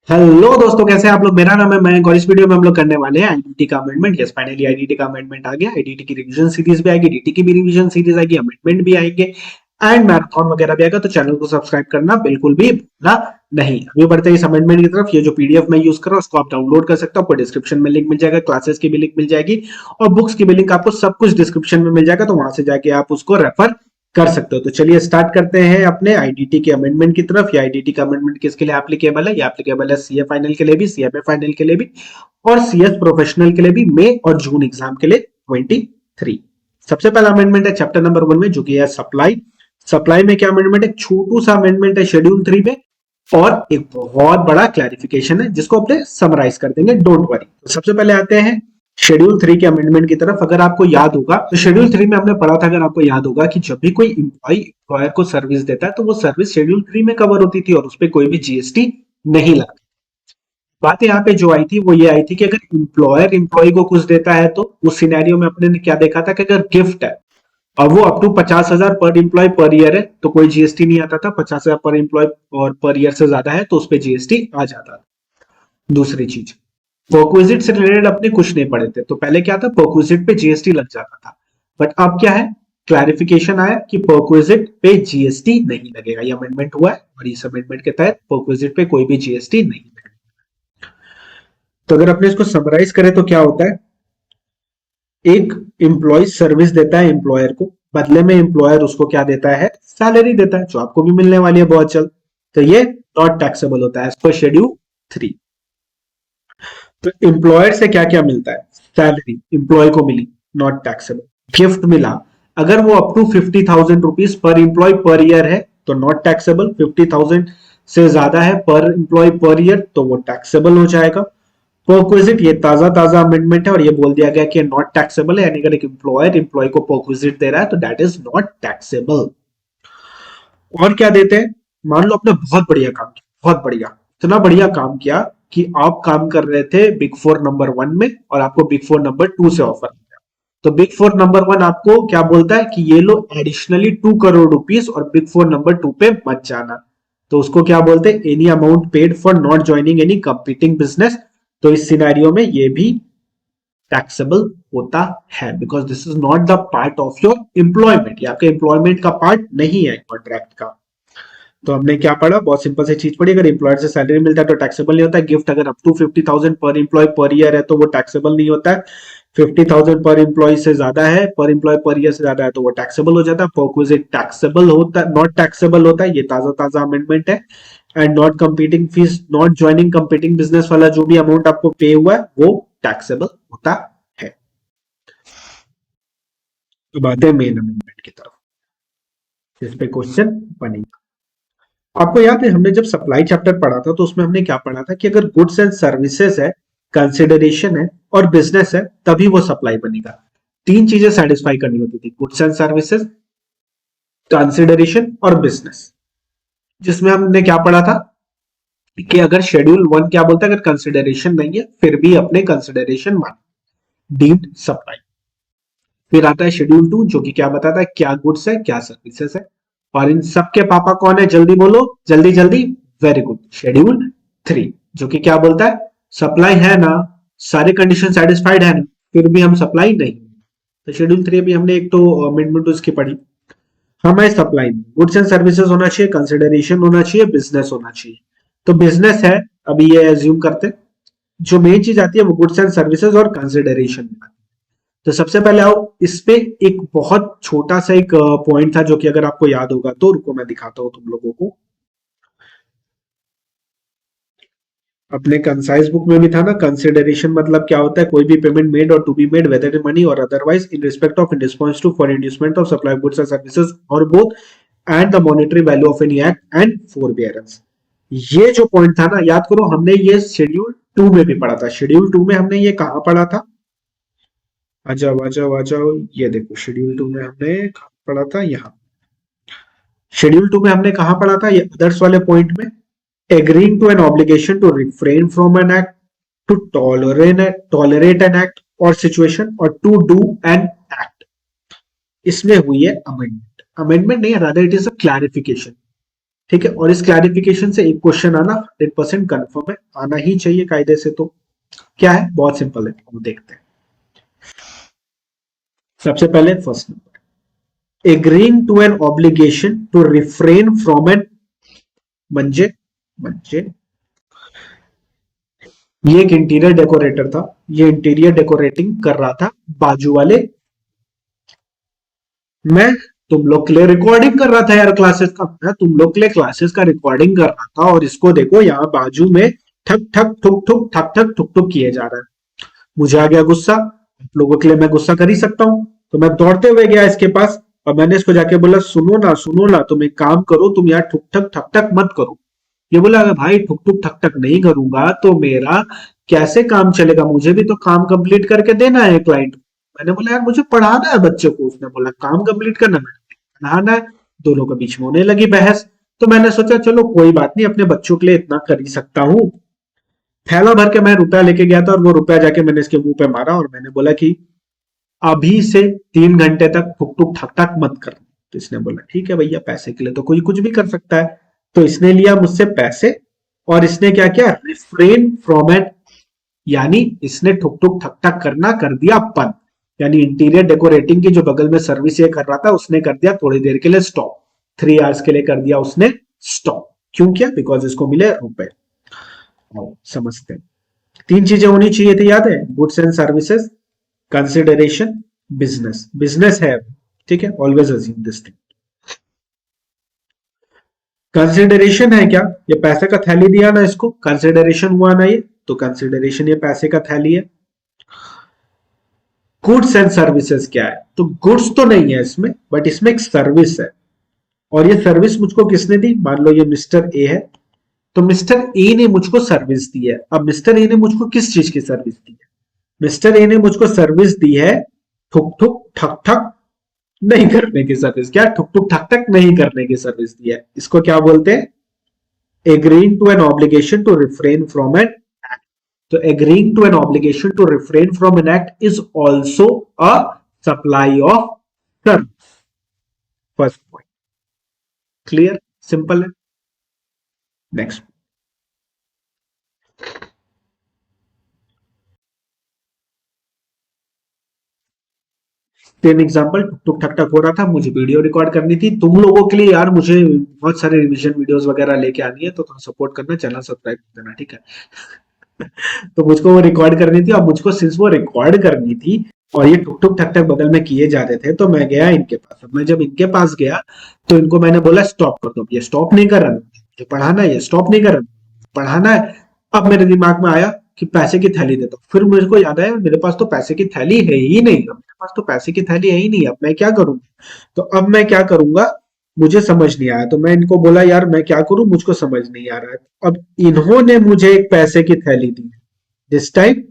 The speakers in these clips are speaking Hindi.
हेलो दोस्तों, कैसे हैं आप लोग। मेरा नाम है मयंक और इस वीडियो में हम लोग करने वाले हैं आईडीटी का अमेंडमेंट। यस, फाइनली आईडीटी का अमेंडमेंट आ गया। आईडीटी की रिवीजन सीरीज भी आएगी, डीटी की भी रिवीजन सीरीज आएगी, अमेंडमेंट भी आएंगे एंड मैराथन वगैरह भी आएगा। तो चैनल को सब्सक्राइब करना बिल्कुल भी भूलना नहीं। अभी बढ़ते हैं इस अमेंडमेंट की तरफ। ये जो पीडीएफ मैं यूज कर रहा हूँ उसको आप डाउनलोड कर सकते हो। आपको डिस्क्रिप्शन में लिंक मिल जाएगा, क्लासेस की भी लिंक मिल जाएगी और बुक्स की भी लिंक, आपको सब कुछ डिस्क्रिप्शन में मिल जाएगा। तो वहां से जाके आप उसको रेफर कर सकते हो। तो चलिए स्टार्ट करते हैं अपने आईडीटी के अमेंडमेंट की तरफ। ये आईडीटी का अमेंडमेंट किसके लिए एप्लीकेबल है? ये एप्लीकेबल है सीए फाइनल के लिए भी, सीएमए फाइनल के लिए भी और सीएस प्रोफेशनल के लिए भी, मई और जून एग्जाम के लिए 23। सबसे पहला अमेंडमेंट है चैप्टर नंबर 1 में, जो कि है सप्लाई। सप्लाई में क्या अमेंडमेंट है? छोटू सा अमेंडमेंट है शेड्यूल 3 में और एक बहुत बड़ा क्लैरिफिकेशन है जिसको अपने समराइज कर देंगे, डोंट वरी। तो सबसे पहले आते हैं शेड्यूल 3 के अमेंडमेंट की तरफ। अगर आपको याद होगा तो शेड्यूल 3 में हमने पढ़ा था, अगर आपको याद होगा, कि जब भी कोई एम्प्लॉयर को सर्विस देता है तो वो सर्विस शेड्यूल 3 में कवर होती थी और उस पर कोई भी जीएसटी नहीं लगता। बात यहाँ पे जो आई थी वो ये आई थी कि अगर एम्प्लॉयर एम्प्लॉय को कुछ देता है तो उस सिनेरियो में अपने ने क्या देखा था कि अगर गिफ्ट है और वो अप टू 50,000 पर एम्प्लॉय पर ईयर है तो कोई जीएसटी नहीं आता था। 50,000 पर एम्प्लॉय और पर ईयर से ज्यादा है तो उस पर जीएसटी आ जाता था। दूसरी चीज, परक्विजिट से रिलेटेड अपने कुछ नहीं पढ़े थे। तो पहले क्या था, परक्विजिट पे जीएसटी लग जाता था, बट अब क्या है, क्लैरिफिकेशन आया कि परक्विजिट पे जीएसटी नहीं लगेगा। ये अमेंडमेंट हुआ है और इस अमेंडमेंट के तहत परक्विजिट पे कोई भी जीएसटी नहीं लगेगा। तो अगर अपने इसको समराइज करें तो क्या होता है, एक एम्प्लॉय सर्विस देता है एम्प्लॉयर को, बदले में एम्प्लॉयर उसको क्या देता है, सैलरी देता है, जो आपको भी मिलने वाली है बहुत जल्द। तो ये नॉट टैक्सेबल होता है एज पर शेड्यूल 3। तो एम्प्लॉयर से क्या क्या मिलता है? सैलरी एम्प्लॉय को मिली, नॉट टैक्सेबल। गिफ्ट मिला, अगर वो up to 50,000 rupees per employee per year है तो नॉट टैक्सेबल। 50,000 से ज्यादा है पर एम्प्लॉय पर ईयर तो वो टैक्सेबल हो जाएगा। परक्विजिट, ये ताजा ताजा अमेंडमेंट है और ये बोल दिया गया कि नॉट टैक्सेबल है, यानी अगर एक एम्प्लॉयर एम्प्लॉय को परक्विजिट दे रहा है तो दैट इज नॉट टैक्सेबल। और क्या देते हैं, मान लो आपने बहुत बढ़िया काम किया, बहुत बढ़िया, इतना बढ़िया काम किया कि आप काम कर रहे थे बिग फोर नंबर 1 में और आपको बिग फोर नंबर 2 से ऑफर मिला। तो बिग फोर नंबर 1 आपको क्या बोलता है कि ये लो एडिशनली 2 करोड़ रुपीज और बिग फोर नंबर 2 पे मत जाना। तो उसको क्या बोलते हैं, any amount paid for not joining any competing business. तो इस सिनेरियो में ये भी टैक्सेबल होता है, because this is not the part of your employment. ये आपके एम्प्लॉयमेंट का पार्ट नहीं है कॉन्ट्रैक्ट का। तो हमने क्या पढ़ा, बहुत सिंपल सी चीज पढ़ी, अगर एम्प्लॉयर से सैलरी मिलता है तो टैक्सेबल नहीं होता है। गिफ्ट अगर अप टू 50,000 पर एम्प्लॉय पर ईयर है तो वो टैक्सेबल नहीं होता है। 50,000 पर एम्प्लॉय से ज्यादा है, पर एम्प्लॉय पर ईयर से ज्यादा है तो वो टैक्सेबल हो जाता है। परक्विजिट टैक्सेबल होता है, नॉट टैक्सेबल होता है। ये ताजा ताजा अमेंडमेंट है। And not competing fees, not joining competing business वाला जो भी अमाउंट आपको पे हुआ है वो टैक्सेबल होता है। तो बात है मेन अमेंडमेंट की तरफ, जिस पे क्वेश्चन बनेगा। आपको याद है हमने जब सप्लाई चैप्टर पढ़ा था तो उसमें हमने क्या पढ़ा था कि अगर गुड्स एंड सर्विसेज है, कंसिडरेशन है और बिजनेस है तभी वो सप्लाई बनेगा। तीन चीजें सेटिस्फाई करनी होती थी, गुड्स एंड सर्विसेज, कंसिडरेशन और बिजनेस। जिसमें हमने क्या पढ़ा था कि अगर शेड्यूल 1 क्या बोलता है, अगर कंसिडरेशन नहीं है फिर भी अपने कंसिडरेशन माने, डीम्ड सप्लाई। फिर आता है शेड्यूल 2 जो कि क्या बताता है क्या गुड्स है क्या सर्विसेज है। और इन सब के पापा कौन है, जल्दी बोलो, जल्दी जल्दी। वेरी गुड, शेड्यूल 3 जो कि क्या बोलता है, सप्लाई है ना, सारे कंडीशन सेटिस्फाइड है ना, फिर भी हम सप्लाई नहीं। तो शेड्यूल 3 भी हमने एक तो अमेंडमेंट उसकी पढ़ी। हमारे सप्लाई में गुड्स एंड सर्विसेज होना चाहिए, कंसिडरेशन होना चाहिए, बिजनेस होना चाहिए। तो बिजनेस है, अभी ये एज्यूम करते, जो मेन चीज आती है वो गुड्स एंड सर्विसेज और कंसिडरेशन। तो सबसे पहले आओ इस पे, एक बहुत छोटा सा एक पॉइंट था जो कि अगर आपको याद होगा तो रुको मैं दिखाता हूं तुम लोगों को। अपने कंसाइज बुक में भी था ना, कंसिडरेशन मतलब क्या होता है, कोई भी payment made or to be made whether in money or otherwise in respect of in response to for inducement of supply goods and services or both and the monetary value of any act and forbearance. ये जो पॉइंट था ना, याद करो हमने ये शेड्यूल 2 में भी पढ़ा था। शेड्यूल 2 में हमने ये कहां पढ़ा था, आ जाओ आ जाओ आ जाओ, ये देखो शेड्यूल 2 में हमने कहां पढ़ा था, यहाँ शेड्यूल 2 में हमने कहां पढ़ा था, ये अदर्स वाले पॉइंट में, agreeing to an obligation to refrain from an act, to tolerate an act और सिचुएशन और टू डू एन एक्ट। इसमें हुई है अमेंडमेंट, अमेंडमेंट नहीं है, rather it is a clarification. ठीक है, और इस क्लैरिफिकेशन से एक क्वेश्चन आना 100% कंफर्म है, आना ही चाहिए कायदे से। तो क्या है, बहुत सिंपल है, वो देखते हैं। सबसे पहले first number, agreeing to an obligation to refrain from an, म्हणजे म्हणजे ये एक इंटीरियर डेकोरेटर था, ये इंटीरियर डेकोरेटिंग कर रहा था बाजू वाले, मैं तुम लोग के लिए रिकॉर्डिंग कर रहा था यार क्लासेस का, मैं तुम लोग के लिए क्लासेस का रिकॉर्डिंग कर रहा था, और इसको देखो यहाँ बाजू में ठक ठक ठुक ठुक ठक ठक ठुक ठुक किए जा रहा है। मुझे आ गया गुस्सा, आप लोगों के लिए मैं गुस्सा कर ही सकता हूँ, तो मैं दौड़ते हुए गया इसके पास, और मैंने इसको जाके बोला सुनो ना तुम एक काम करो, तुम यार ठुक ठक ठक ठक मत करो। ये बोला अगर भाई ठुक ठुक ठक ठक नहीं करूंगा तो मेरा कैसे काम चलेगा, मुझे भी तो काम कंप्लीट करके देना है क्लाइंट। मैंने बोला यार मुझे पढ़ाना है बच्चों को, उसने बोला काम कंप्लीट करना, मैंने पढ़ाना है। दोनों के बीच में होने लगी बहस। तो मैंने सोचा चलो कोई बात नहीं, अपने बच्चों के लिए इतना कर ही सकता हूँ। थैला भर के मैं रुपया लेके गया था, और वो रुपया जाके मैंने इसके मुंह पे मारा, और मैंने बोला कि अभी से 3 घंटे तक ठुक ठुक ठक ठक मत कर। तो इसने बोला ठीक है भैया, पैसे के लिए तो कोई कुछ भी कर सकता है। तो इसने लिया मुझसे पैसे, और इसने क्या किया, रिफ्रेन फ्रॉम एट, यानी इसने ठुक ठुक ठक ठक करना कर दिया बंद। यानी इंटीरियर डेकोरेटिंग की जो बगल में सर्विस ये कर रहा था, उसने कर दिया थोड़ी देर के लिए स्टॉप, 3 आवर्स के लिए कर दिया उसने स्टॉप। क्यों किया, बिकॉज इसको मिले रुपए। समझते हैं, 3 चीजें होनी चाहिए थी, याद है, goods and services, consideration, business. Business है, ठीक है, always assume this thing. Consideration है क्या, ये पैसे का थैली दिया ना इसको, कंसिडरेशन हुआ ना ये, तो कंसिडरेशन ये पैसे का थैली है। गुड्स एंड सर्विसेज क्या है, तो गुड्स तो नहीं है इसमें, बट इसमें एक सर्विस है, और ये सर्विस मुझको किसने दी, मान लो ये मिस्टर ए है, तो मिस्टर ए ने मुझको सर्विस दी है। अब मिस्टर ए ने मुझको किस चीज की सर्विस दी है, मिस्टर ए ने मुझको सर्विस दी है ठुक ठुक ठक ठक नहीं करने की सर्विस। क्या, ठुक ठुक ठक ठक नहीं करने की सर्विस दी है, इसको क्या बोलते हैं, agreeing to an obligation to refrain from an act. So agreeing to an obligation to refrain from an act is also a supply of service. First point. Clear? Simple. Next. Same example, टुक टुक ठक ठक हो रहा था, मुझे वीडियो रिकॉर्ड करनी थी तुम लोगों के लिए यार, मुझे बहुत सारे रिवीजन वीडियोस वगैरह लेके आनी है, तो थोड़ा सपोर्ट करना, चैनल सब्सक्राइब कर देना, ठीक है। तो मुझको वो रिकॉर्ड करनी थी, और मुझको सिंस वो रिकॉर्ड करनी थी और ये टुक टुक ठक ठक बगल में किए जा रहे थे, तो मैं गया इनके पास। अब मैं जब इनके पास गया तो इनको मैंने बोला स्टॉप कर दो, ये स्टॉप नहीं कर रहा, जो पढ़ाना है ये स्टॉप नहीं कर रहा, पढ़ाना है। अब मेरे दिमाग में आया कि पैसे की थैली देता हूँ, फिर मेरे को याद आया मेरे पास तो पैसे की थैली है ही नहीं, मेरे पास तो पैसे की थैली है ही नहीं, अब मैं क्या करूंगा। तो अब मैं क्या करूंगा, मुझे समझ नहीं आया, तो मैं इनको बोला यार मैं क्या करूं, मुझको समझ नहीं आ रहा है। अब इन्होंने मुझे एक पैसे की थैली दी, दिस टाइम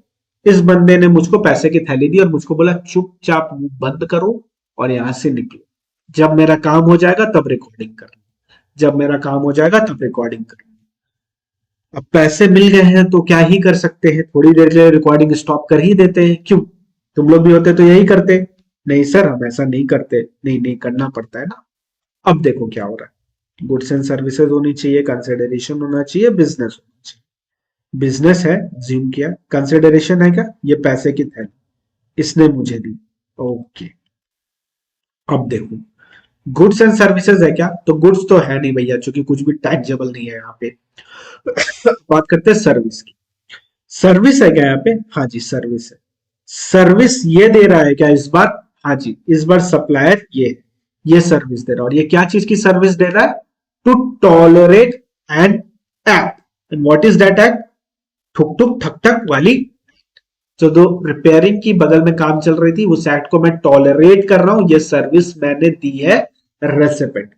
इस बंदे ने मुझको पैसे की थैली दी और मुझको बोला चुपचाप मुंह बंद करो और यहां से निकलो, जब मेरा काम हो जाएगा तब रिकॉर्डिंग करना, जब मेरा काम हो जाएगा तब रिकॉर्डिंग करना। अब पैसे मिल गए हैं तो क्या ही कर सकते हैं, थोड़ी देर के लिए रिकॉर्डिंग स्टॉप कर ही देते हैं, क्यों, तुम लोग भी होते तो यही करते। नहीं सर हम ऐसा नहीं करते, नहीं नहीं करना पड़ता है ना। अब देखो क्या हो रहा है, गुड्स एंड सर्विसेज होनी चाहिए, कंसिडरेशन होना चाहिए, बिजनेस होना चाहिए। बिजनेस है, ज्यूम किया, कंसिडरेशन है क्या, ये पैसे की थैली इसने मुझे दी, ओके। अब देखो गुड्स एंड सर्विसेज है क्या, तो गुड्स तो है नहीं भैया, क्योंकि कुछ भी टैक्सेबल नहीं है यहाँ पे। बात करते हैं सर्विस की, सर्विस है क्या यहाँ पे, हाँ जी सर्विस है। सर्विस ये दे रहा है क्या इस बार, हाँ जी इस बार सप्लायर ये सर्विस दे रहा है, और ये क्या चीज की सर्विस दे रहा है, to tolerate an act, and what is that act, ठुक ठुक ठक ठक वाली। तो दो रिपेयरिंग की बगल में काम चल रही थी, उस एक्ट को मैं टॉलरेट कर रहा हूं, ये सर्विस मैंने दी है रेसिपेंट,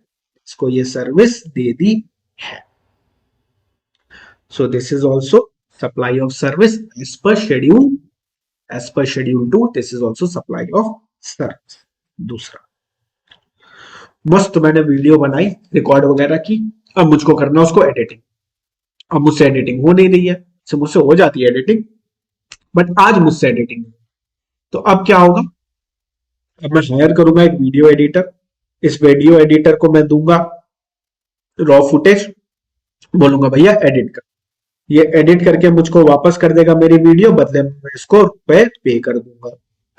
इसको ये सर्विस दे दी है। So this is also supply of service as per schedule, as per schedule 2 this is also supply of service. दूसरा, मस्त मैंने वीडियो बनाई, रिकॉर्ड वगैरह की, अब मुझको करना उसको एडिटिंग। अब मुझसे एडिटिंग हो नहीं रही है, मुझसे हो जाती है एडिटिंग, बट आज मुझसे एडिटिंग, तो अब क्या होगा, अब मैं हायर करूंगा एक वीडियो एडिटर, इस वीडियो एडिटर को मैं दूंगा रॉ फुटेज, बोलूंगा भैया एडिट कर, ये एडिट करके मुझको वापस कर देगा मेरी वीडियो, बदले में मैं इसको रुपए पे कर दूंगा।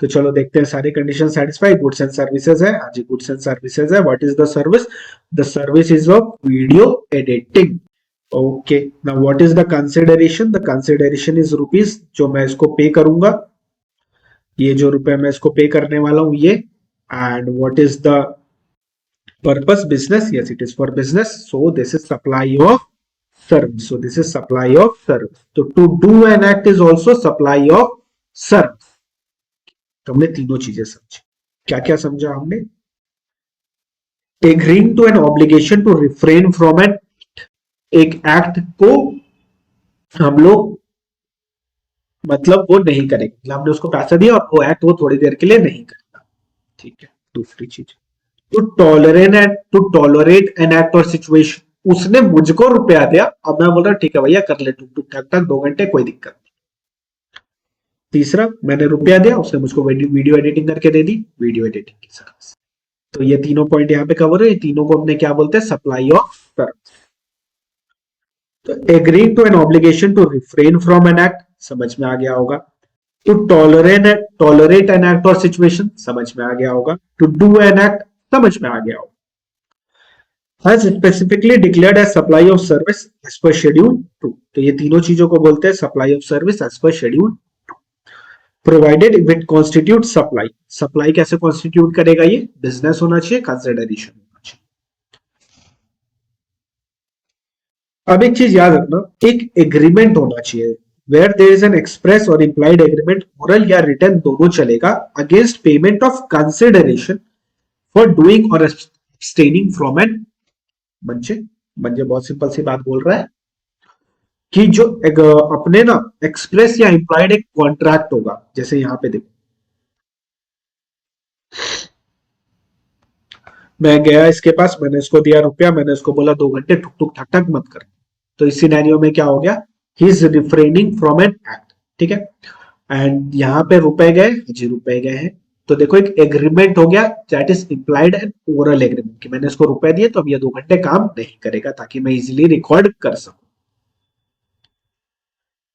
तो चलो देखते हैं, सारी condition satisfy, goods and services है, हाँ जी गुड्स एंड सर्विसेज है। What is the service? The service is of video editing. Okay, now what is the consideration? The consideration is rupees, जो मैं इसको पे करूंगा, ये जो रुपए मैं इसको पे करने वाला हूं ये। And what is the purpose? Business, yes it is for business, so this is supply of service. So this is supply of service. So to do an act is also supply of service. तो हमने तीनों चीजें समझी। क्या क्या समझा हमने? Agreeing to an obligation to refrain from an, एक एक्ट को हम लोग मतलब वो नहीं करेंगे, मतलब हमने उसको पैसा दिया और वो एक्ट वो थोड़ी देर के लिए नहीं करेगा, ठीक है। दूसरी चीज, टू टॉलरेट एन एक्ट और सिचुएशन, उसने मुझको रुपया दिया, अब मैं बोल रहा ठीक है भैया कर ले, टुक टुक टक टक 2 घंटे कोई दिक्कत नहीं। तीसरा, मैंने रुपया दिया, उसने मुझको वीडियो एडिटिंग करके दे दी, वीडियो एडिटिंग की सर्विस। तो ये तीनों पॉइंट यहाँ पे कवर है, ये तीनों को हमने क्या बोलते हैं? Supply of service. तो agreeing to an obligation to refrain from an act, समझ में आ गया होगा। टू टॉलरेट एन एक्ट और सिचुएशन, समझ में आ गया होगा। टू डू एन एक्ट, समझ में आ गया होगा। Has specifically declared as supply of service as per schedule 2, तो ये तीनों चीजों को बोलते हैं supply of service as per schedule 2। Provided if it constitutes supply, supply कैसे constitute करेगा? ये business होना चाहिए, consideration होना चाहिए। अब एक चीज याद रखना, एक एग्रीमेंट होना चाहिए where there is an express or implied agreement, oral या written दोनों चलेगा, against payment of consideration for doing or abstaining from an, बच्चे बहुत सिंपल सी बात बोल रहा है कि जो अपने ना एक्सप्रेस या इंप्लाइड एक कॉन्ट्रैक्ट होगा, जैसे यहां पे देखो, मैं गया इसके पास, मैंने इसको दिया रुपया, मैंने इसको बोला 2 घंटे ठुक ठुक ठक ठक मत कर, तो इस सिनेरियो में क्या हो गया? He is refraining from an act, ठीक है। एंड यहाँ पे रुपए गए जी, रुपए गए हैं, तो देखो एक एग्रीमेंट हो गया, that is implied and oral agreement, कि मैंने इसको रुपए दिए तो अब ये 2 घंटे काम नहीं करेगा, ताकि मैं इजीली रिकॉर्ड कर सकूं।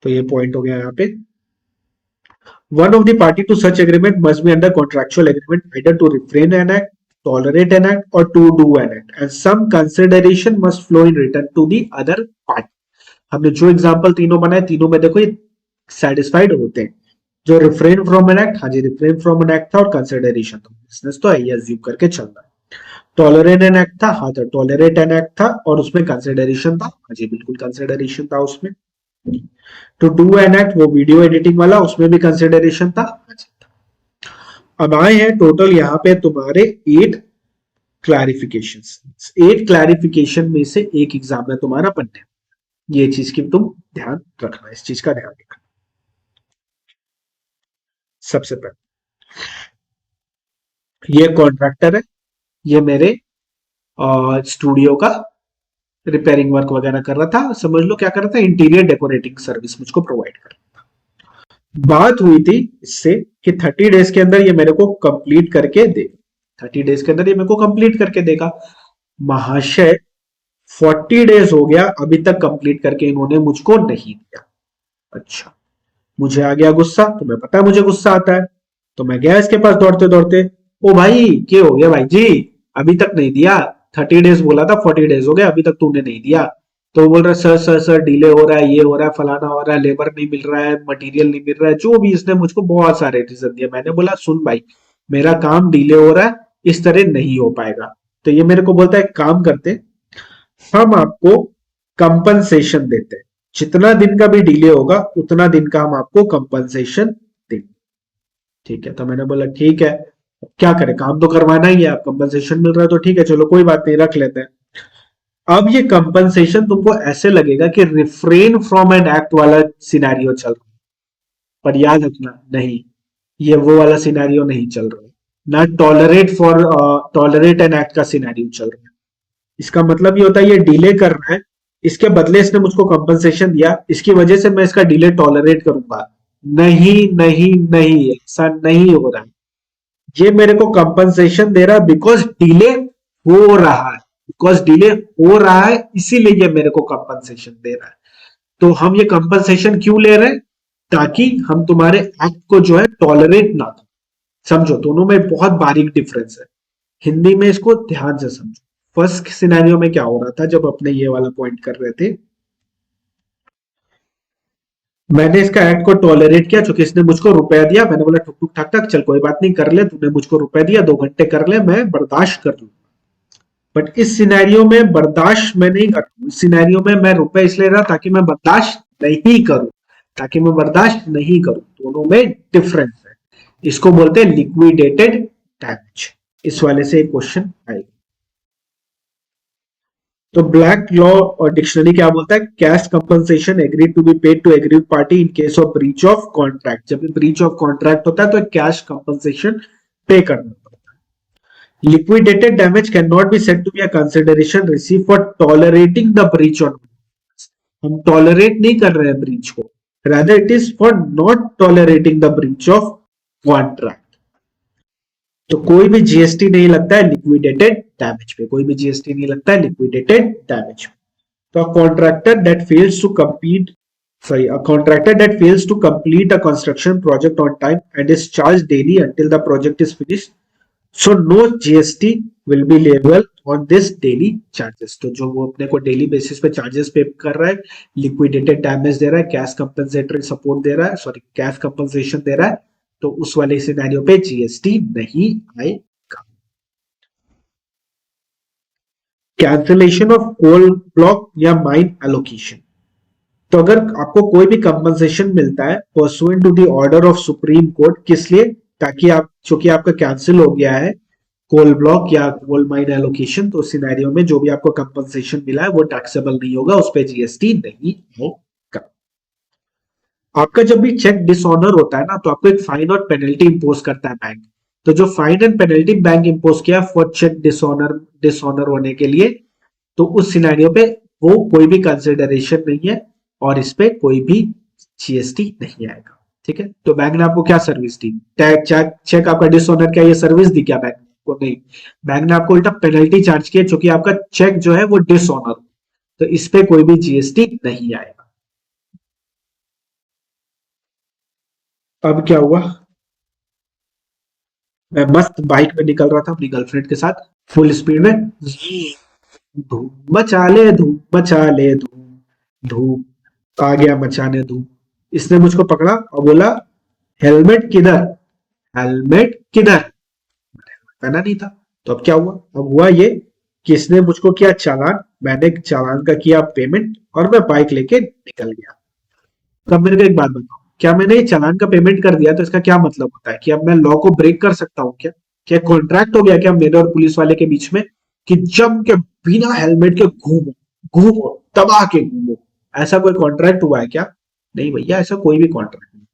तो ये पॉइंट हो गया यहाँ पे। One of the party to such agreement must be under contractual agreement either to refrain an act, tolerate an act or to do an act, and some consideration must flow in return to the other party. हमने जो एग्जांपल तीनों बनाए, तीनों में देखो ये सेटिस्फाइड होते हैं। जो रिफ्रेन फ्रॉम एन एक्ट, हाँ जी रिफ्रेन फ्रॉम एन एक्ट था, और कंसिडरेशन तो बिजनेस तो है, ये अज्यूम करके चल रहा है। टॉलरेट एन एक्ट था, हाँ तो टॉलरेट एन एक्ट था, और उसमें कंसिडरेशन था, हाँ जी बिल्कुल कंसिडरेशन था उसमें। टू डू एन एक्ट, वो वीडियो एडिटिंग वाला, उसमें भी कंसिडरेशन था, हाँ जी था। अब आए हैं टोटल यहाँ पे तुम्हारे 8 क्लैरिफिकेशंस। 8 क्लैरिफिकेशन में से एक एग्जाम में तुम्हारा बनने, ये चीज की तुम ध्यान रखना, इस चीज का ध्यान रखना। सबसे पहले ये कॉन्ट्रैक्टर है, ये मेरे स्टूडियो का रिपेयरिंग वर्क वगैरह कर रहा था, समझ लो क्या कर रहा था, इंटीरियर डेकोरेटिंग सर्विस मुझको प्रोवाइड कर रहा था। बात हुई थी इससे कि 30 डेज के अंदर ये मेरे को कंप्लीट करके देगा, 30 डेज के अंदर ये मेरे को कंप्लीट करके देगा। महाशय 40 डेज हो गया, अभी तक कंप्लीट करके इन्होंने मुझको नहीं दिया। अच्छा, मुझे आ गया गुस्सा, तुम्हें पता है मुझे गुस्सा आता है, तो मैं गया इसके पास दौड़ते दौड़ते, ओ भाई क्या हो गया भाई जी, अभी तक नहीं दिया, 30 डेज बोला था, 40 डेज हो गए अभी तक तूने नहीं दिया। तो बोल रहा है सर सर सर डिले हो रहा है, ये हो रहा है, फलाना हो रहा है, लेबर नहीं मिल रहा है, मटेरियल नहीं मिल रहा है, जो भी इसने मुझको बहुत सारे रीजन दिए। मैंने बोला सुन भाई, मेरा काम डिले हो रहा है, इस तरह नहीं हो पाएगा। तो ये मेरे को बोलता है काम करते, हम आपको कंपनसेशन देते हैं, जितना दिन का भी डिले होगा उतना दिन का हम आपको कंपनसेशन देंगे, ठीक है। तो मैंने बोला ठीक है, क्या करें, काम तो करवाना ही है, आप कंपनसेशन मिल रहा है तो ठीक है, चलो कोई बात नहीं, रख लेते हैं। अब ये कंपनसेशन तुमको ऐसे लगेगा कि रिफ्रेन फ्रॉम एन एक्ट वाला सिनेरियो चल रहा है, पर याद रखना नहीं, ये वो वाला सिनेरियो नहीं चल रहा है, ना टॉलरेट एन एक्ट का सिनेरियो चल रहा है। इसका मतलब ये होता है ये डिले कर रहा है, इसके बदले इसने मुझको कंपनसेशन दिया, इसकी वजह से मैं इसका डिले टॉलरेट करूंगा, नहीं नहीं नहीं, ऐसा नहीं हो रहा है। ये मेरे को कंपनसेशन दे रहा है बिकॉज डिले हो रहा है, बिकॉज डिले हो रहा है इसीलिए ये मेरे को कंपनसेशन दे रहा है। तो हम ये कंपनसेशन क्यों ले रहे हैं? ताकि हम तुम्हारे एक्ट को जो है टॉलरेट ना करें। समझो, दोनों में बहुत बारीक डिफरेंस है। हिंदी में इसको ध्यान से समझो। फर्स्ट सिनेरियो में क्या हो रहा था जब अपने ये वाला पॉइंट कर रहे थे, मैंने इसका एक्ट को टॉलरेट किया क्योंकि इसने मुझको रुपया दिया, मैंने बोला ठुक ठुक ठक ठक चल कोई बात नहीं कर ले, तूने मुझको रुपया दिया 2 घंटे कर ले, मैं बर्दाश्त कर लूं। बट इस सिनेरियो में बर्दाश्त मैं नहीं कर रहा हूं। इस सिनेरियो में मैं रुपए इसलिए रहा ताकि मैं बर्दाश्त नहीं करूं, ताकि मैं बर्दाश्त नहीं करूं। दोनों में डिफरेंस है। इसको बोलते हैं लिक्विडेटेड डैमेज। इस वाले से एक क्वेश्चन आएगा। तो ब्लैक लॉ और डिक्शनरी क्या बोलता है? Cash compensation agreed to be paid to agreed party in case of breach of contract. जब भी ब्रीच ऑफ कॉन्ट्रैक्ट होता है तो कैश कंपनसेशन पे करना पड़ता है। Liquidated damage can not be said to be a consideration receive for tolerating the breach on. हम टॉलरेट नहीं कर रहे हैं ब्रीच को, rather it is for not tolerating the breach of contract. तो कोई भी जीएसटी नहीं लगता है लिक्विडेटेड डैमेज पे, कोई भी जीएसटी नहीं लगता है लिक्विडेटेड डैमेज पे। तो a contractor that fails to compete a contractor that fails to complete a construction project on time and is charged daily until the project is finished, so no GST will be liable on this daily charges। तो जो वो अपने को डेली बेसिस पे चार्जेस पे कर रहा है, लिक्विडेटेड डैमेज दे रहा है, कैश कंपनसेटरी सपोर्ट दे रहा है, सॉरी कैश कंपनसेशन दे रहा है, तो उस वाले सिनेरियो पे जीएसटी नहीं आएगा। कैंसिलेशन ऑफ कोल ब्लॉक या माइन एलोकेशन। तो अगर आपको कोई भी कंपनसेशन मिलता है pursuant to the order of Supreme Court, किस लिए? ताकि आप, चूंकि आपका कैंसिल हो गया है कोल ब्लॉक या कोल माइन एलोकेशन, तो सिनेरियो में जो भी आपको कंपनसेशन मिला है वो टैक्सेबल नहीं होगा, उस पर जीएसटी नहीं होगा। आपका जब भी चेक डिसऑनर होता है ना, तो आपको एक फाइन और पेनल्टी इंपोज करता है बैंक। तो जो fine and penalty bank impose किया फॉर चेक डिसऑनर डिसऑनर होने के लिए, तो उस सिनेरियो पे वो कोई भी कंसिडरेशन नहीं है और इस पे कोई भी जीएसटी नहीं आएगा। ठीक है, तो बैंक ने आपको क्या सर्विस दी? चेक चेक आपका डिसऑनर, क्या ये सर्विस दी क्या बैंक को? नहीं। बैंक ने आपको उल्टा पेनल्टी चार्ज किया क्योंकि आपका चेक जो है वो डिसऑनर, तो इस पे कोई भी जीएसटी नहीं आएगा। अब क्या हुआ, मैं मस्त बाइक में निकल रहा था अपनी गर्लफ्रेंड के साथ फुल स्पीड में, धूम मचा ले धूम मचा ले धूम, धूप आ गया मचाने धूम। इसने मुझको पकड़ा और बोला हेलमेट किधर, हेलमेट किधर? पहना नहीं था। तो अब क्या हुआ? अब हुआ ये कि इसने मुझको किया चालान, मैंने चालान का किया पेमेंट और मैं बाइक लेके निकल गया। तब मेरे को एक बात बताओ, क्या मैंने ये चालान का पेमेंट कर दिया तो इसका क्या मतलब होता है? कि अब मैं लॉ को ब्रेक कर सकता हूँ क्या? क्या कॉन्ट्रैक्ट हो गया क्या मेरे और पुलिस वाले के बीच में कि जम के बिना हेलमेट के घूमो, घूमो दबा के घूमो? ऐसा कोई कॉन्ट्रैक्ट हुआ है क्या? नहीं भैया, ऐसा कोई भी कॉन्ट्रैक्ट नहीं।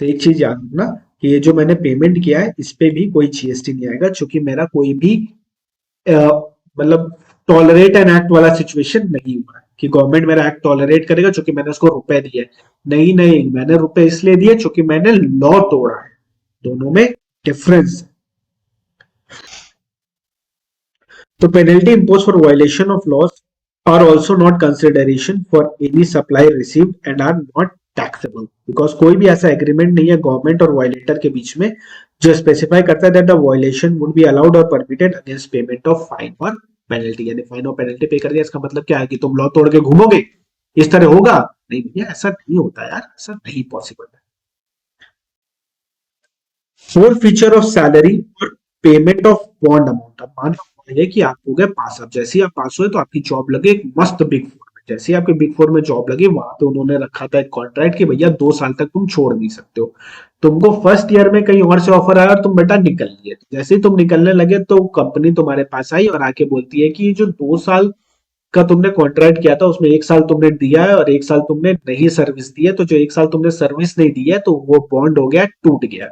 तो एक चीज याद रखना कि ये जो मैंने पेमेंट किया है इस पे भी कोई जीएसटी नहीं आएगा, क्योंकि मेरा कोई भी मतलब टॉलरेट एन एक्ट वाला सिचुएशन नहीं हुआ है कि गवर्नमेंट मेरा एक्ट टॉलरेट करेगा क्योंकि मैंने उसको रुपए दिए। नहीं नहीं, मैंने रुपए इसलिए दिए क्योंकि मैंने लॉ तोड़ा है। दोनों में डिफरेंस। तो penalty impose for violation of laws are also not consideration for any supply received and are not taxable, because कोई भी ऐसा एग्रीमेंट नहीं है गवर्नमेंट और वायलेटर के बीच में जो स्पेसिफाई करता है that the violation would be allowed or permitted against payment of fine और पेनल्टी। यानी फाइन और पेनल्टी पे कर दिया, इसका मतलब क्या है कि तुम लॉ तोड़ के घूमोगे, इस तरह होगा? नहीं भैया, ऐसा नहीं होता यार, ऐसा नहीं पॉसिबल है। फोर फीचर ऑफ सैलरी और पेमेंट ऑफ बॉन्ड अमाउंट। अब मान लो ये कि आप हो गए पास, अब जैसे ही आप पास हुए तो आपकी जॉब लगे एक मस्त बिग फोर में। जैसे ही आपके बिग फोर में जॉब लगी, वहां पे उन्होंने रखा था एक कॉन्ट्रैक्ट कि भैया 2 साल तक तुम छोड़ नहीं सकते हो। तुमको फर्स्ट ईयर में कहीं और से ऑफर आया और तुम बेटा निकल लिए। तो जैसे ही तुम निकलने लगे तो कंपनी तुम्हारे पास आई और आके बोलती है कि ये जो 2 साल का तुमने कॉन्ट्रैक्ट किया था उसमें 1 साल तुमने दिया है और 1 साल तुमने नहीं सर्विस दी है, तो जो 1 साल तुमने सर्विस नहीं दी है तो वो बॉन्ड हो गया, टूट गया।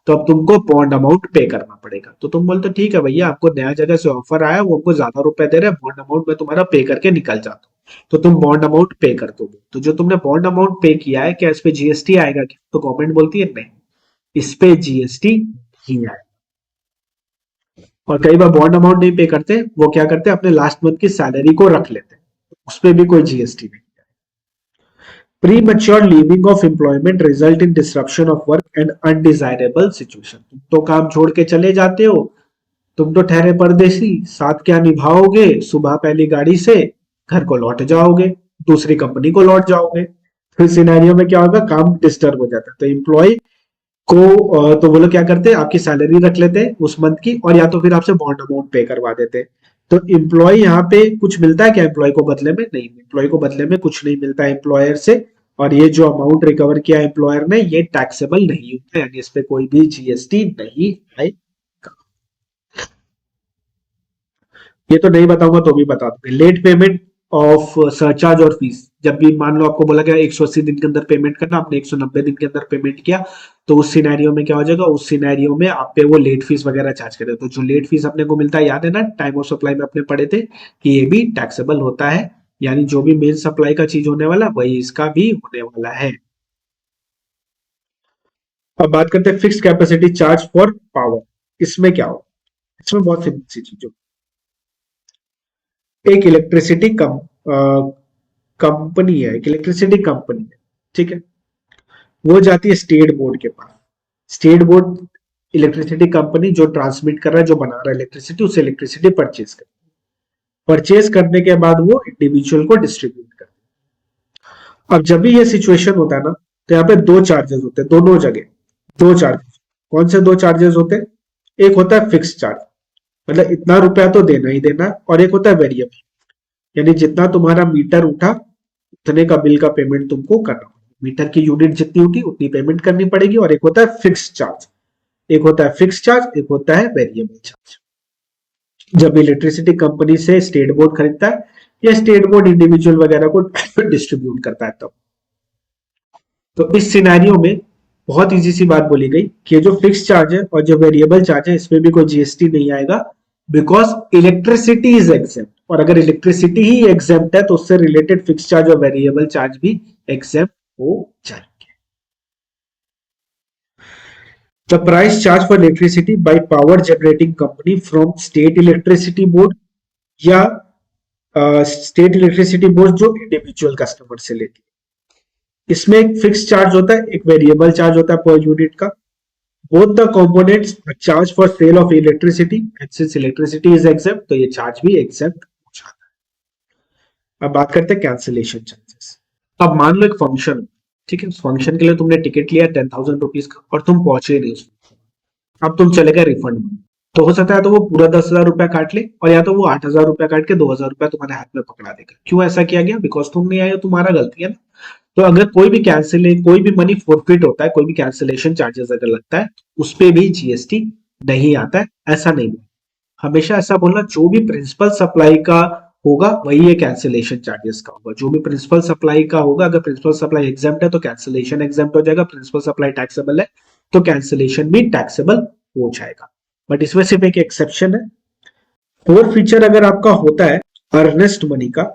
तो अब तुमको बॉन्ड अमाउंट पे करना पड़ेगा। तो तुम बोलते ठीक है भैया, आपको नया जगह से ऑफर आया, वो हमको ज्यादा रुपए दे रहे हैं, बॉन्ड अमाउंट में तुम्हारा पे करके निकल जाता हूँ। तो तुम बॉन्ड अमाउंट पे कर दोगे। तो जो तुमने बॉन्ड अमाउंट पे किया है, क्या इस पे जीएसटी आएगा क्या? तो गवर्नमेंट बोलती है नहीं, इस पे जीएसटी नहीं आएगा। और कई बार बॉन्ड अमाउंट नहीं पे करते, वो क्या करते हैं अपने लास्ट मंथ की सैलरी को रख लेते हैं, उस पर भी कोई जीएसटी नहीं। Premature leaving of employment result in disruption of work and undesirable situation. तुम तो काम छोड़ के चले जाते हो, तुम तो ठहरे परदेसी, साथ क्या निभाओगे, सुबह पहली गाड़ी से घर को लौट जाओगे, दूसरी कंपनी को लौट जाओगे। फिर सिनेरियो में क्या होगा, काम डिस्टर्ब हो जाता है। तो एम्प्लॉय को तो वो लोग क्या करते हैं, आपकी सैलरी रख लेते हैं उस मंथ की, और या तो फिर आपसे बॉन्ड अमाउंट पे करवा देते हैं। तो एम्प्लॉय यहाँ पे कुछ मिलता है क्या एम्प्लॉय को बदले में? नहीं, एम्प्लॉय को बदले में कुछ नहीं मिलता है एम्प्लॉयर से। और ये जो अमाउंट रिकवर किया एम्प्लॉयर ने, ये टैक्सेबल नहीं होता, यानी इस पे कोई भी जीएसटी नहीं आएगा। ये तो नहीं बताऊंगा तो भी बता दूंगा। लेट पेमेंट ऑफ सरचार्ज और फीस, जब भी मान लो आपको बोला गया 180 दिन के अंदर पेमेंट करना, आपने 190 दिन के अंदर पेमेंट किया, तो उस सिनेरियो में क्या हो जाएगा, उस सिनेरियो में आप पे वो लेट फीस वगैरह चार्ज करे। तो जो लेट फीस अपने को मिलता है, याद है ना टाइम ऑफ सप्लाई में अपने पढ़े थे कि ये भी टैक्सेबल होता है, यानी जो भी मेन सप्लाई का चीज होने वाला वही इसका भी होने वाला है। अब बात करते हैं fix capacity charge for power. इसमें क्या हो, इसमें बहुत सिंपल सी चीज हो। एक इलेक्ट्रिसिटी कंपनी है, एक इलेक्ट्रिसिटी कंपनी है, ठीक है, वो जाती है स्टेट बोर्ड के पास। स्टेट बोर्ड इलेक्ट्रिसिटी कंपनी जो ट्रांसमिट कर रहा है, जो बना रहा है इलेक्ट्रिसिटी, उसे इलेक्ट्रिसिटी परचेज करने के बाद वो इंडिविजुअल को डिस्ट्रीब्यूट कर। अब जब भी ये सिचुएशन होता है ना, तो यहाँ पे दो चार्जेस होते हैं दोनों जगह। दो चार्जेस, कौन से दो चार्जेस होते हैं? एक होता है फिक्स चार्ज, मतलब इतना रुपया तो देना ही देना है, और एक होता है वेरिएबल, यानी जितना तुम्हारा मीटर उठा उतने का बिल का पेमेंट तुमको करना। मीटर की यूनिट जितनी उठी उतनी पेमेंट करनी पड़ेगी। और एक होता है फिक्स चार्ज, एक होता है फिक्स चार्ज, एक होता है वेरिएबल चार्ज। जब इलेक्ट्रिसिटी कंपनी से स्टेट बोर्ड खरीदता है, या स्टेट बोर्ड इंडिविजुअल वगैरह को डिस्ट्रीब्यूट करता है तब। तो इस सिनेरियो में बहुत इजी सी बात बोली गई कि जो फिक्स चार्ज है और जो वेरिएबल चार्ज है, इसमें भी कोई जीएसटी नहीं आएगा, बिकॉज इलेक्ट्रिसिटी इज एग्जेम्प्ट। और अगर इलेक्ट्रिसिटी ही एग्जेम्प्ट है, तो उससे रिलेटेड फिक्स चार्ज और वेरिएबल चार्ज भी एग्जेम्प्ट हो जाएंगे। The price charge for electricity by power generating company from state electricity board, या स्टेट इलेक्ट्रिसिटी बोर्ड जो इंडिविजुअल कस्टमर से लेती है। इसमें एक फिक्स चार्ज होता है, एक वेरिएबल चार्ज होता है पर यूनिट का। Both the components charge for sale of electricity, and since electricity is exempt, तो ये चार्ज भी एग्जेम्प्ट हो जाता है। अब बात करते हैं कैंसिलेशन चार्जेस। अब मान लो एक फंक्शन, ठीक है, उस फंक्शन के लिए तुमने टिकट लिया 10,000 रुपीज का, और तुम पहुंचे नहीं उसमें। अब तुम चले गए रिफंड में, तो हो सकता है तो वो पूरा 10,000 रुपया काट ले, और या तो वो 8,000 रुपया काट के 2,000 रुपया तुम्हारे हाथ में पकड़ा देगा। क्यों ऐसा किया गया? बिकॉज तुम नहीं आए, तुम्हारा गलती है ना। तो अगर कोई भी मनी फोरफिट होता है, कोई भी कैंसिलेशन चार्जेस अगर लगता है, उस पे भी जीएसटी नहीं आता है। ऐसा नहीं, हमेशा ऐसा बोलना, जो भी प्रिंसिपल सप्लाई का होगा वही ये कैंसिलेशन चार्जेस का होगा। जो भी प्रिंसिपल सप्लाई का होगा, अगर प्रिंसिपल सप्लाई एग्जाम्प्ट है तो कैंसिलेशन एग्जाम्प्ट हो जाएगा, प्रिंसिपल सप्लाई टैक्सेबल है तो कैंसिलेशन भी टैक्सेबल हो जाएगा। बट इसमें सिर्फ एक एक्सेप्शन है, फोर फीचर अगर आपका होता है अर्नेस्ट मनी का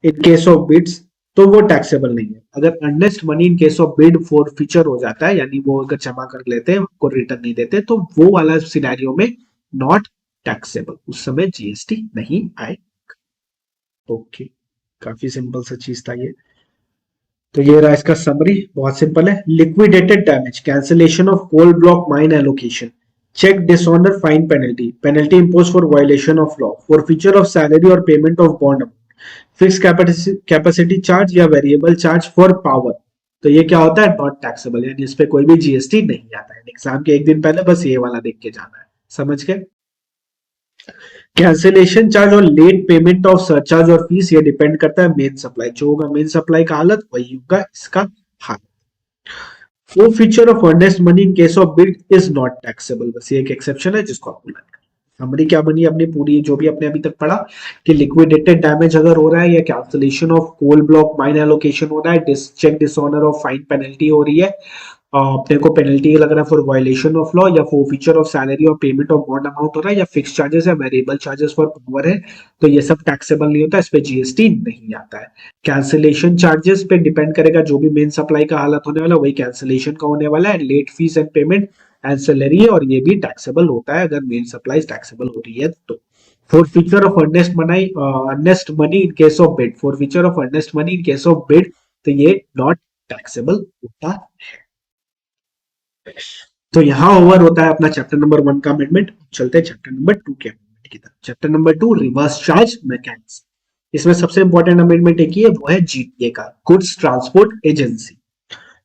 इन केस ऑफ बिड्स, तो वो टैक्सेबल नहीं है। अगर earnest money in case of bid four feature हो जाता है, यानी वो अगर जमा कर लेते हैं उनको रिटर्न नहीं देते, तो वो वाला सिनेरियो में नॉट टैक्सेबल, उस समय जीएसटी नहीं आए। ओके, काफी सिंपल सा चीज था ये। तो ये रहा इसका समरी, बहुत सिंपल है। Liquidated damage, cancellation of coal block mine allocation, cheque dishonour, fine penalty, penalty impose for violation of law, for feature of salary और payment of bond, fix capacity charge या वेरिएबल चार्ज फॉर पावर। तो ये क्या होता है? नॉट टैक्सेबल, यानी इस पे कोई भी जीएसटी नहीं आता है। एग्जाम के एक दिन पहले बस ये वाला देख के जाना है, समझ गए? कैंसिलेशन चार्ज और लेट पेमेंट ऑफ सरचार्ज और फीस, ये डिपेंड करता है मेन सप्लाई। जो होगा मेन सप्लाई का हालत, वही होगा इसका हालत। वो feature of earnest money in case of bid is not taxable, बस ये एक एक्सेप्शन है जिसको आपको लाना है। समरी क्या बनी अपनी पूरी, जो भी अपने अभी तक पढ़ा, कि लिक्विडेटेड डैमेज अगर हो रहा है, या cancellation of coal block mine allocation हो रहा है, cheque dishonour of fine penalty हो रही है, अपने को पेनल्टी लग रहा है फॉर वायलेशन ऑफ लॉ, या फॉर फीचर ऑफ सैलरी और पेमेंट ऑफ बॉन्ड अमाउंट हो रहा है, या फिक्स चार्जेस या वेरिएबल चार्जेस फॉर पावर है, तो ये सब टैक्सेबल नहीं होता, इस पे जीएसटी नहीं आता है। कैंसिलेशन चार्जेस पे डिपेंड करेगा, जो भी मेन सप्लाई का हालत होने वाला वही कैंसिलेशन का होने वाला है। Late fees and payment ancillary है और ये भी टैक्सेबल होता है अगर मेन सप्लाईज टैक्सेबल हो रही है तो। forfeiture of earnest money in case of bid, forfeiture of earnest money in case of bid, तो ये नॉट टैक्सेबल होता है। तो यहां ओवर होता है अपना चैप्टर नंबर 1 का अमेंडमेंट। चलते हैं चैप्टर नंबर 2 के अमेंडमेंट की तरफ। Chapter number 2 reverse charge mechanism. इसमें सबसे इंपॉर्टेंट अमेंडमेंट एक ही है, वो है जीटीए का, गुड्स ट्रांसपोर्ट एजेंसी।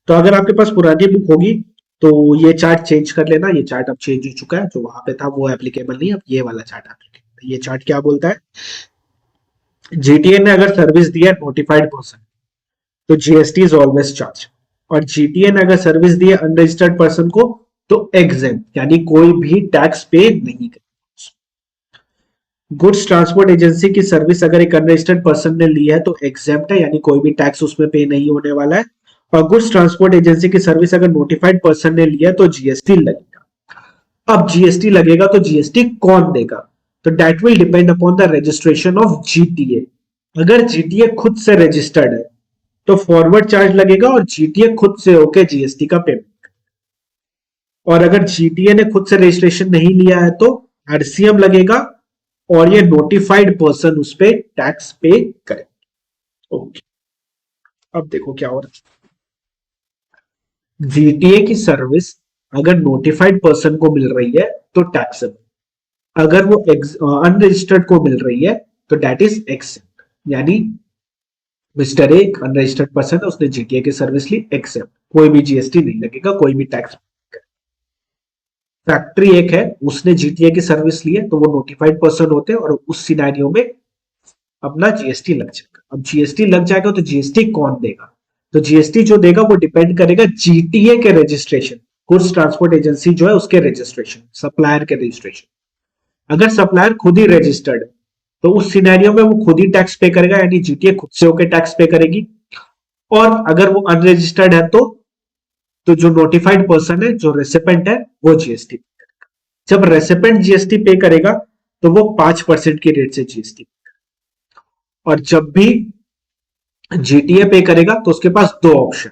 तो अगर आपके पास पुरानी बुक होगी तो ये चार्ट चेंज कर लेना, ये चार्ट अब चेंज हो चुका है, जो वहां पे था वो एप्लीकेबल नहीं, अब ये वाला चार्ट एप्लीकेबल है। ये चार्ट क्या बोलता है, जीटीए ने अगर सर्विस दिया नोटिफाइड पर्सन तो जीएसटी इज ऑलवेज चार्ज, और जीटीए ने अगर सर्विस दी है अनरजिस्टर्ड पर्सन को तो एग्जेम्प्ट, यानी कोई भी टैक्स पे नहीं करेगा। गुड्स ट्रांसपोर्ट एजेंसी की सर्विस अगर एक अनरजिस्टर्ड पर्सन ने ली है तो एग्जेम्प्ट है, यानी कोई भी टैक्स उसमें पे नहीं होने वाला है। और गुड्स ट्रांसपोर्ट एजेंसी की सर्विस अगर नोटिफाइड पर्सन ने लिया तो जीएसटी लगेगा। अब जीएसटी लगेगा तो जीएसटी कौन देगा, तो that will depend upon the registration of GTA. अगर जीटीए खुद से रजिस्टर्ड है तो फॉरवर्ड चार्ज लगेगा और जीटीए खुद से होके जीएसटी का पेमेंट। और अगर जीटीए ने खुद से रजिस्ट्रेशन नहीं लिया है तो आरसीएम लगेगा और ये नोटिफाइड पर्सन उस पर टैक्स पे करे। ओके, अब देखो क्या हो रहा है। जीटीए की सर्विस अगर नोटिफाइड पर्सन को मिल रही है तो टैक्सेबल, अगर वो अनरजिस्टर्ड को मिल रही है तो दैट इज एक्सेप्ट, यानी मिस्टर एक अनरजिस्टर्ड पर्सन है, उसने जीटीए की सर्विस ली, एक्सेप्ट, कोई भी जीएसटी नहीं लगेगा, कोई भी टैक्स। फैक्ट्री एक है, उसने जीटीए की सर्विस ली है तो वो नोटिफाइड पर्सन होते हैं और उस सिनेरियो में अपना जीएसटी लग जाएगा। अब जीएसटी लग जाएगा तो जीएसटी कौन देगा, तो जीएसटी जो देगा वो डिपेंड करेगा जीटीए के रजिस्ट्रेशन, गुड्स ट्रांसपोर्ट एजेंसी जो है उसके रजिस्ट्रेशन, सप्लायर के रजिस्ट्रेशन। अगर सप्लायर खुद ही रजिस्टर्ड है तो उस सिनेरियो में वो खुद ही टैक्स पे करेगा, यानी जीटीए खुद से होकर टैक्स पे करेगी। और अगर वो अनरजिस्टर्ड है तो जो नोटिफाइड पर्सन है, जो रेसिपेंट है, वो जीएसटी पे करेगा। जब रेसिपेंट जीएसटी पे करेगा तो वो 5% की रेट से जीएसटी, और जब भी जीटीए पे करेगा तो उसके पास दो ऑप्शन,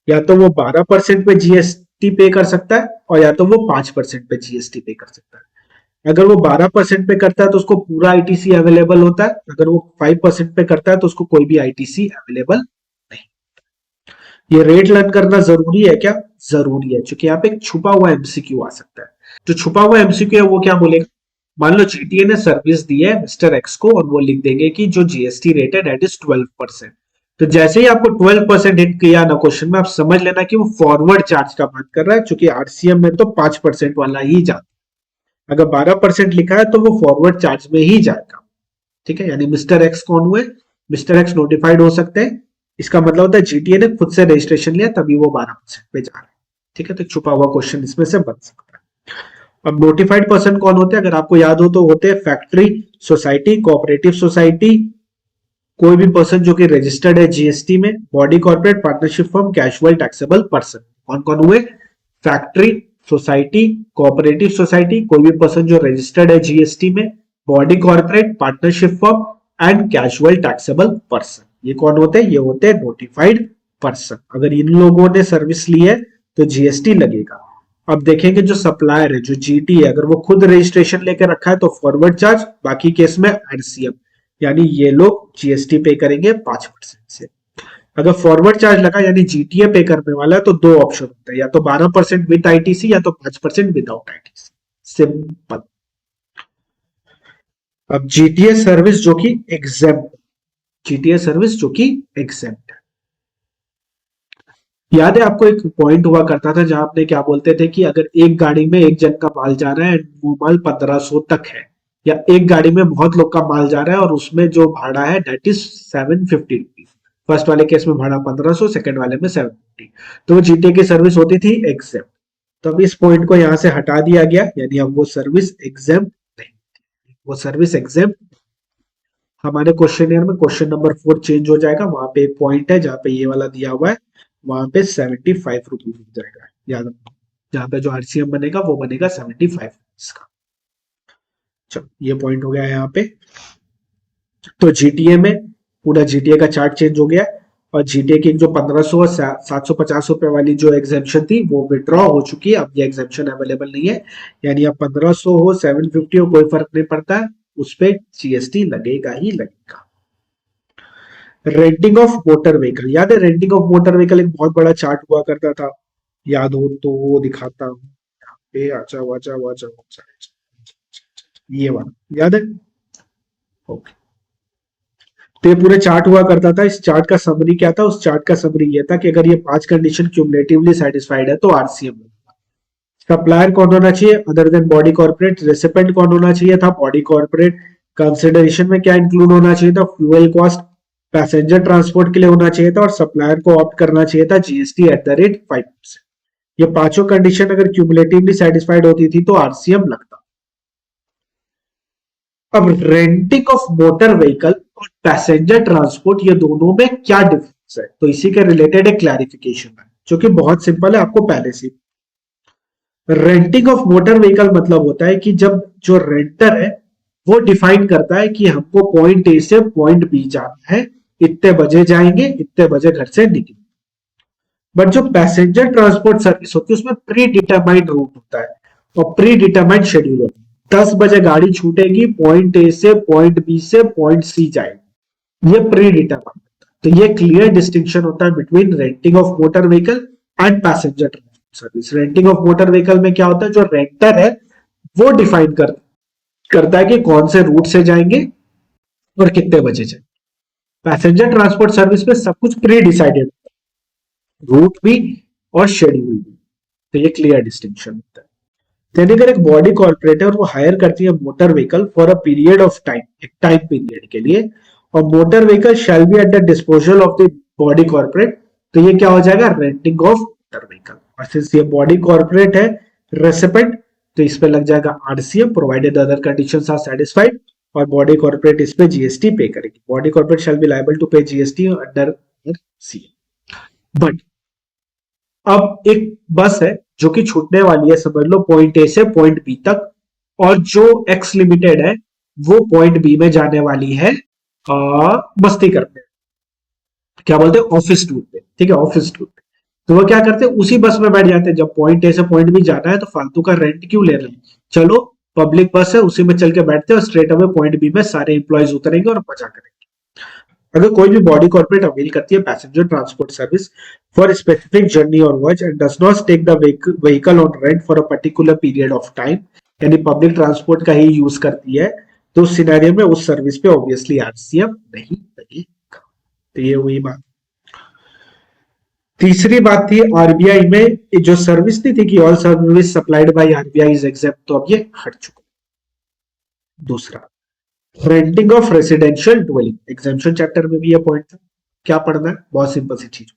या तो वो 12% पे जीएसटी पे कर सकता है और या तो वो 5% पे जीएसटी पे कर सकता है। अगर वो 12% पे करता है तो उसको पूरा आईटीसी अवेलेबल होता है, अगर वो 5% पे करता है तो उसको कोई भी आईटीसी अवेलेबल नहीं। ये रेट लर्न करना जरूरी है क्या, जरूरी है, क्योंकि यहाँ पे एक छुपा हुआ एमसीक्यू आ सकता है। जो छुपा हुआ एमसीक्यू है वो क्या बोलेगा, मान लो जीटीए ने सर्विस दी है मिस्टर एक्स को और वो लिख देंगे कि जो जीएसटी रेट है दैट इज 12%। तो जैसे ही आपको 12% हिट किया ना क्वेश्चन में, आप समझ लेना कि वो फॉरवर्ड चार्ज का बात कर रहा है, क्योंकि आरसीएम में तो 5% वाला ही जाता है। अगर 12% लिखा है तो वो फॉरवर्ड चार्ज में ही जाएगा। ठीक है, यानी मिस्टर एक्स कौन हुए, मिस्टर एक्स नोटिफाइड हो सकते हैं, इसका मतलब होता है जीटीए ने खुद से रजिस्ट्रेशन लिया तभी वो 12% पे जा रहा है। ठीक है, तो छुपा हुआ क्वेश्चन इसमें से बन सकता है। अब नोटिफाइड पर्सन कौन होते हैं, अगर आपको याद हो तो होते हैं फैक्ट्री, सोसाइटी, कोऑपरेटिव सोसाइटी, कोई भी पर्सन जो कि रजिस्टर्ड है जीएसटी में, body corporate, partnership firm, casual taxable person. कौन कौन हुए, फैक्ट्री, सोसाइटी, कोऑपरेटिव सोसाइटी, कोई भी पर्सन जो रजिस्टर्ड है जीएसटी में, body corporate, partnership firm and casual taxable person. ये कौन होते हैं, ये होते हैं नोटिफाइड पर्सन। अगर इन लोगों ने सर्विस ली है तो जीएसटी लगेगा। अब देखेंगे जो सप्लायर है, जो जीटी है, अगर वो खुद रजिस्ट्रेशन लेकर रखा है तो फॉरवर्ड चार्ज, बाकी केस में आरसीएम, यानी ये लोग जीएसटी पे करेंगे 5% से। अगर फॉरवर्ड चार्ज लगा यानी जीटीए पे करने वाला है तो दो ऑप्शन होता है, या तो 12% विद आईटीसी या तो 5% विदाउट आईटीसी। सिंपल। अब जीटीए सर्विस जो कि एग्जेम्प्ट, जीटीए सर्विस जो कि एग्जेम्प्ट है। याद है आपको एक पॉइंट हुआ करता था जहां आपने क्या बोलते थे कि अगर एक गाड़ी में एक जन का माल जा रहा है, वो माल 1500 तक है, या एक गाड़ी में बहुत लोग का माल जा रहा है और उसमें जो भाड़ा है दैट इज 750 रुपीज। फर्स्ट वाले केस में भाड़ा 1500, सेकंड वाले में 750, तो वो जीटीए की सर्विस होती थी एग्जेम्प्ट। तो अब इस पॉइंट को यहां से हटा दिया गया, यानी अब वो सर्विस एग्जेम्प्ट नहीं, वो सर्विस एग्जेम्प्ट। हमारे क्वेश्चन में क्वेश्चन नंबर 4 चेंज हो जाएगा, वहां पे एक पॉइंट है जहां पे ये वाला दिया हुआ है, वहां पे 75 रुपीज हो जाएगा, याद रखो, जहां पे जो आरसीएम बनेगा वो बनेगा 75 का। चलो ये पॉइंट हो गया यहाँ पे। तो जीटीए में पूरा जीटीए का चार्ट चेंज हो गया। और जीटीए की जो 1500 और 750 रुपए वाली जो एग्जेम्पशन थी वो विड्रॉ हो चुकी है, अब ये एग्जेम्पशन अवेलेबल नहीं है। यानी अब 1500 हो 750 हो कोई फर्क नहीं पड़ता है, उस पर जीएसटी लगेगा ही लगेगा। रेंटिंग ऑफ मोटर व्हीकल, याद है रेंटिंग ऑफ मोटर व्हीकल एक बहुत बड़ा चार्ट हुआ करता था, याद हो तो वो दिखाता हूँ यहाँ पे। आचा वाचा वाचा वाचा, ये वाला याद है? ओके। तो ये पूरे चार्ट हुआ करता था, इस चार्ट का समरी क्या था? उस चार्ट का समरी ये था कि अगर ये 5 कंडीशन क्यूमुलेटिवली सेटिस्फाइड है तो आरसीएम। सप्लायर कौन होना चाहिए other than body corporate? Recipient कौन होना चाहिए था? Body corporate. कंसिडरेशन में क्या इंक्लूड होना चाहिए था? फ्यूल कॉस्ट, पैसेंजर ट्रांसपोर्ट के लिए होना चाहिए था, और सप्लायर को ऑप्ट करना चाहिए था जीएसटी एट द रेट 5%। ये पांचों कंडीशन अगर क्यूमुलेटिवली सेटिस्फाइड होती थी तो आरसीएम लगता। अब रेंटिंग ऑफ मोटर व्हीकल और पैसेंजर ट्रांसपोर्ट, ये दोनों में क्या डिफरेंस है? तो इसी के रिलेटेड एक क्लैरिफिकेशन है जो कि बहुत सिंपल है, आपको पहले से। रेंटिंग ऑफ मोटर व्हीकल मतलब होता है कि जब जो रेंटर है वो डिफाइन करता है कि हमको पॉइंट ए से पॉइंट बी जाना है, इतने बजे जाएंगे, इतने बजे घर से निकलेंगे। बट जो पैसेंजर ट्रांसपोर्ट सर्विस होती है उसमें प्री डिटरमाइंड रूट होता है और प्री डिटरमाइंड शेड्यूल होता है। 10 बजे गाड़ी छूटेगी, पॉइंट ए से पॉइंट बी से पॉइंट सी जाएगी, ये प्री डिटरमाइंड। तो ये क्लियर डिस्टिंक्शन होता है between renting of motor vehicle and passenger transport service. Renting of motor vehicle में क्या होता है, जो रेंटर है वो डिफाइन करता है कि कौन से रूट से जाएंगे और कितने बजे जाएंगे। पैसेंजर ट्रांसपोर्ट सर्विस में सब कुछ प्री डिसाइडेड, रूट भी और शेड्यूल भी। तो ये क्लियर डिस्टिंक्शन होता है। यानी अगर एक बॉडी कॉर्पोरेट है और वो हायर करती है motor vehicle for a period of time, एक टाइम पीरियड के लिए, और motor vehicle shall be at the disposal of the body corporate, तो ये क्या हो जाएगा? Renting of motor vehicle. और सिंस ये बॉडी कॉर्पोरेट है रेसिपेंट, तो इस पे लग जाएगा RCM provided other conditions are satisfied, और बॉडी कॉर्पोरेट इस पे जीएसटी पे करेगी। Body corporate shall be liable to पे जीएसटी अंडर सी। बट अब एक बस है जो कि छूटने वाली है, समझ लो पॉइंट ए से पॉइंट बी तक, और जो एक्स लिमिटेड है वो पॉइंट बी में जाने वाली है मस्ती करते हैं, क्या बोलते हैं, ऑफिस टूर पे। ठीक है, ऑफिस टूर पे। तो वो क्या करते हैं, उसी बस में बैठ जाते हैं। जब पॉइंट ए से पॉइंट बी जाना है तो फालतू का रेंट क्यों ले रहे हैं, चलो पब्लिक बस है उसी में चल के बैठते हैं और स्ट्रेट अवे पॉइंट बी में सारे इंप्लॉयज उतरेंगे और मजा करेंगे। अगर कोई भी बॉडी कॉर्पोरेट अवेल करती है passenger transport service for specific journey or watch and does not take the vehicle on rent for a particular period of time, यानी पब्लिक ट्रांसपोर्ट का ही यूज करती है, तो उस सिनेरियो में उस सर्विस पे ऑब्वियसली आरसीएम नहीं लगेगा। तो ये हुई बात। तीसरी बात थी आरबीआई में जो सर्विस नहीं थी कि all service supplied by RBI is exempt, तो अब ये हट चुका। दूसरा, renting of residential dwelling, exemption chapter में भी ये पॉइंट था। क्या पढ़ना है, बहुत सिंपल सी चीज।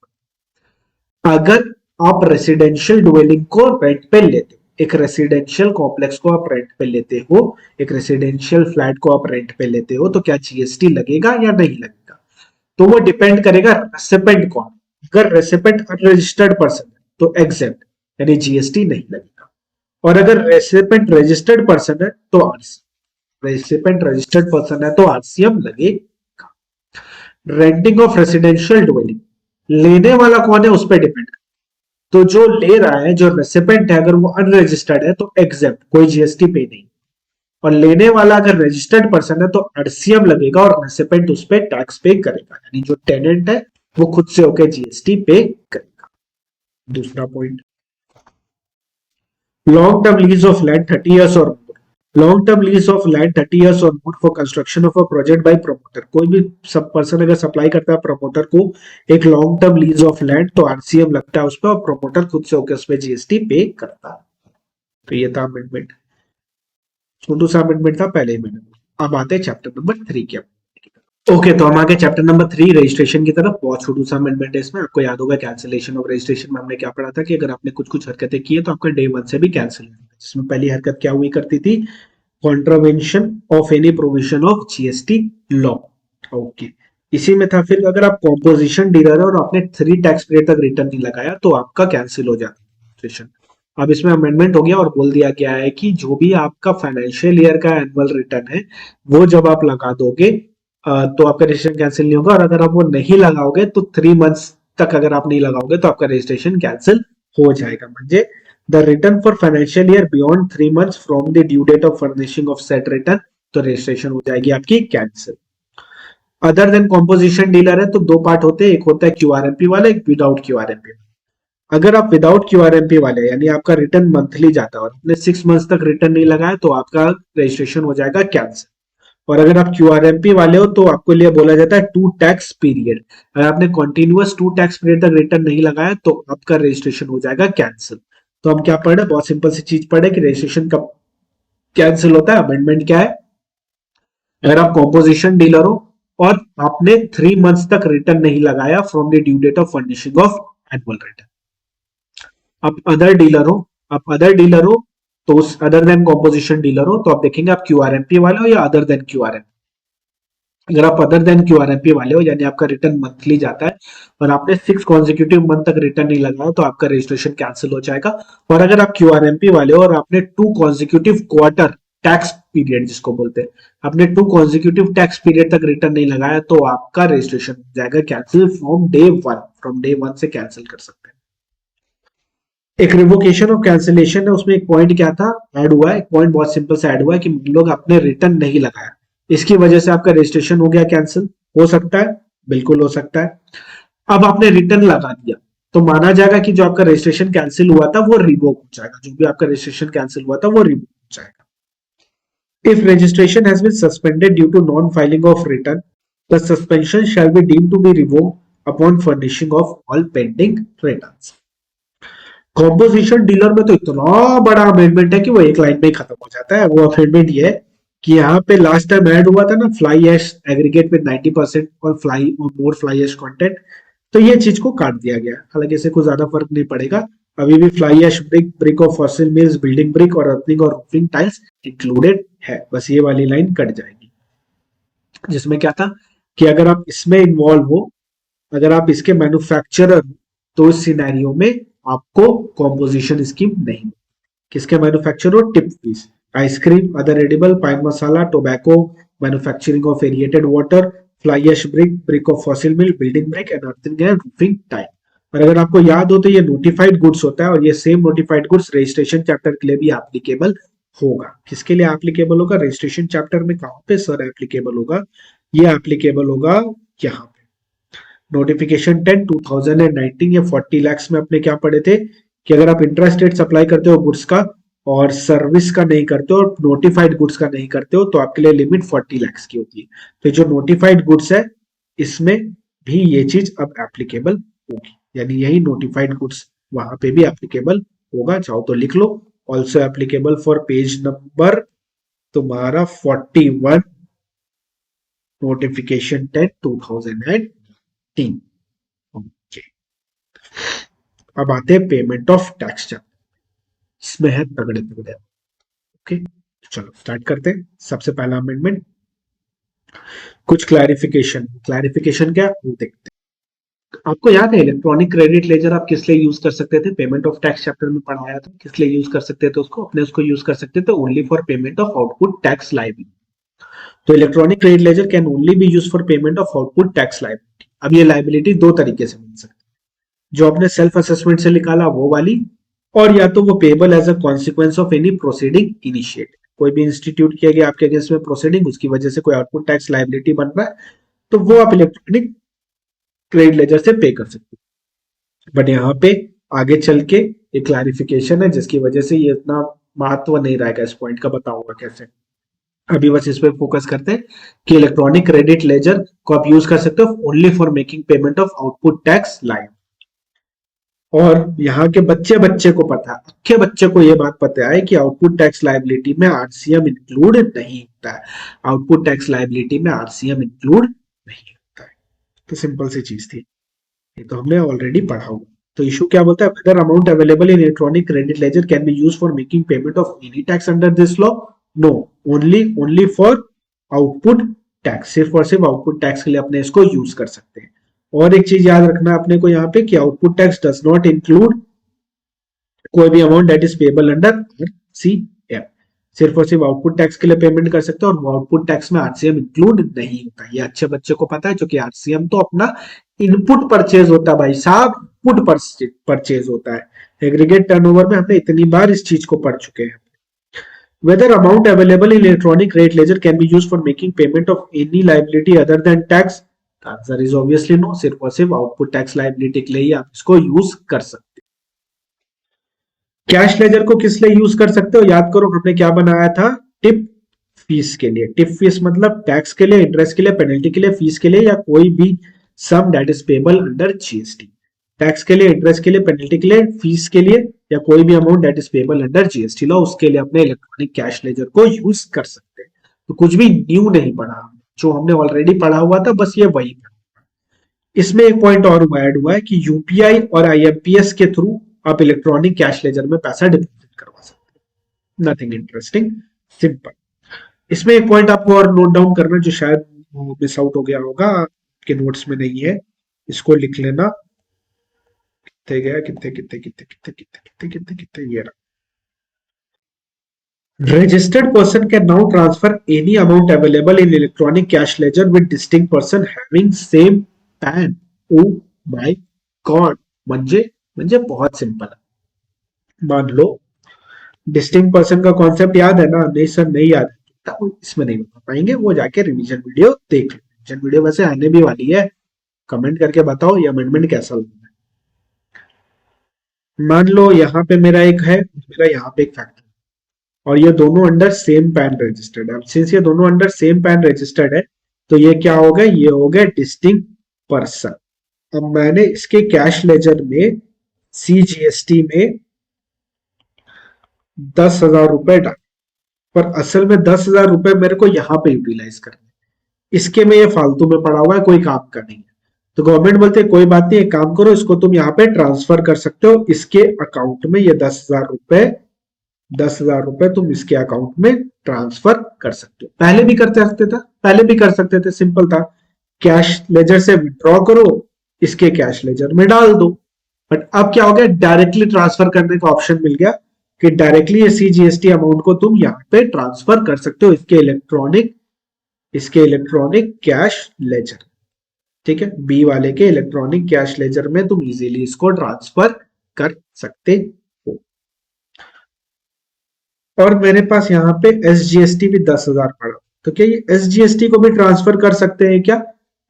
अगर आप रेसिडेंशियल ड्वेलिंग को रेंट पे लेते हो, एक रेसिडेंशियल कॉम्प्लेक्स को आप रेंट पे लेते हो, एक रेसिडेंशियल फ्लैट को आप रेंट पे लेते हो, तो क्या जीएसटी लगेगा या नहीं लगेगा? तो वो डिपेंड करेगा रेसिपेंट कौन। अगर रेसिपेंट अनरजिस्टर्ड पर्सन है तो एग्जेप्ट, यानी जीएसटी नहीं लगेगा। और अगर रेसिपेंट रजिस्टर्ड पर्सन है तो आरसीएम, रेसिपेंट रजिस्टर्ड पर्सन है तो आरसीएम लगेगा। रेंटिंग ऑफ रेसिडेंशियल ड्वेलिंग, लेने वाला कौन है उस पर डिपेंड। तो जो ले रहा है, जो रेसिपेंट है, अगर वो अनरजिस्टर्ड है तो एग्जेप्ट, कोई जीएसटी पे नहीं। और लेने वाला अगर रजिस्टर्ड पर्सन है तो आरसीएम लगेगा और रेसिपेंट उस पर टैक्स पे करेगा, यानी जो टेनेंट है वो खुद से होकर जीएसटी पे करेगा। दूसरा point, long term lease of land 30 years or more. Long term lease of land 30 years or more for construction of a project by promoter. कोई भी सब पर्सन अगर सप्लाई करता है प्रमोटर को एक long term lease of land, तो आरसीएम लगता है उस पर और प्रमोटर खुद से होकर उस पर जीएसटी पे करता है। तो ये था अमेंडमेंट, छोटू सा अमेंडमेंट था पहले ही मैंने। अब आते हैं चैप्टर नंबर 3 के। ओके, तो हम आगे चैप्टर नंबर 3 रजिस्ट्रेशन की तरफ। बहुत छोटू सा अमेंडमेंट है इसमें। आपको याद होगा कैंसिलेशन ऑफ रजिस्ट्रेशन में हमने क्या पढ़ा था कि अगर आपने कुछ कुछ हरकतें की है तो आपका डे 1 से भी कैंसिल है। जिसमें पहली हरकत क्या हुई करती थी, contravention of any provision of GST law. Okay, इसी में था। फिर अगर आप कॉम्पोजिशन डीलर है और आपने 3 टैक्स पीरियड तक रिटर्न नहीं लगाया तो आपका कैंसिल हो जाता है रजिस्ट्रेशन। अब इसमें अमेंडमेंट हो गया और बोल दिया गया है कि जो भी आपका फाइनेंशियल ईयर का एनुअल रिटर्न है वो जब आप लगा दोगे तो आपका रजिस्ट्रेशन कैंसिल नहीं होगा। और अगर आप वो नहीं लगाओगे तो 3 मंथ्स तक अगर आप नहीं लगाओगे तो आपका रजिस्ट्रेशन कैंसिल हो जाएगा। म्हणजे the return for financial year beyond 3 months from the due date of furnishing of set return, तो रजिस्ट्रेशन हो जाएगी आपकी cancel. Other than composition dealer है तो दो पार्ट होते हैं, एक होता है क्यूआरएमपी वाला, एक विदाउट क्यूआरएमपी। अगर आप विदाउट क्यूआरएमपी वाले यानी आपका रिटर्न मंथली जाता है और आपने 6 मंथ्स तक रिटर्न नहीं लगाया तो आपका रजिस्ट्रेशन हो जाएगा कैंसिल। और अगर आप क्यूआरएमपी वाले हो तो आपको लिए बोला जाता है 2 टैक्स पीरियड। अगर आपने कंटिन्यूअस 2 टैक्स पीरियड तक रिटर्न नहीं लगाया तो आपका रजिस्ट्रेशन हो जाएगा कैंसिल। तो हम क्या पढ़े, बहुत सिंपल सी चीज पढ़े कि रजिस्ट्रेशन कब कैंसिल होता है। अमेंडमेंट क्या है, अगर आप कॉम्पोजिशन डीलर हो और आपने 3 मंथ्स तक रिटर्न नहीं लगाया from the due date of furnishing of annual return. आप अदर डीलर हो, आप अदर डीलर हो तो उस अदर देन कॉम्पोजिशन डीलर हो तो आप देखेंगे आप क्यूआरएमपी वाले हो या अदर देन क्यूआरएमपी। अगर आप अदर देन क्यूआरएमपी वाले हो यानी आपका रिटर्न मंथली जाता है और आपने 6 कॉन्जिक्यूटिव मंथ तक रिटर्न नहीं लगाया तो आपका रजिस्ट्रेशन कैंसिल हो जाएगा। और अगर आप क्यूआरएमपी वाले हो और आपने 2 कॉन्जिक्यूटिव क्वार्टर टैक्स पीरियड जिसको बोलते हैं, आपने 2 कॉन्जिक्यूटिव टैक्स पीरियड तक रिटर्न नहीं लगाया तो आपका रजिस्ट्रेशन हो जाएगा कैंसिल फ्रॉम डे वन से कैंसिल कर सकते हैं। एक रिवोकेशन ऑफ कैंसिलेशन है, उसमें एक पॉइंट क्या था ऐड हुआ है, एक पॉइंट बहुत सिंपल से ऐड हुआ है कि लोग आपने रिटर्न नहीं लगाया, इसकी वजह से आपका रजिस्ट्रेशन हो गया कैंसिल। हो सकता है, बिल्कुल हो सकता है। अब आपने रिटर्न लगा दिया तो माना जाएगा कि जो आपका रजिस्ट्रेशन कैंसिल हुआ था वो रिवोक हो जाएगा, जो भी आपका रजिस्ट्रेशन कैंसिल हुआ था वो रिवोक हो जाएगा। If registration has been suspended due to non filing of return, the suspension shall be deemed to be revoked upon furnishing of all pending returns. Composition dealer में तो इतना बड़ा अमेंडमेंट है कि वो एक लाइन में ही खत्म हो जाता है। वो अमेंडमेंट ये है कि यहाँ पे लास्ट टाइम ऐड हुआ था ना फ्लाई ऐश एग्रीगेट विद 90% और फ्लाई और मोर फ्लाई ऐश कंटेंट, तो ये चीज को काट दिया गया। हालांकि इससे कुछ ज्यादा फर्क नहीं पड़ेगा, अभी भी fly ash brick, brick of fossil mills, building brick और अर्थिंग और रूफिंग टाइल्स इंक्लूडेड है, बस ये वाली लाइन कट जाएगी। जिसमें क्या था कि अगर आप इसमें इन्वॉल्व हो, अगर आप इसके मैन्युफैक्चरर, तो इस सिनेरियो में आपको कॉम्पोजिशन स्कीम नहीं। किसके मैन्युफैक्चर हो, tip fees, ice cream, other edible, pan masala, tobacco, manufacturing of aerated water, fly ash brick, brick of fossil mill, building brick and earthing and roofing tile. और अगर आपको याद हो तो ये नोटिफाइड गुड्स होता है और ये same notified goods registration chapter के लिए भी एप्लीकेबल होगा। किसके लिए एप्लीकेबल होगा, रजिस्ट्रेशन चैप्टर में कहां पे सर एप्लीकेबल होगा, ये एप्लीकेबल होगा यहाँ पे। नोटिफिकेशन 10 2019 या 40 लाख में अपने क्या पढ़े थे कि अगर आप इंट्रास्टेट सप्लाई करते हो गुड्स का और सर्विस का नहीं करते हो और नोटिफाइड गुड्स का नहीं करते हो तो आपके लिए लिमिट 40 लाख की होती है। तो जो नोटिफाइड गुड्स है इसमें भी ये चीज अब एप्लीकेबल होगी, यानी यही नोटिफाइड गुड्स वहां पे भी एप्लीकेबल होगा। चाहो तो लिख लो, also applicable for page number तुम्हारा 41, नोटिफिकेशन 10 2019। ओके, अब आते हैं पेमेंट ऑफ टैक्स चैप्टर, इसमें है तगड़े तगड़े। ओके, चलो स्टार्ट करते हैं। सबसे पहला अमेंडमेंट, कुछ क्लैरिफिकेशन। क्लैरिफिकेशन क्या वो देखते हैं। आपको याद है इलेक्ट्रॉनिक क्रेडिट लेजर आप किस लिए यूज कर सकते थे, पेमेंट ऑफ टैक्स चैप्टर में पढ़ाया था, किस लिए यूज कर सकते थे उसको, अपने उसको यूज कर सकते थे only for payment of output tax liability. तो electronic credit ledger can only be use for payment of output tax liability. अब ये लायबिलिटी दो तरीके से मिल सकती है, जो आपने सेल्फ असेसमेंट से निकाला वो वाली, और या तो वो payable as a consequence of any proceeding initiate. कोई भी इंस्टीट्यूट किया गया आपके अगेंस्ट में प्रोसीडिंग, उसकी वजह से कोई आउटपुट टैक्स लायबिलिटी बन रहा है तो वो आप इलेक्ट्रॉनिक क्रेडिट लेजर से पे कर सकते हो। बट यहाँ पे आगे चल के एक क्लैरिफिकेशन है जिसकी वजह से ये इतना महत्व नहीं रहेगा इस पॉइंट का, बताऊंगा कैसे। अभी बस इस पे फोकस करते हैं कि इलेक्ट्रॉनिक क्रेडिट लेजर को आप यूज कर सकते हो only for making payment of output tax line. और यहाँ के बच्चे बच्चे को पता है, अच्छे बच्चे को ये बात पता है कि आउटपुट टैक्स लायबिलिटी में आरसीएम इंक्लूड नहीं होता है। आउटपुट टैक्स लायबिलिटी में आरसीएम इंक्लूड नहीं होता है। तो सिंपल सी चीज थी, ये तो हमने ऑलरेडी पढ़ा हुआ। तो इशू क्या बोलता है, whether amount available in electronic credit ledger can be used for making payment of any tax under this law, no, only for output tax, सिर्फ और सिर्फ आउटपुट टैक्स के लिए अपने इसको यूज कर सकते हैं। और एक चीज याद रखना अपने को यहाँ पे कि output tax does not include कोई भी amount that is payable under RCM. सिर्फ और सिर्फ आउटपुट टैक्स के लिए पेमेंट कर सकते हो, और वो आउटपुट टैक्स में आरसीएम इंक्लूड नहीं होता। ये अच्छे बच्चे को पता है, क्योंकि आरसीएम तो अपना इनपुट परचेज होता है भाई साहब, इनपुट परचेज होता है। एग्रीगेट टर्नओवर में हमने इतनी बार इस चीज को पढ़ चुके हैं। Whether amount available in electronic rate ledger can be used for making payment of any liability other than tax? The answer is obviously no. सिर्फ और सिर्फ आउटपुट टैक्स लाइबिलिटी के लिए ही आप इसको यूज कर सकते हो। कैश लेजर को किस लिए यूज कर सकते हो? याद करो हमने क्या बनाया था, टिप फीस के लिए। टिप फीस मतलब टैक्स के लिए, इंटरेस्ट के लिए, पेनल्टी के लिए, फीस के लिए, या कोई भी sum that is payable under GST. Tax के लिए, इंटरेस्ट के लिए, पेनल्टी के लिए, फीस के लिए, या कोई भी amount that is payable under GST law, उसके लिए अपने इलेक्ट्रॉनिक कैश लेजर को यूज कर सकते हैं। तो कुछ भी न्यू नहीं पढ़ा, जो हमने ऑलरेडी पढ़ा हुआ था बस ये वही पढ़ा। इसमें एक पॉइंट और ऐड हुआ है कि यूपीआई और आईएमपीएस के थ्रू आप इलेक्ट्रॉनिक कैश लेजर में पैसा डिपॉजिट करवा सकते हैं। Nothing interesting, simple. इसमें एक पॉइंट आपको और नोट डाउन करना, जो शायद मिस आउट हो गया होगा, आपके नोट्स में नहीं है, इसको लिख लेना। कितने गया, कितने कितने कितने कितने कितने कितने कितने कितने, ये रहा। Registered person can now transfer any amount available in electronic cash ledger with distinct person having same PAN. Oh my God! म्हणजे म्हणजे बहुत सिंपल है। मान लो डिस्टिंक्ट पर्सन का कॉन्सेप्ट याद है ना? नहीं सर नहीं याद है, तो इसमें नहीं बता पाएंगे, वो जाके रिवीजन वीडियो देख लो। रिवीजन वीडियो वैसे आने भी वाली है, कमेंट करके बताओ ये अमेंडमेंट कैसा लगा। मान लो यहाँ पे मेरा एक है, मेरा यहाँ पे एक फैक्टर, और ये दोनों अंडर सेम पैन रजिस्टर्ड है। अब सिंस ये दोनों अंडर सेम पैन रजिस्टर्ड है, तो ये क्या हो गया, ये हो गया डिस्टिंक्ट पर्सन। अब मैंने इसके कैश लेजर में सीजीएसटी में 10,000 रुपए डाले, पर असल में 10,000 रुपए मेरे को यहाँ पे यूटिलाइज करने, इसके में ये फालतू में पड़ा हुआ है, कोई काम का नहीं है। तो गवर्नमेंट बोलते है कोई बात नहीं, एक काम करो, इसको तुम यहाँ पे ट्रांसफर कर सकते हो इसके अकाउंट में। ये 10,000 रुपए तुम इसके अकाउंट में ट्रांसफर कर सकते हो। पहले भी कर सकते थे, सिंपल था, कैश लेजर से विड्रॉ करो, इसके कैश लेजर में डाल दो। बट अब क्या हो गया, डायरेक्टली ट्रांसफर करने का ऑप्शन मिल गया कि डायरेक्टली ये सीजीएसटी अमाउंट को तुम यहाँ पे ट्रांसफर कर सकते हो इसके इलेक्ट्रॉनिक कैश लेजर। ठीक है, बी वाले के इलेक्ट्रॉनिक कैश लेजर में तुम इजीली इसको ट्रांसफर कर सकते हो। और मेरे पास यहाँ पे एसजीएसटी भी 10,000 पड़ा, तो क्या ये एसजीएसटी को भी ट्रांसफर कर सकते हैं क्या?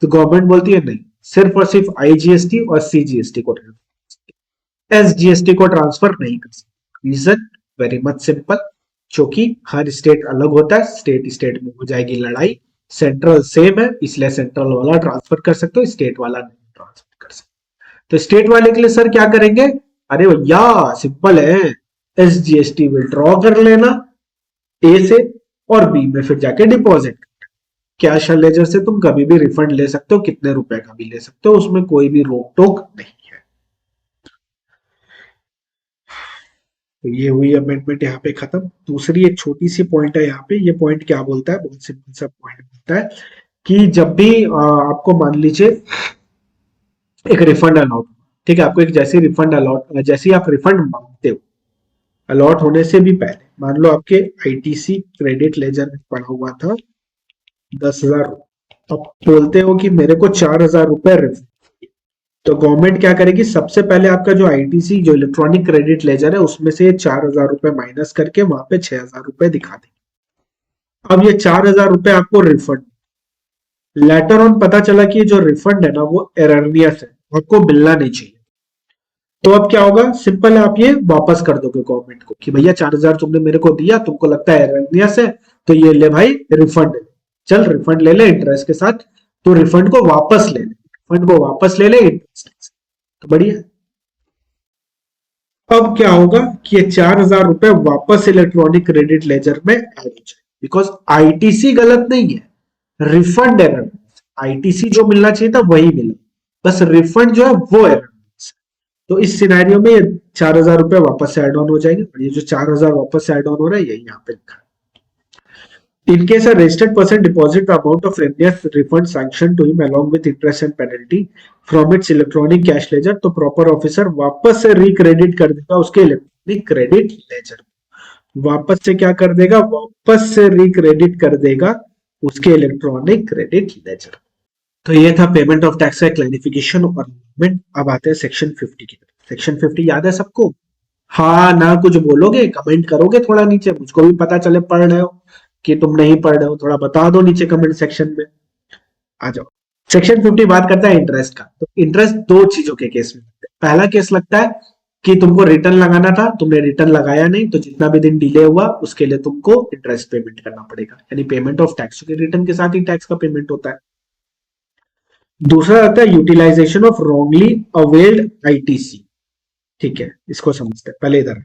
तो गवर्नमेंट बोलती है नहीं, सिर्फ और सिर्फ आईजीएसटी और सीजीएसटी को ट्रांसफर, एसजीएसटी को ट्रांसफर नहीं कर सकते। रीजन वेरी मच सिंपल, क्योंकि हर स्टेट अलग होता है, स्टेट में हो जाएगी लड़ाई। सेंट्रल सेम है, इसलिए सेंट्रल वाला ट्रांसफर कर सकते हो, स्टेट वाला नहीं ट्रांसफर कर सकते। तो स्टेट वाले के लिए सर क्या करेंगे? अरे भैया सिंपल है, एसजीएसटी विड्रॉ कर लेना ए से, और बी में फिर जाके डिपॉजिट। कैश लेजर से तुम कभी भी रिफंड ले सकते हो, कितने रुपए का भी ले सकते हो, उसमें कोई भी रोक टोक नहीं है। तो ये हुई अमेंडमेंट यहाँ पे खत्म। दूसरी एक छोटी सी पॉइंट है यहाँ पे, ये पॉइंट क्या बोलता है, बहुत सिंपल सा पॉइंट बोलता है कि जब भी आपको मान लीजिए एक रिफंड अलॉट, ठीक है, आपको एक जैसे आप रिफंड मांगते हो, अलॉट होने से भी पहले, मान लो आपके आईटीसी क्रेडिट लेजर में पड़ा हुआ था 10,000, अब बोलते हो कि मेरे को 4,000 रुपए रिफंड, तो गवर्नमेंट क्या करेगी, सबसे पहले आपका जो आईटीसी जो इलेक्ट्रॉनिक क्रेडिट लेजर है उसमें से 4,000 रुपए माइनस करके वहां पे 6,000 रुपए दिखा देगी। अब ये 4,000 रुपए आपको रिफंड, लेटर ऑन पता चला कि जो रिफंड है ना वो एरनियस है, आपको मिलना नहीं चाहिए। तो अब क्या होगा, सिंपल है, आप ये वापस कर दोगे गवर्नमेंट को कि भैया 4,000 तुमने मेरे को दिया, तुमको लगता है एरनियस है, तो ये ले भाई रिफंड, चल रिफंड ले ले इंटरेस्ट के साथ, तो रिफंड को वापस ले ले इंटरेस्ट, तो बढ़िया। अब क्या होगा कि ये 4,000 रुपए वापस इलेक्ट्रॉनिक क्रेडिट लेजर में ऐड हो जाए, बिकॉज आईटीसी गलत नहीं है, रिफंड एरर, आईटीसी जो मिलना चाहिए था वही मिला, बस रिफंड जो है वो एरर। तो इस सिनेरियो में ये 4,000 रुपए वापस से एड ऑन हो जाएंगे, और ये जो 4,000 वापस से एड ऑन हो रहा है ये यहाँ पे लिखा है। In case a registered person deposit the amount of erroneous refund sanctioned to him along with interest and penalty from its electronic cash ledger, तो प्रॉपर ऑफिसर वापस से रिक्रेडिट कर देगा उसके इलेक्ट्रॉनिक क्रेडिट लेजर। वापस से क्या कर देगा, वापस से रिक्रेडिट कर देगा उसके इलेक्ट्रॉनिक क्रेडिट लेजर। तो ये था पेमेंट ऑफ टैक्स का क्लैरिफिकेशन और अमेंडमेंट। अब आते हैं सेक्शन 50 की तरफ। सेक्शन 50 याद है सबको? हाँ ना, कुछ बोलोगे, कमेंट करोगे थोड़ा नीचे, मुझको भी पता चले पढ़ रहे हो कि तुम नहीं पढ़ रहे हो, थोड़ा बता दो नीचे कमेंट सेक्शन में। आ जाओ। सेक्शन 50 बात करता है इंटरेस्ट का। तो इंटरेस्ट दो चीजों के केस में लगता है। पहला केस लगता है कि तुमको रिटर्न लगाना था, तुमने रिटर्न लगाया नहीं, तो जितना भी दिन डिले हुआ उसके लिए तुमको इंटरेस्ट पेमेंट करना पड़ेगा, यानी पेमेंट ऑफ टैक्स के रिटर्न के साथ ही टैक्स का पेमेंट होता है। दूसरा आता है utilization of wrongly availed ITC. ठीक है, इसको समझते हैं पहले। इधर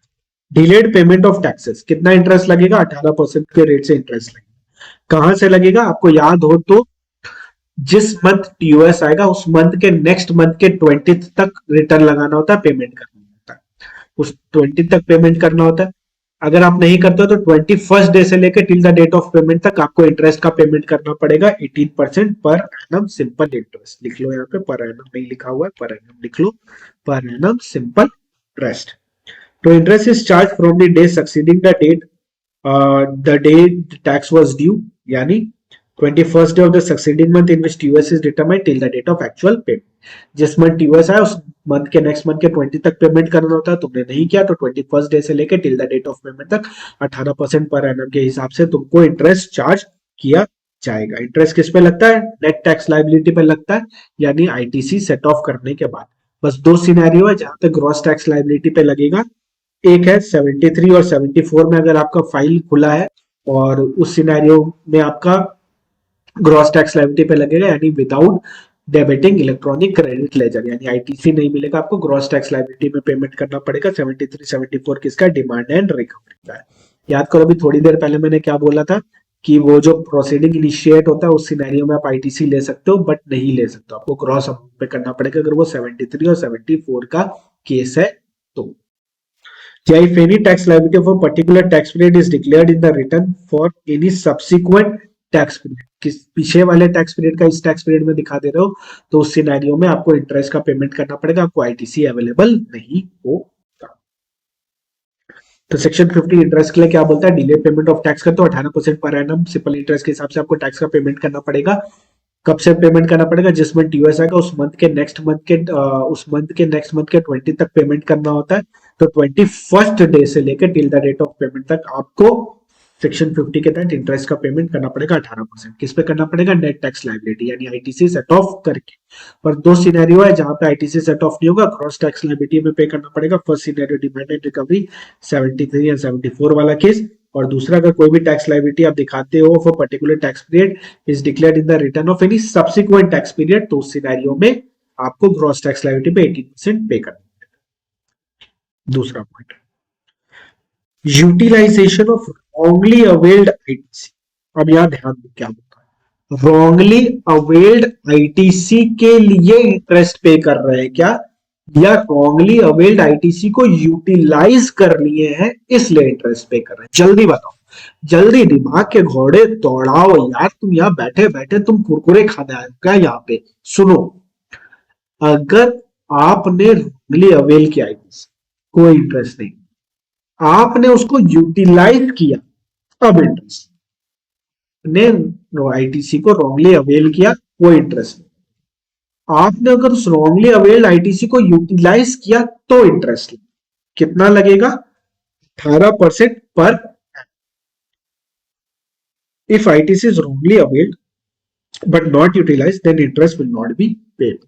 डिलेड पेमेंट ऑफ टैक्सेस, कितना इंटरेस्ट लगेगा, 18% के रेट से इंटरेस्ट लगेगा। कहां से लगेगा, आपको याद हो तो जिस मंथ टीओएस आएगा उस मंथ के नेक्स्ट मंथ के 20 तक रिटर्न लगाना होता है, पेमेंट करना होता है, उस 20 तक पेमेंट करना होता है। अगर आप नहीं करते हो तो 21st डे से लेकर till the date of payment तक आपको इंटरेस्ट का पेमेंट करना पड़ेगा 18% पर एनम सिंपल इंटरेस्ट। लिख लो, यहाँ पे पर एनम नहीं लिखा हुआ है, पर एनम लिख लो, पर एनम सिंपल इंटरेस्ट। तो interest is charge from the day succeeding the day tax was due, यानी 21st day of the succeeding month in which TOS is determined till the date of actual payment। जिस मंथ TOS आया उस मंथ के नेक्स्ट मंथ के 20 तक पेमेंट करना होता है, तुमने नहीं किया तो 21st डे से लेकर till the date of payment तक 18% पर एनम के हिसाब से तुमको इंटरेस्ट चार्ज किया जाएगा। इंटरेस्ट किस पे लगता है, नेट टैक्स लाइबिलिटी पे लगता है, यानी आईटीसी सेट ऑफ करने के बाद। बस दो सिनेरियो है जहां पे ग्रॉस टैक्स लाइबिलिटी पे लगेगा। एक है 73 और 74 में अगर आपका फाइल खुला है और उस सिनेरियो में आपका ग्रॉस टैक्स लायबिलिटी पे लगेगा, यानी without debiting electronic credit laser, यानी आईटीसी नहीं मिलेगा आपको, ग्रॉस टैक्स लायबिलिटी में पेमेंट करना पड़ेगा। 73 74 किसका, डिमांड एंड रिकवरी का है। याद करो अभी थोड़ी देर पहले मैंने क्या बोला था कि वो जो प्रोसीडिंग इनिशिएट होता है उस सिनेरियो में आप आईटीसी ले सकते हो, बट नहीं ले सकते, आपको ग्रॉस अमाउंट पे करना पड़ेगा अगर वो 73 और 74 का केस है तो। Yeah, if any tax liability of a particular tax period is declared in the return for any subsequent tax period, किस पीछे वाले टैक्स पीरियड का इस टैक्स पीरियड में दिखा दे रहे हो, तो उस सिनेरियो में आपको इंटरेस्ट का पेमेंट करना पड़ेगा, आपको आईटीसी अवेलेबल नहीं होगा। तो सेक्शन 50 इंटरेस्ट के लिए क्या बोलता है, डिले पेमेंट ऑफ टैक्स कर तो 18% पर एनम सिंपल इंटरेस्ट के हिसाब से आपको टैक्स का पेमेंट करना पड़ेगा। कब से पेमेंट करना पड़ेगा, जिस मंथ टीओएस आएगा उस मंथ के नेक्स्ट मंथ के उस मंथ के नेक्स्ट मंथ के 20 तक पेमेंट करना होता है। तो 21st डे से लेकर till the date of payment तक आपको सेक्शन 50 के तहत इंटरेस्ट का पेमेंट करना पड़ेगा 18%। किस पे करना पड़ेगा, नेट टैक्स लायबिलिटी, यानी आईटीसी सेट ऑफ करके। पर दो सिनेरियो है जहां पे आईटीसी सेट ऑफ नहीं होगा, क्रॉस टैक्स लायबिलिटी में पे करना पड़ेगा। First scenario demand and recovery 73 and 74 वाला केस, और दूसरा अगर कोई भी टैक्स लायबिलिटी आप दिखाते हो for particular tax period is declared in the return of any subsequent tax period, तो उस सिनेरियो में आपको ग्रॉस टैक्स लायबिलिटी पे 18% पे करना पड़ेगा। दूसरा point, utilization of wrongly availed ITC. अब यहां ध्यान दो क्या होता है, रॉन्गली अवेल्ड आईटीसी के लिए इंटरेस्ट पे कर रहे हैं क्या, या रॉन्गली अवेल्ड आईटीसी को यूटिलाइज कर लिए हैं इसलिए इंटरेस्ट पे कर रहे हैं। जल्दी बताओ, जल्दी दिमाग के घोड़े दौड़ाओ यार, तुम यहाँ बैठे बैठे तुम कुरकुरे खाने आए क्या यहाँ पे। सुनो, अगर आपने रॉन्गली अवेल किया आईटीसी, कोई इंटरेस्ट नहीं, आपने उसको यूटिलाइज किया अब इंटरेस्ट, ने आईटीसी को रॉन्गली अवेल किया कोई इंटरेस्ट नहीं, आपने अगर उस रॉन्गली अवेल्ड आईटीसी को यूटिलाइज किया तो इंटरेस्ट कितना लगेगा, 18% पर। If ITC is wrongly availed but not utilize then interest will not be paid.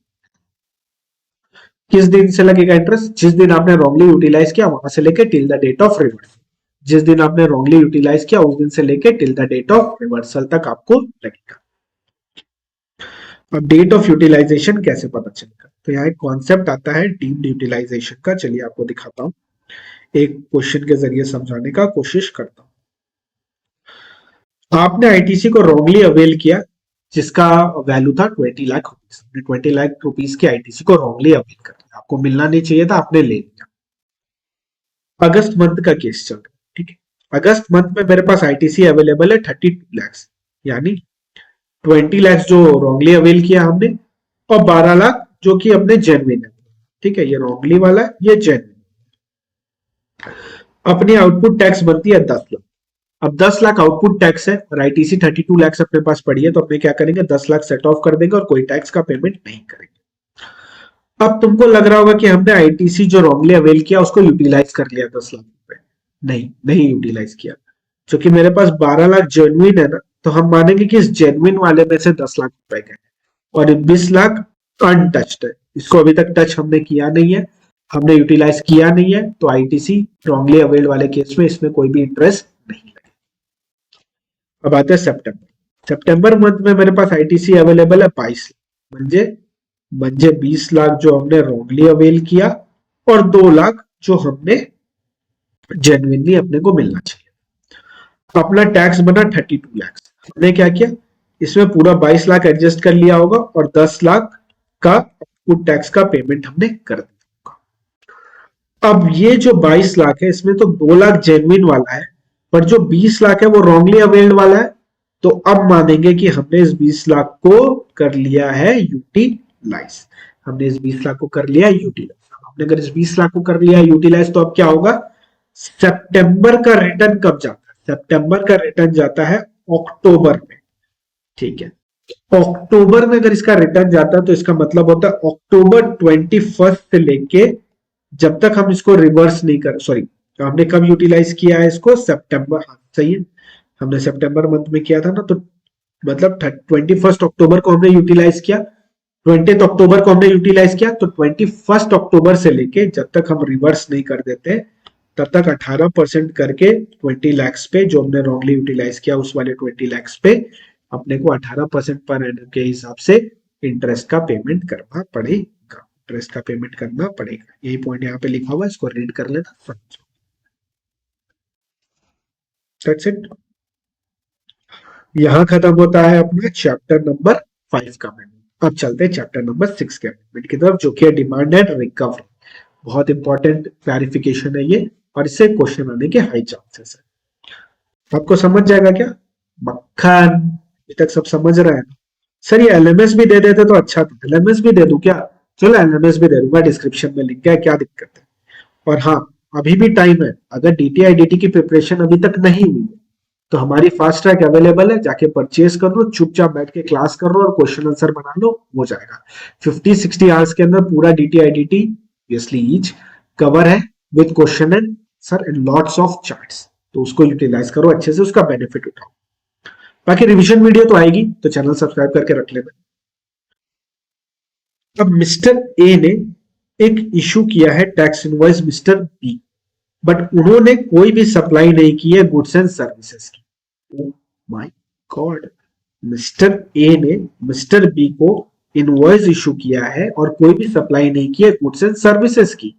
किस दिन से लगेगा इंटरेस्ट, जिस दिन आपने रॉन्गली यूटिलाइज किया वहां से लेकर till the date of reversal. जिस दिन आपने रॉन्गली यूटिलाइज किया उस दिन से लेकर till the date of reversal तक आपको लगेगा। अब डेट ऑफ यूटिलाइजेशन कैसे पता चलेगा, तो यहाँ एक कॉन्सेप्ट आता है डीम्ड यूटिलाइजेशन का, चलिए आपको दिखाता हूं, एक क्वेश्चन के जरिए समझाने का कोशिश करता हूं। आपने आईटीसी को रॉन्गली अवेल किया जिसका वैल्यू था 20 लाख रुपीज, 20 लाख रुपीज की आईटीसी को रॉन्गली अवेल कर दिया, आपको मिलना नहीं चाहिए था, आपने ले लिया। अगस्त मंथ का केस चल रहा है, ठीक है, अगस्त मंथ में मेरे पास आईटीसी अवेलेबल है 32 लाख, यानी 20 लाख जो रॉन्गली अवेल किया हमने और 12 लाख जो कि हमने जेन्युइन है, ठीक है, ये रॉन्गली वाला है, ये जेन्युइन। अपनी आउटपुट टैक्स बनती है 10 लाख। अब 10 लाख आउटपुट टैक्स है और आईटीसी 32 लाख अपने पास पड़ी है, तो अपने क्या करेंगे 10 लाख सेट ऑफ कर देंगे और कोई टैक्स का पेमेंट नहीं करेंगे। अब तुमको लग रहा होगा कि हमने आईटीसी जो रॉन्गली अवेल किया उसको यूटिलाइज कर लिया 10 लाख रुपए। नहीं, नहीं यूटिलाइज किया। क्योंकि मेरे पास 12 लाख जेन्युइन है ना, तो हम मानेंगे कि इस जेन्युइन वाले में से 10 लाख रुपए गए और 20 लाख अनटच्ड है, इसको अभी तक टच हमने किया नहीं है, हमने यूटिलाइज किया नहीं है, तो आईटीसी रॉन्गली अवेल्ड वाले केस में इसमें कोई भी इंटरेस्ट नहीं लगेगा। अब आते हैं सितंबर। सितंबर मंथ में मेरे पास आईटीसी अवेलेबल है 22 म्हणजे म्हणजे 20 लाख जो हमने रॉन्गली अवेल किया और 2 लाख जो हमने जेन्युइनली अपने को मिलना चाहिए। अपना टैक्स बना 32 लाख। हमने क्या किया, इसमें पूरा 22 लाख एडजस्ट कर लिया होगा और 10 लाख का आउटपुट टैक्स का पेमेंट हमने कर दिया। अब ये जो 22 लाख है इसमें तो 2 लाख जेन्युइन वाला है, पर जो 20 लाख है वो रॉन्गली अवेल्ड वाला है। तो अब मानेंगे कि हमने इस 20 लाख को कर लिया है यूटिलाइज। हमने इस 20 लाख को कर लिया यूटिलाइज। हमने अगर इस 20 लाख को कर लिया यूटिलाइज तो अब क्या होगा, सितंबर का रिटर्न कब जाता है, सितंबर का रिटर्न जाता है अक्टूबर में। ठीक है, अक्टूबर में अगर इसका रिटर्न जाता है तो इसका मतलब होता है अक्टूबर 21 से लेके जब तक हम इसको रिवर्स नहीं कर, सॉरी हमने कब यूटिलाइज किया है इसको, सितंबर, हाँ सही है, हमने सितंबर मंथ में किया था ना, तो मतलब 21 अक्टूबर को हमने यूटिलाइज किया, 20 अक्टूबर को हमने यूटिलाइज किया, तो 21 अक्टूबर से लेके जब तक हम रिवर्स नहीं कर देते तब तक 18% करके 20 लाख पे जो हमने रॉन्गली यूटिलाइज किया उस वाले 20 लाख पे अपने को 18% पर एनम के हिसाब से इंटरेस्ट का पेमेंट करना पड़ेगा। इंटरेस्ट का पेमेंट करना पड़ेगा, यही पॉइंट यहाँ पे लिखा हुआ है, इसको रीड कर लेना, समझो। That's it. यहां खत्म होता है अपना चैप्टर नंबर 5 का अमेंडमेंट। अब चलते हैं चैप्टर नंबर 6 के अमेंडमेंट की तरफ, जो कि है डिमांड एंड रिकवरी। बहुत इंपॉर्टेंट क्लैरिफिकेशन है ये और इससे क्वेश्चन आने के हाई चांसेस है। आपको समझ जाएगा क्या मक्खन, अभी तक सब समझ रहे हैं? सर ये एलएमएस भी दे देते तो अच्छा था, एलएमएस भी दे दूं क्या? चलो एलएमएस भी दे दूंगा, डिस्क्रिप्शन में लिख गया, क्या दिक्कत है। और हाँ, अभी भी टाइम है, अगर डीटीआई डीटी की प्रिपरेशन अभी तक नहीं हुई है तो हमारी फास्ट ट्रैक अवेलेबल है, जाके परचेज कर लो, चुपचाप बैठ के क्लास कर लो और क्वेश्चन आंसर बना लो, हो जाएगा। 50-60 आवर्स के अंदर पूरा DTI DT obviously each cover है with question and sir and lots of charts, तो उसको यूटिलाइज करो अच्छे से, उसका बेनिफिट उठाओ। बाकी रिवीजन वीडियो तो आएगी, तो चैनल सब्सक्राइब करके रख लेना। अब मिस्टर ए ने एक इशू किया है tax invoice mister B, but उन्होंने कोई भी सप्लाई नहीं की है गुड्स एंड सर्विसेज की। Oh my God, mister A ने मिस्टर बी को इनवॉइस इशू किया है और कोई भी सप्लाई नहीं की है गुड्स एंड सर्विसेज की,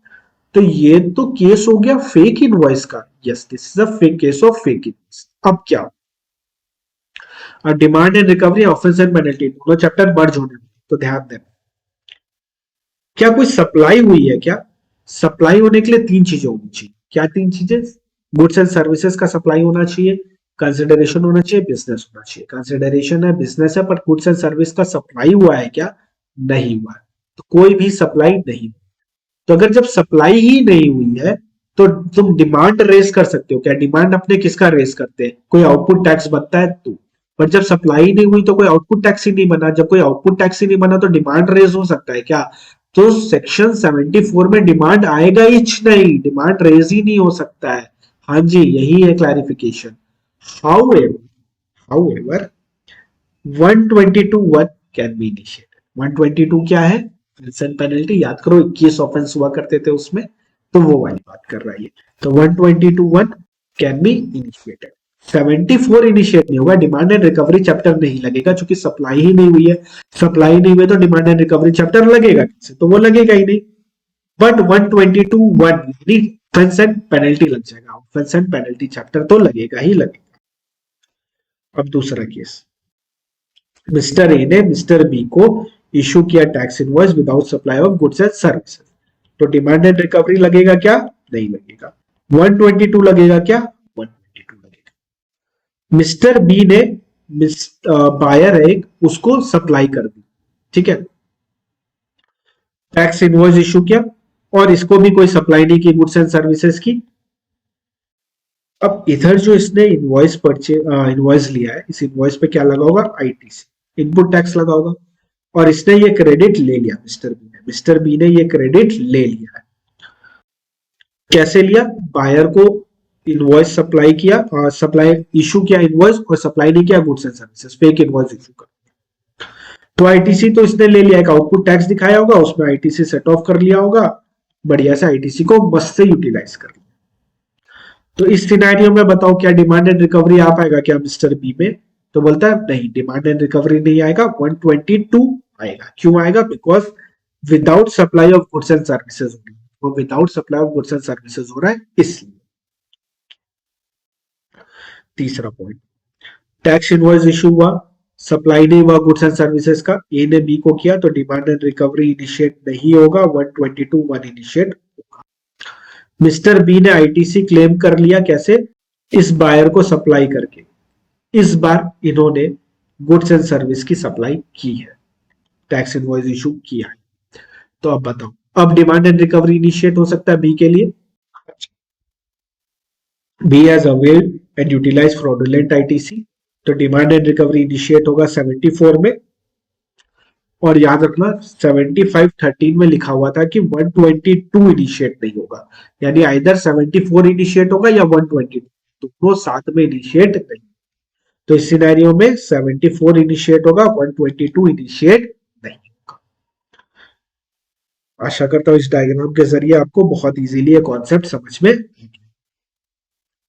तो ये तो केस हो गया फेक इनवॉइस का। Yes, this is a fake case of fake invoice. अब क्या, demand and recovery, offence and penalty, दोनों चैप्टर मर्ज होने में, तो ध्यान देना। क्या कोई सप्लाई हुई है क्या? सप्लाई होने के लिए 3 चीजें होनी चाहिए। क्या 3 चीजें? गुड्स एंड सर्विसेज का सप्लाई होना चाहिए, कंसिडरेशन होना चाहिए, बिजनेस होना चाहिए। कंसिडरेशन है, बिजनेस है, पर गुड्स एंड सर्विस का सप्लाई हुआ है क्या? नहीं हुआ है, तो कोई भी सप्लाई नहीं। तो अगर जब सप्लाई ही नहीं हुई है तो तुम डिमांड रेज कर सकते हो क्या? डिमांड अपने किसका रेज करते हैं? कोई आउटपुट टैक्स बनता है तो। पर जब सप्लाई नहीं हुई तो कोई आउटपुट टैक्स ही नहीं बना, जब कोई आउटपुट टैक्स ही नहीं बना तो डिमांड रेज हो सकता है क्या? तो सेक्शन 74 में डिमांड आएगा ही नहीं, डिमांड रेज ही नहीं हो सकता है। हाँ जी, यही है clarification. However 122(1) can be initiated. 122 क्या है? ऑफेंस एंड पेनल्टी, याद करो 21 ऑफेंस हुआ करते थे उसमें, तो वो वाली बात कर रहा है ये। तो 122(1) कैन बी इनिशिएटेड। 74 इनिशिएट नहीं होगा, डिमांड एंड रिकवरी चैप्टर नहीं लगेगा, क्योंकि सप्लाई ही नहीं हुई है। सप्लाई नहीं हुई तो डिमांड एंड रिकवरी चैप्टर लगेगा कैसे? तो वो लगेगा ही नहीं। बट 122(1) यानी ऑफेंस एंड पेनल्टी लग जाएगा, ऑफेंस एंड पेनल्टी चैप्टर तो लगेगा ही लगेगा। अब दूसरा केस, मिस्टर ए ने मिस्टर बी को इशू किया tax invoice without supply of goods and services, तो डिमांड एंड रिकवरी लगेगा क्या? नहीं लगेगा। 122 लगेगा क्या? 122 लगेगा। मिस्टर बी ने बायर है उसको सप्लाई कर दी, ठीक है, टैक्स इनवॉइस इशू किया और इसको भी कोई सप्लाई नहीं की गुड्स एंड सर्विसेज की, अब इधर जो इसने इनवॉइस लिया है, इस इनवॉइस पे क्या लगा होगा, आईटीसी इनपुट टैक्स लगा होगा, और इसने ये क्रेडिट ले लिया, मिस्टर बी ने ये क्रेडिट ले लिया है। कैसे लिया, बायर को इनवॉइस सप्लाई किया, सप्लाई इशू किया इनवॉइस, और सप्लाई नहीं किया गुड्स एंड सर्विसेज पे एक इनवॉइस इशू कर, तो आईटीसी तो इसने ले लिया, एक आउटपुट टैक्स दिखाया होगा, उसमें आईटीसी सेट ऑफ कर लिया होगा, बढ़िया से आईटीसी को मस्त से यूटिलाइज कर लिया। तो इस सिनेरियो में बताओ क्या डिमांड एंड रिकवरी आ पाएगा क्या मिस्टर बी में, तो बोलता है नहीं, डिमांड एंड रिकवरी नहीं आएगा, 122 आएगा। क्यों आएगा, because without supply of goods and services हो रही है, वो without supply of goods and services हो रहा है इसलिए। तीसरा पॉइंट, टैक्स इनवॉइस इशू हुआ, सप्लाई नहीं हुआ गुड्स एंड सर्विसेज का, ए ने बी को किया, तो डिमांड एंड रिकवरी इनिशिएट नहीं होगा, 122 इनिशिएट होगा। मिस्टर बी ने आईटीसी क्लेम कर लिया, कैसे, इस बायर को सप्लाई करके, इस बार इन्होंने गुड्स एंड सर्विस की सप्लाई की है, टैक्स इनवॉइस इशू किया है। तो अब बताओ, अब डिमांड एंड रिकवरी इनिशिएट हो सकता है बी के लिए, B has availed and utilize fraudulent ITC, तो डिमांड एंड रिकवरी इनिशिएट होगा 74 में, और याद रखना 7513 में लिखा हुआ था कि 122 इनिशिएट नहीं होगा, यानी आइदर 74 इनिशिएट होगा या 122, दोनों साथ में इनिशिएट नहीं। तो इस सिनेरियो में 74 इनिशिएट होगा, 122 इनिशिएट नहीं होगा। आशा करता हूं इस डायग्राम के जरिए आपको बहुत इजीली ये कॉन्सेप्ट समझ में।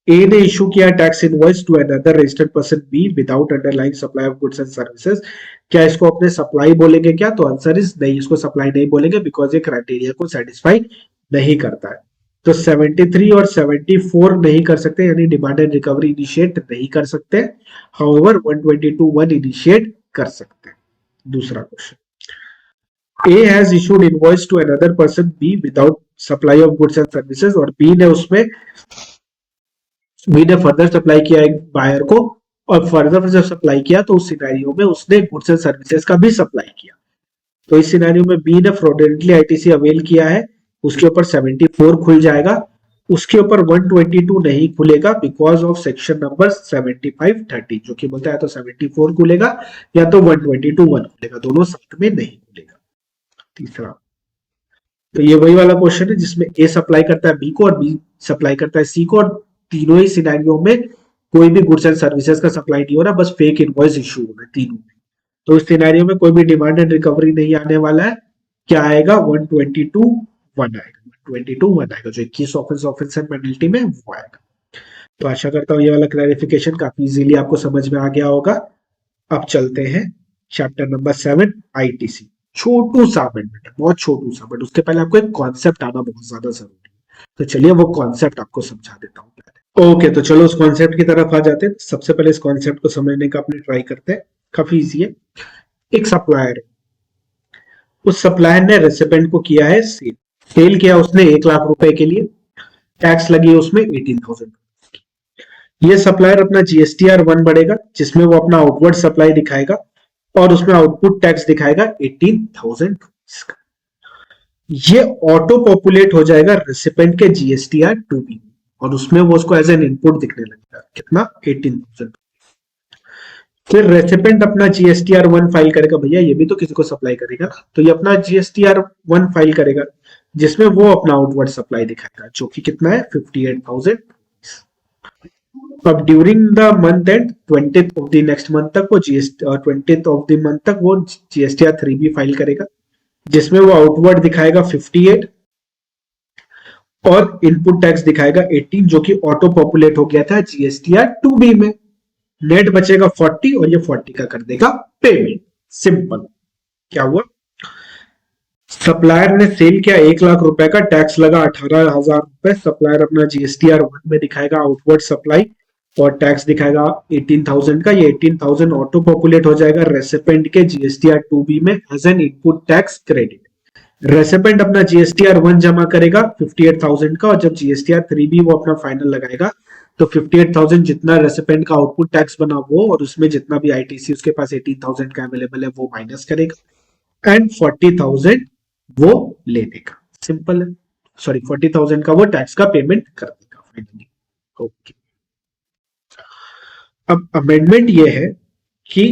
ए ने इशू किया tax invoice to another registered person B without underlying supply of goods and services, क्या इसको अपने सप्लाई बोलेंगे क्या, तो आंसर इज नहीं, इसको सप्लाई नहीं बोलेंगे, बिकॉज ये क्राइटेरिया को सेटिस्फाई नहीं करता है। तो 73 और 74 नहीं कर सकते, यानी डिमांड एंड रिकवरी इनिशिएट नहीं कर सकते, हाउएवर 122 इनिशिएट कर सकते हैं। दूसरा question, A has issued invoice to another person B without supply of goods and services, और बी ने उसमें बी ने फर्दर सप्लाई किया एक बायर को, और फर्दर जब सप्लाई किया तो उस सिनेरियो में उसने गुड्स एंड सर्विसेज का भी सप्लाई किया, तो इस सिनेरियो में बी ने फ्रॉडुलेंटली आईटीसी अवेल किया है, उसके ऊपर 74 खुल जाएगा, उसके ऊपर 122 नहीं खुलेगा बिकॉज ऑफ सेक्शन नंबर 7513, जो कि बोलता है तो 74 खुलेगा या तो 122 खुलेगा, दोनों साथ में नहीं खुलेगा। तीसरा, तो ये वही वाला क्वेश्चन है जिसमें ए सप्लाई करता है बी को और बी सप्लाई करता है सी को, और तीनों ही सिनेरियो में कोई भी गुड्स एंड सर्विसेज का सप्लाई नहीं हो रहा, बस फेक इनवॉइस इशू हो रहा है तीनों में। तो इस सिनेरियो में कोई भी डिमांड एंड रिकवरी नहीं आने वाला है, क्या आएगा, 122 आएगा, 122 आएगा, जो 21 ऑफेंस एंड पेनल्टी में वो आएगा। तो आशा करता हूँ ये वाला क्लैरिफिकेशन काफी इजीली आपको समझ में आ गया होगा। अब चलते हैं चैप्टर नंबर 7 आईटीसी, छोटू सा अमेंडमेंट है, बहुत छोटू सा, बट उसके पहले आपको एक कॉन्सेप्ट आना बहुत ज्यादा जरूरी है, तो चलिए वो कॉन्सेप्ट आपको समझा देता हूँ। ओके, तो चलो उस कॉन्सेप्ट की तरफ आ जाते हैं। सबसे पहले इस कॉन्सेप्ट को समझने का अपने ट्राई करते हैं, काफी इजी है। एक सप्लायर है, उस सप्लायर ने रेसिपेंट को किया है सेल, सेल किया उसने 1 लाख रुपए के लिए, टैक्स लगी उसमें 18,000। ये सप्लायर अपना जीएसटीआर 1 बढ़ेगा, जिसमें वो अपना आउटवर्ड सप्लाई दिखाएगा, और उसमें आउटपुट टैक्स दिखाएगा 18,000 का। ये ऑटो पॉपुलेट हो जाएगा रेसिपेंट के जीएसटीआर 2B, और उसमें वो उसको एज एन इनपुट दिखने लगेगा, कितना, 18,000। फिर रेसिपेंट अपना जीएसटीआर 1 फाइल करेगा, भैया ये भी तो किसी को सप्लाई करेगा, तो ये अपना जीएसटीआर 1 फाइल करेगा, जिसमें वो अपना आउटवर्ड सप्लाई दिखाएगा, जो कि कितना है, 58,000। अब during the month and 20th of the next month तक वो GST 20th of the month तक वो जीएसटीआर 3B फाइल करेगा, जिसमें वो आउटवर्ड दिखाएगा 58 और इनपुट टैक्स दिखाएगा 18, जो कि ऑटो पॉपुलेट हो गया था जीएसटीआर 2B में। नेट बचेगा 40 और ये 40 का कर देगा पेमेंट। सिंपल, क्या हुआ, सप्लायर ने सेल किया 1 लाख रुपए का, टैक्स लगा 18,000 रुपए, सप्लायर अपना जीएसटीआर 1 में दिखाएगा आउटवर्ड सप्लाई और टैक्स दिखाएगा 18,000 का, ये 18,000 ऑटो पॉपुलेट हो जाएगा रेसिपेंट के जीएसटीआर 2B में as an input tax credit. Recipient अपना जीएसटीआर 1 जमा करेगा 58,000 का, और जब जीएसटीआर 3B वो अपना फाइनल लगाएगा तो 58,000 जितना रेसिपेंट का आउटपुट टैक्स बना वो, और उसमें जितना भी आईटीसी उसके पास 18,000 का अवेलेबल है वो माइनस करेगा, एंड 40,000 वो ले लेगा। सिंपल है, सॉरी 40,000 का वो टैक्स का पेमेंट कर देगा फाइनली। ओके, अब अमेंडमेंट ये है कि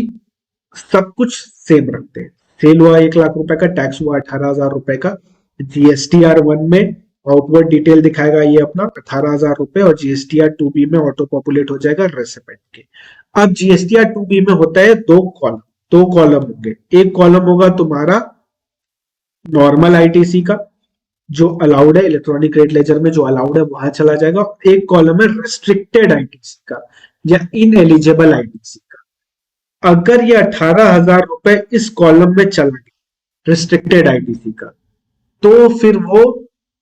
सब कुछ सेम रखते हैं। सेल हुआ 1 लाख रुपए का, टैक्स हुआ 18,000 रुपए का, जीएसटीआर 1 में आउटवर्ड डिटेल दिखाएगा ये अपना 18,000 रुपए, और जीएसटीआर 2 बी में ऑटो पॉपुलेट हो जाएगा रेसिपेंट के। अब जीएसटीआर 2 बी में होता है दो कॉलम होंगे। एक कॉलम होगा तुम्हारा नॉर्मल आईटीसी का, जो अलाउड है इलेक्ट्रॉनिक रेट लेजर में, जो अलाउड है वहां चला जाएगा। एक कॉलम है रिस्ट्रिक्टेड आईटीसी का या इन एलिजिबल आईटीसी का। अगर ये 18,000 रुपए इस कॉलम में चला गया रिस्ट्रिक्टेड आईटीसी का, तो फिर वो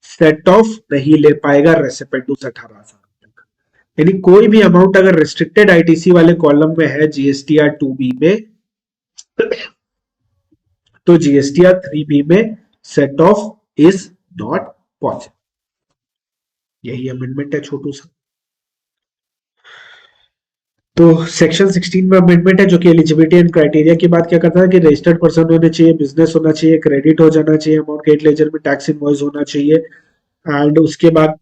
सेट ऑफ नहीं ले पाएगा रेसिपेंट उस 18,000 का। यानी कोई भी अमाउंट अगर रिस्ट्रिक्टेड आईटीसी वाले कॉलम में है जीएसटीआर 2 बी में, तो जीएसटीआर 3 बी में set of is not possible. यही अमेंडमेंट है छोटू सा। तो सेक्शन 16 में अमेंडमेंट है जो कि एलिजिबिलिटी एंड क्राइटेरिया की बात क्या करता है कि रजिस्टर्ड पर्सन होने चाहिए, बिजनेस होना चाहिए, क्रेडिट हो जाना चाहिए, अमाउंट गेट लेजर में टैक्स इनवॉइस होना चाहिए। एंड उसके बाद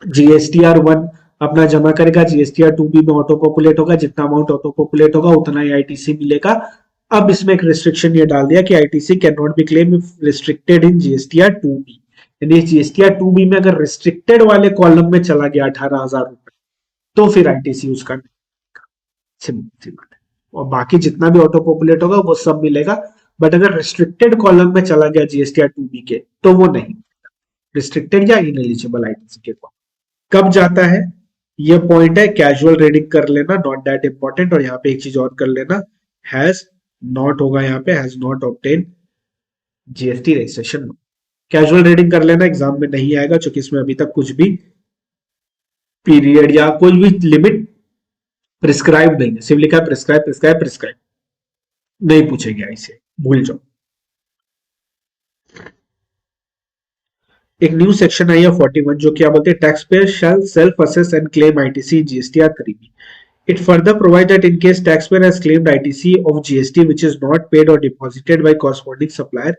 जीएसटीआर 1 अपना जमा करेगा, जीएसटीआर 2 बी में ऑटो पॉपुलेट होगा, जितना अमाउंट ऑटो पॉपुलेट होगा उतना ही आईटीसी मिलेगा। अब इसमें एक रिस्ट्रिक्शन ये डाल दिया कि ITC can not be claim if restricted in GSTR 2 B. यानी जीएसटीआर 2 बी में अगर रिस्ट्रिक्टेड वाले कॉलम में चला गया 18,000 रुपए, तो फिर आईटीसी उसका सिंपल सी बात है। और बाकी जितना भी ऑटो पॉपुलेट होगा वो सब मिलेगा। बट अगर रिस्ट्रिक्टेड कॉलम में चला गया जीएसटीआर 2 बी के, तो वो नहीं, रिस्ट्रिक्टेड या इनएलिजिबल आईटीसी के कॉलम। कब जाता है ये पॉइंट है, कैजुअल रीडिंग कर लेना, नॉट दैट इंपॉर्टेंट। और यहाँ पे एक चीज और कर लेना, हैज नॉट होगा यहाँ पे, has not obtain GST registration. Casual reading कर लेना, एग्जाम में नहीं आएगा क्योंकि इसमें अभी तक कुछ भी पीरियड या कोई भी लिमिट प्रिस्क्राइब नहीं है। सिर्फ लिखा है प्रिस्क्राइब प्रिस्क्राइब प्रिस्क्राइब, नहीं पूछेगा इसे, भूल जाओ। एक न्यू सेक्शन आई है 41 जो क्या बोलते हैं, tax payer shall self assess and claim ITC GSTR 3B। It further provides that in case taxpayer has claimed ITC of GST which is not paid or deposited by corresponding supplier,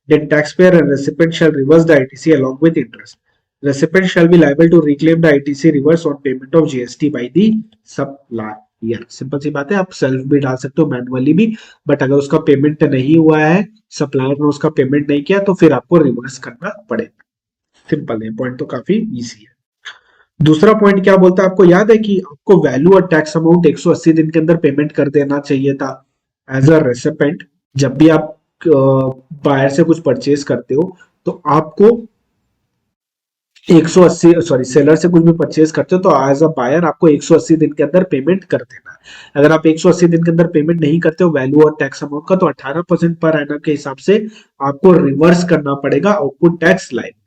then taxpayer and recipient shall reverse the ITC along with interest. Recipient shall be liable to reclaim the ITC reverse on payment of GST by the supplier. Simple सी बात है, आप सेल्फ भी डाल सकते हो मैनुअली भी, बट अगर उसका पेमेंट नहीं हुआ है, सप्लायर ने उसका पेमेंट नहीं किया, तो फिर आपको रिवर्स करना पड़ेगा। सिंपल है, पॉइंट तो काफी इजी है। दूसरा पॉइंट क्या बोलता है, आपको याद है कि आपको वैल्यू और टैक्स अमाउंट 180 दिन के अंदर पेमेंट कर देना चाहिए था एज अ रेसिपेंट। जब भी आप बायर से कुछ परचेज करते हो तो आपको 180, सॉरी सेलर से कुछ भी परचेज करते हो तो एज अ बायर आपको 180 दिन के अंदर पेमेंट कर देना है। अगर आप 180 दिन के अंदर पेमेंट नहीं करते हो वैल्यू और टैक्स अमाउंट का, तो 18% पर एनम के हिसाब से आपको रिवर्स करना पड़ेगा आउटपुट टैक्स लाइबिलिटी।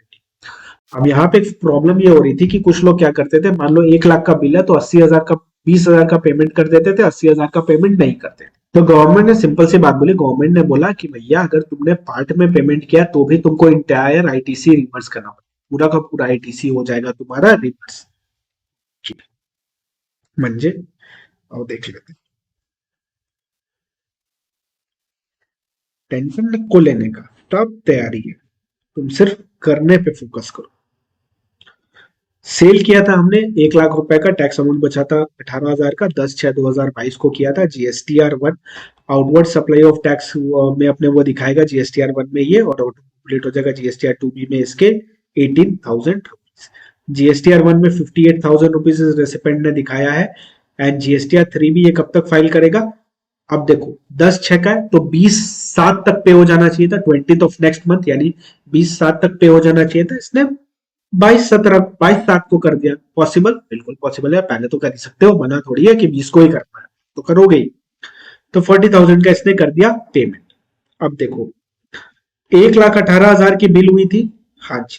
अब यहाँ पे प्रॉब्लम ये हो रही थी कि कुछ लोग क्या करते थे, मान लो 1 लाख का बिल है तो 80,000 का 20,000 का पेमेंट कर देते थे, 80,000 का पेमेंट नहीं करते थे। तो गवर्नमेंट ने सिंपल सी बात बोली, गवर्नमेंट ने बोला कि भैया अगर तुमने पार्ट में पेमेंट किया तो भी तुमको इंटायर आईटीसी रिवर्स करना पड़ेगा, पूरा का पूरा आईटीसी हो जाएगा तुम्हारा रिवर्स। म्हणजे और देख लेते, टेंशन को लेने का सब तैयारी है, तुम सिर्फ करने पे फोकस करो। सेल किया था हमने 1 लाख रुपए का, टैक्स अमाउंट बचा था 18,000 का, 10/6/2022 को किया था। GSTR 1 outward supply of tax में अपने वो दिखाएगा जीएसटीआर 1 में ये, और ऑटोमेटिक हो जाएगा जीएसटीआर 2B में इसके 18,000 रुपीज। जीएसटीआर 1 में 58,000 रुपीज रेसिपेंट ने दिखाया है। एंड जीएसटीआर 3B ये कब तक फाइल करेगा, अब देखो 10/6 का है तो 20/7 तक पे हो जाना चाहिए था, 20th ऑफ नेक्स्ट मंथ, यानी 20/7 तक पे हो जाना चाहिए था। इसने 22/7 को कर दिया। पॉसिबल, बिल्कुल पॉसिबल है, पहले तो कर ही सकते हो, मना थोड़ी है कि 20 को ही करना है, तो करोगे ही। तो 40,000 का इसने कर दिया पेमेंट। अब देखो 1,18,000 की बिल हुई थी, हाँ जी,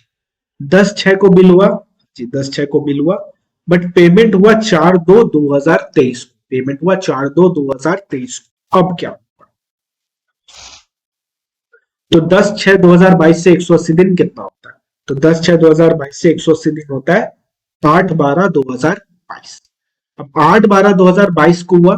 10/6 को बिल हुआ जी, 10/6 को बिल हुआ, बट पेमेंट हुआ 4/2/2023 को, पेमेंट हुआ 4/2/2023 को। अब क्या, तो 10/6/2022 से 180 दिन कितना होता है, तो 10/6/2022 से 180 दिन होता है 8/12/2022। अब 8/12/2022 को हुआ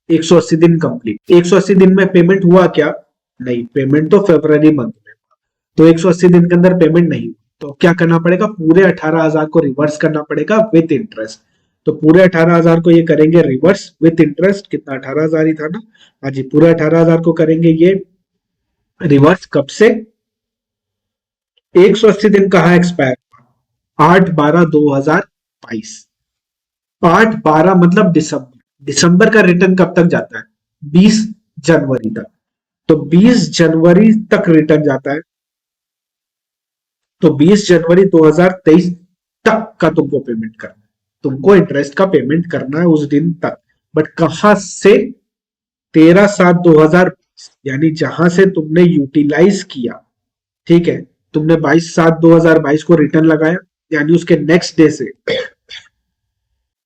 180 दिन कंप्लीट। 180 दिन में पेमेंट हुआ क्या, नहीं, पेमेंट तो फरवरी मंथ में हुआ, तो 180 दिन के अंदर पेमेंट नहीं हुआ, तो क्या करना पड़ेगा, पूरे 18,000 को रिवर्स करना पड़ेगा विद इंटरेस्ट। तो पूरे 18,000 को ये करेंगे रिवर्स विथ इंटरेस्ट, कितना 18,000 ही था ना, हाँ जी, पूरे 18,000 को करेंगे ये रिवर्स, कब से, 180 दिन कहाँ एक्सपायर, 8/12/2022, 8/12 मतलब दिसंबर, दिसंबर का रिटर्न कब तक जाता है, 20 जनवरी तक, तो 20 जनवरी तक रिटर्न जाता है, तो 20 जनवरी 2023 तक का तुमको पेमेंट करना है, तुमको इंटरेस्ट का पेमेंट करना है उस दिन तक, बट कहां से, 13/7/2000, यानी जहां से तुमने यूटिलाइज किया, ठीक है, तुमने 22/7/2022 को रिटर्न लगाया, यानी उसके नेक्स्ट डे से,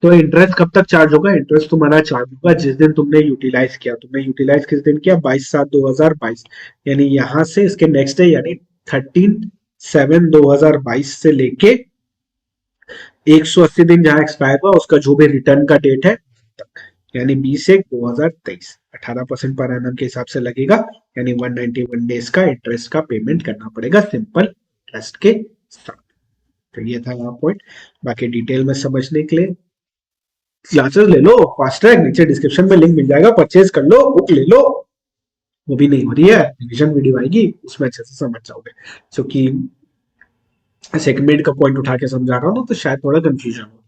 तो इंटरेस्ट कब तक चार्ज होगा, इंटरेस्ट तुम्हारा चार्ज होगा जिस दिन तुमने यूटिलाइज किया, तुमने यूटिलाइज किस दिन किया, 22/7/2022, यानी यहां से इसके नेक्स्ट डे, यानी 13/7/2022 से लेके 180 दिन जहां एक्सपायर हुआ उसका जो भी रिटर्न का डेट है, यानी 20/1/2023, 18% पर एनम के हिसाब से लगेगा, यानी 191 डेज का इंटरेस्ट का पेमेंट करना पड़ेगा सिंपल इंटरेस्ट के साथ। तो ये था यहाँ पॉइंट, बाकी डिटेल में समझने के लिए क्लासेस ले लो, फास्ट ट्रैक, नीचे डिस्क्रिप्शन में लिंक मिल जाएगा, परचेज कर लो, बुक ले लो, वो भी नहीं हो रही है, रिविजन वीडियो आएगी उसमें अच्छे से समझ जाओगे, क्योंकि सेगमेंट का पॉइंट उठा के समझा रहा हूँ ना, तो शायद थोड़ा कंफ्यूजन हो।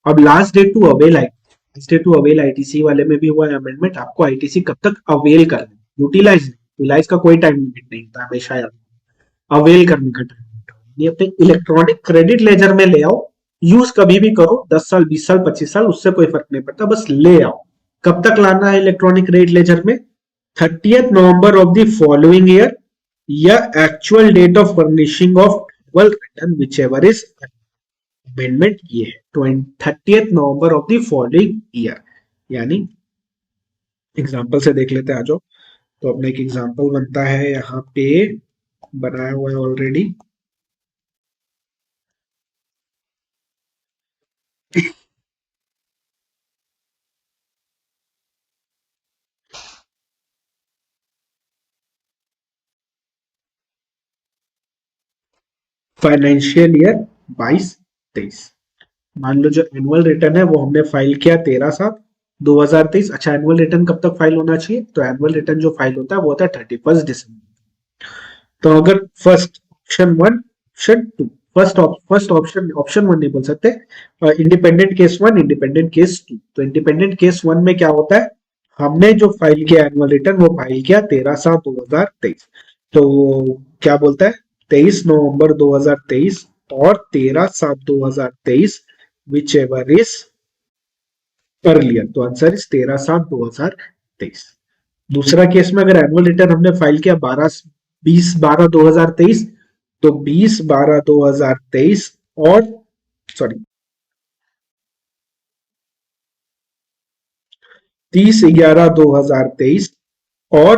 अब last date to avail I, last date to avail ITC वाले में भी हुआ है अमेंडमेंट, आपको आईटीसी कब तक अवेल करना है, यूटिलाइज, यूटिलाइज का कोई टाइम लिमिट नहीं होता, हमेशा याद, अवेल करने का टाइम लिमिट होता है। ये अपने इलेक्ट्रॉनिक क्रेडिट लेजर में ले आओ, यूज कभी भी करो, 10 साल 20 साल 25 साल उससे कोई फर्क नहीं पड़ता, बस ले आओ। कब तक लाना है इलेक्ट्रॉनिक क्रेडिट लेजर में, 30th November of the following year, या actual date of furnishing of annual return whichever is, amendment ये है 30th November of the following year, यानी एग्जाम्पल से देख लेते हैं, आ जाओ। तो अपने एक एग्जाम्पल बनता है यहाँ पे, बनाया हुआ है ऑलरेडी, फाइनेंशियल ईयर 22-23, मान लो जो एनुअल रिटर्न है वो हमने फाइल किया 13/7/2023, अच्छा एनुअल रिटर्न कब तक फाइल होना चाहिए, तो एनुअल रिटर्न जो फाइल होता है वो होता है 31 दिसंबर। तो अगर first option one, option two, first option, option one नहीं बोल सकते, independent case one, independent case two, तो इंडिपेंडेंट केस वन में क्या होता है, हमने जो फाइल किया एनुअल रिटर्न वो फाइल किया 13/7/2023, तो क्या बोलता है, 23 नवंबर 2023 और 13/7/2023 विच एवर इज अर्लियर, तो आंसर इज 13/7/2023। दूसरा केस में अगर एनुअल रिटर्न हमने फाइल किया 20/12/2023, तो 20/12/2023 और सॉरी 30/11/2023 और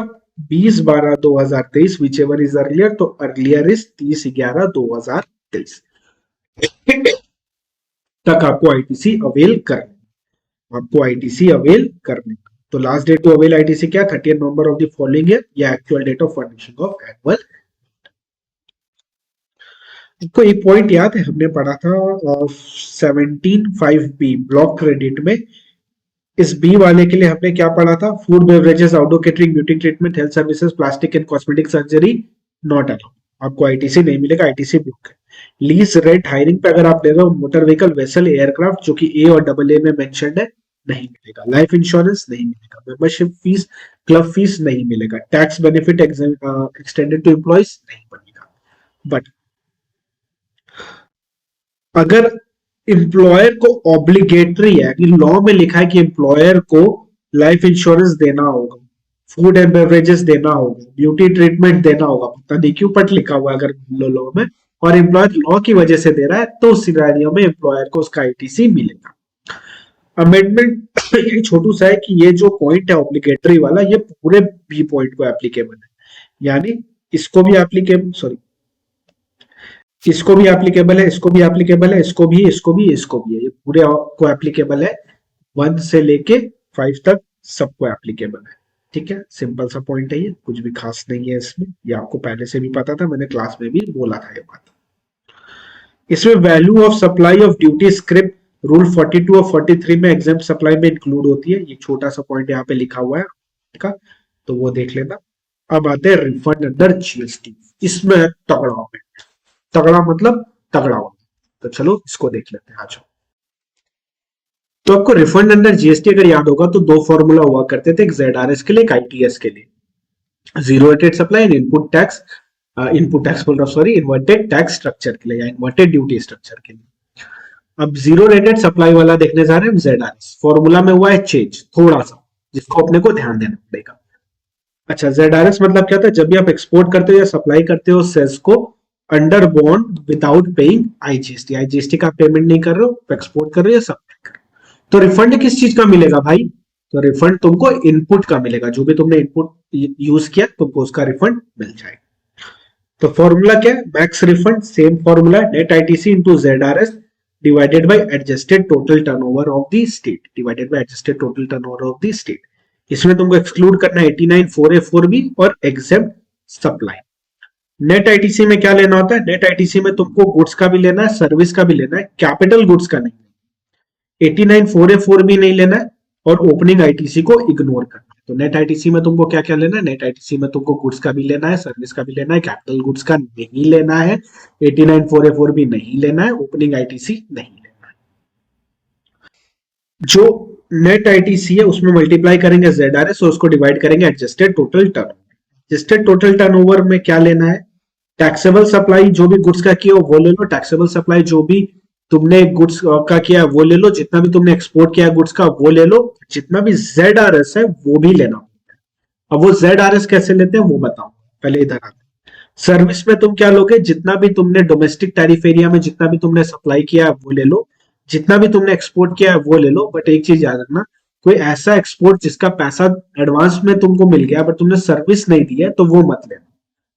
20/12/2023 विच एवर इज अर्लियर, तो अर्लियर इज 30/11/2023 तक आपको आईटीसी अवेल करने, आपको आईटीसी अवेल करने, तो last date to avail ITC क्या, 30th November of the following year, या actual date of furnishing of annual. आपको एक पॉइंट याद है हमने पढ़ा था 17(5)(b) ब्लॉक क्रेडिट में, इस बी वाले के लिए हमने क्या पढ़ा था, food beverages, outdoor catering, beauty treatment, health services, plastic and cosmetic surgery not allowed, आपको आईटीसी नहीं मिलेगा, आईटीसी ब्लॉक है। लीज रेंट हायरिंग पे अगर आप ले रहे हो मोटर व्हीकल, वेसल, एयरक्राफ्ट, जो कि ए और डबल ए में मेंशन्ड है, नहीं मिलेगा। लाइफ इंश्योरेंस नहीं मिलेगा, मेंबरशिप फीस, क्लब फीस नहीं मिलेगा, tax benefit extended to employees नहीं बनेगा। बट अगर एम्प्लॉयर को ऑब्लिगेटरी है, लॉ में लिखा है कि एम्प्लॉयर को लाइफ इंश्योरेंस देना होगा, फूड एंड बेवरेजेस देना होगा, ब्यूटी ट्रीटमेंट देना होगा, पता नहीं क्यों बट लिखा हुआ है अगर लॉ में, और एम्प्लॉयर लॉ की वजह से दे रहा है, तो उस सिनेरियो में एम्प्लॉयर को उसका आईटीसी मिलेगा। अमेंडमेंट ये छोटू सा है कि ये जो पॉइंट है ऑब्लिगेटरी वाला, ये पूरे बी पॉइंट को एप्लीकेबल है, यानी इसको भी एप्लीकेबल, सॉरी इसको भी एप्लीकेबल है, इसको भी एप्लीकेबल है, इसको भी, इसको भी, इसको भी है, ये पूरे को एप्लीकेबल है, 1 से लेके 5 तक सबको एप्लीकेबल है। ठीक है, सिंपल सा पॉइंट है, ये कुछ भी खास नहीं है इसमें, ये आपको पहले से भी पता था, मैंने क्लास में भी बोला था ये बात। इसमें value of supply of duty script rule 42 और 43 में एग्जाम सप्लाई में इंक्लूड होती है। ये छोटा सा पॉइंट यहाँ पे लिखा हुआ है का, तो वो देख लेना। अब आते हैं रिफंड अंडर जीएसटी। इसमें तगड़ा हो, तगड़ा मतलब तगड़ा हो। तो चलो इसको देख लेते हैं आज। तो आपको रिफंड अंडर जीएसटी अगर याद होगा तो दो फॉर्मूला हुआ करते थे, एक जेडआरएस के लिए, एक आईटीएस के लिए। Zero rated supply and input tax बोल रहा हूं, सॉरी, इन्वर्टेड टैक्स स्ट्रक्चर के लिए या इन्वर्टेड ड्यूटी स्ट्रक्चर के लिए। अब जीरो रेटेड सप्लाई वाला देखने जा रहे हैं जेडआरएस। फॉर्मूला में हुआ है चेंज थोड़ा सा, जिसको अपने को ध्यान देना पड़ेगा। अच्छा, जेडआरएस मतलब क्या था? जब भी आप एक्सपोर्ट करते हो या सप्लाई करते हो सेल्स को under bond without paying IGST, IGST का पेमेंट नहीं कर रहे हो, एक्सपोर्ट कर रहे हो या सप्लाई कर रहे हो, तो रिफंड किस चीज का मिलेगा भाई? तो रिफंड तुमको इनपुट का मिलेगा, जो भी तुमने इनपुट यूज किया तुमको उसका रिफंड मिल जाएगा। तो फॉर्मूला क्या है? Max refund, same formula, net ITC into ZRS divided by adjusted total turnover of the state, divided by adjusted total turnover of the state. इसमें तुमको एक्सक्लूड करना है 894A4B और एग्जेप्ट सप्लाई। नेट आईटीसी में क्या लेना होता है? नेट आईटीसी में तुमको गुड्स का भी लेना है, सर्विस का भी लेना है, कैपिटल गुड्स का नहीं। 894A4B नहीं लेना है और ओपनिंग आईटीसी को इग्नोर करना है। तो नेट आईटीसी में तुमको क्या क्या लेना है? नेट आईटीसी में तुमको गुड्स का भी लेना है, सर्विस का भी लेना है, कैपिटल गुड्स का नहीं लेना है, 894A4B नहीं लेना है, ओपनिंग आईटीसी नहीं लेना है। जो नेट आईटीसी है उसमें मल्टीप्लाई करेंगे जेडआरएस और उसको डिवाइड करेंगे adjusted total turnover. Adjusted total turnover में क्या लेना है? टैक्सेबल सप्लाई जो भी गुड्स का किया वो ले लो, टैक्सेबल सप्लाई जो भी तुमने गुड्स का किया वो ले लो, जितना भी तुमने एक्सपोर्ट किया गुड्स का वो ले लो, जितना भी जेडआरएस है वो भी लेना। अब वो जेडआरएस कैसे लेते हैं वो बताओ, पहले इधर आते। सर्विस में तुम क्या लोगे? जितना भी तुमने डोमेस्टिक टैरिफ एरिया में जितना भी तुमने सप्लाई किया वो ले लो, जितना भी तुमने एक्सपोर्ट किया है वो ले लो। बट एक चीज याद रखना, कोई ऐसा एक्सपोर्ट जिसका पैसा एडवांस में तुमको मिल गया बट तुमने सर्विस नहीं दी है तो वो मत लेना।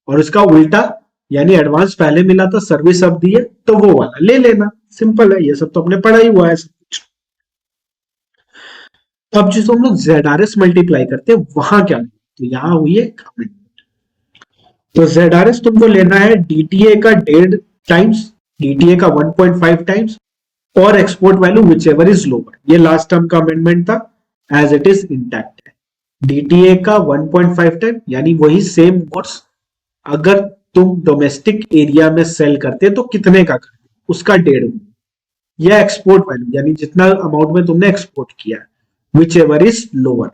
और इसका उल्टा, यानी एडवांस पहले मिला था सर्विस अब दी है तो वो वाला ले लेना। सिंपल है, ये सब तो अपने पढ़ा ही हुआ है सब कुछ। अब जो तुम लोग जेडआरएस मल्टीप्लाई करते हैं वहां क्या, तो यहां हुई है कमेंट। तो जेडआरएस तुमको लेना है डीटीए का 1.5 टाइम्स, डीटीए का 1.5 टाइम्स और export value which ever is lower. ये लास्ट टर्म का अमेंडमेंट था, एज इट इज इंटैक्ट है। डीटीए का 1.5 टाइम यानी वही सेम गुड्स अगर तुम डोमेस्टिक एरिया में सेल करते तो कितने का करते, उसका 1.5, या एक्सपोर्ट वैल्यू यानी जितना अमाउंट में तुमने एक्सपोर्ट किया, विच एवर इज लोअर।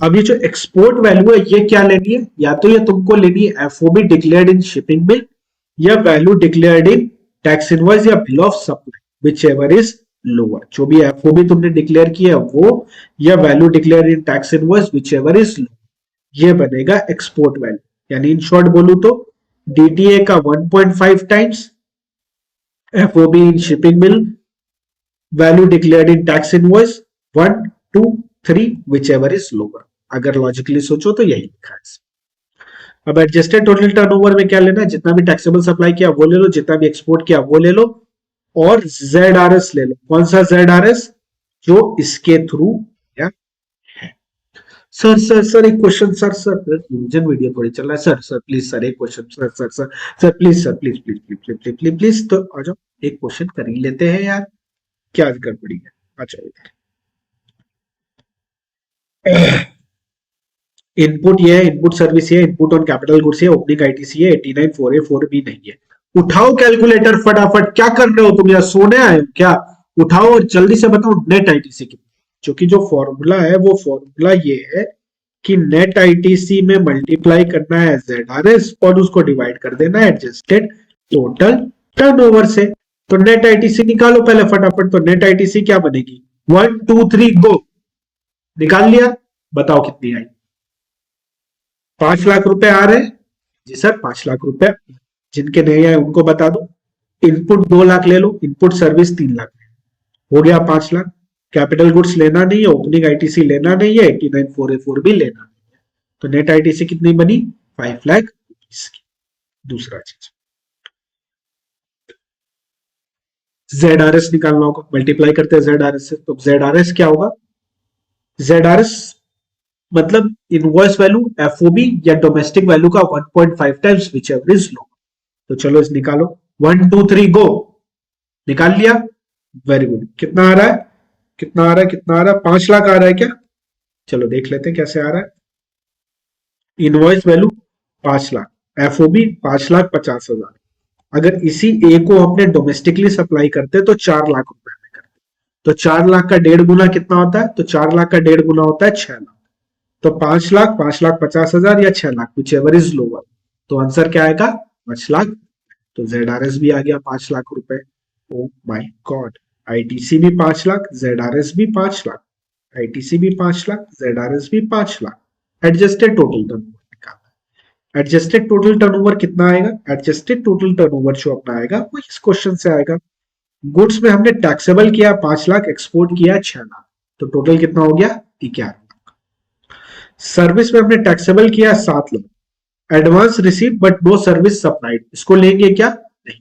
अब ये जो एक्सपोर्ट वैल्यू है ये क्या लेनी है? या तो ये तुमको लेनी है FOB declared in shipping bill, या value declared in tax invoice या bill of supply, whichever is lower. जो भी एफओबी तुमने डिक्लेयर किया वो, या value declared in tax invoice whichever is lower, ये बनेगा एक्सपोर्ट वैल्यू। यानी इन शॉर्ट बोलू तो डीटीए का 1.5 times, FOB in shipping bill, value declared in tax invoice 1, 2, 3 which ever is lower. अगर लॉजिकली सोचो तो यही लिखा है। अब एडजस्टेड टोटल टर्नओवर में क्या लेना है? जितना भी टैक्सेबल सप्लाई किया वो ले लो, जितना भी एक्सपोर्ट किया वो ले लो और जेडआरएस ले लो। कौन सा जेडआरएस? जो इसके थ्रू है। सर एक क्वेश्चन सर रिवीजन वीडियो थोड़ी चल रहा है सर प्लीज सर एक question sir please sir please please please please please please please तो आ जाओ, एक क्वेश्चन कर ही लेते हैं यार, क्या गड़बड़ी है। अच्छा, इनपुट ये है, इनपुट सर्विस है, इनपुट ऑन कैपिटल गुड्स है, ओपनिंग आईटीसी है, 894A4B नहीं है। उठाओ कैलकुलेटर फटाफट, क्या कर रहे हो तुम यार, सोने आए क्या? उठाओ और जल्दी से बताओ नेट आईटीसी की, क्योंकि जो फॉर्मूला है वो फॉर्मूला ये है कि नेट आईटीसी में मल्टीप्लाई करना है जेडआरएस और उसको डिवाइड कर देना है एडजस्टेड टोटल टर्नओवर से। तो नेट आईटीसी निकालो पहले फटाफट। तो नेट आईटीसी क्या बनेगी? 1, 2, 3 गो। निकाल लिया? बताओ कितनी आई? 5 लाख रुपए आ रहे हैं जी सर, 5 लाख रुपए। जिनके नहीं आए उनको बता दो। इनपुट 2 लाख ले लो, इनपुट सर्विस 3 लाख, हो गया 5 लाख। कैपिटल गुड्स लेना नहीं है, ओपनिंग आईटीसी लेना नहीं है, 894A4 भी लेना नहीं है। तो नेट आईटीसी कितनी बनी? 5 लाख की। दूसरा चीज जेडआरएस निकालना होगा, मल्टीप्लाई करते हैं जेडआरएस से। तो जेडआरएस क्या होगा? जेडआरएस मतलब इनवॉइस वैल्यू एफओबी या डोमेस्टिक वैल्यू का 1.5 times which ever is low. तो चलो इस निकालो, 1, 2, 3 गो। निकाल लिया? Very good. कितना आ रहा है, कितना आ रहा है, कितना आ रहा है? 5 लाख आ रहा है क्या? चलो देख लेते हैं कैसे आ रहा है। Invoice value 5 lakh, FOB 5,50,000। अगर इसी ए को हमने डोमेस्टिकली सप्लाई करते तो 4 लाख रुपए में करते। तो 4 लाख का 1.5 गुना कितना होता है? तो 4 लाख का 1.5 गुना होता है 6 लाख। तो 5 लाख, 5,50,000 या 6 lakh, which ever is lower. तो आंसर क्या आएगा? 5 लाख। तो जेड भी आ गया 5 लाख रुपए। Oh my God. आईटीसी भी 5 लाख, जेड भी 5 लाख, आईटीसी भी 5 लाख, जेड भी 5 लाख। एडजस्टेड टोटल टर्नओवर निकालना। एडजस्टेड टोटल टर्नओवर कितना आएगा? एडजस्टेड टोटल टर्नओवर जो अपना आएगा वो इस क्वेश्चन से आएगा। गुड्स में हमने टैक्सेबल किया 5 लाख, एक्सपोर्ट किया 6 लाख, तो टोटल कितना हो गया? 11। सर्विस में हमने टैक्सेबल किया 7 lakh, advance receive but no service supplied, इसको लेंगे क्या? नहीं।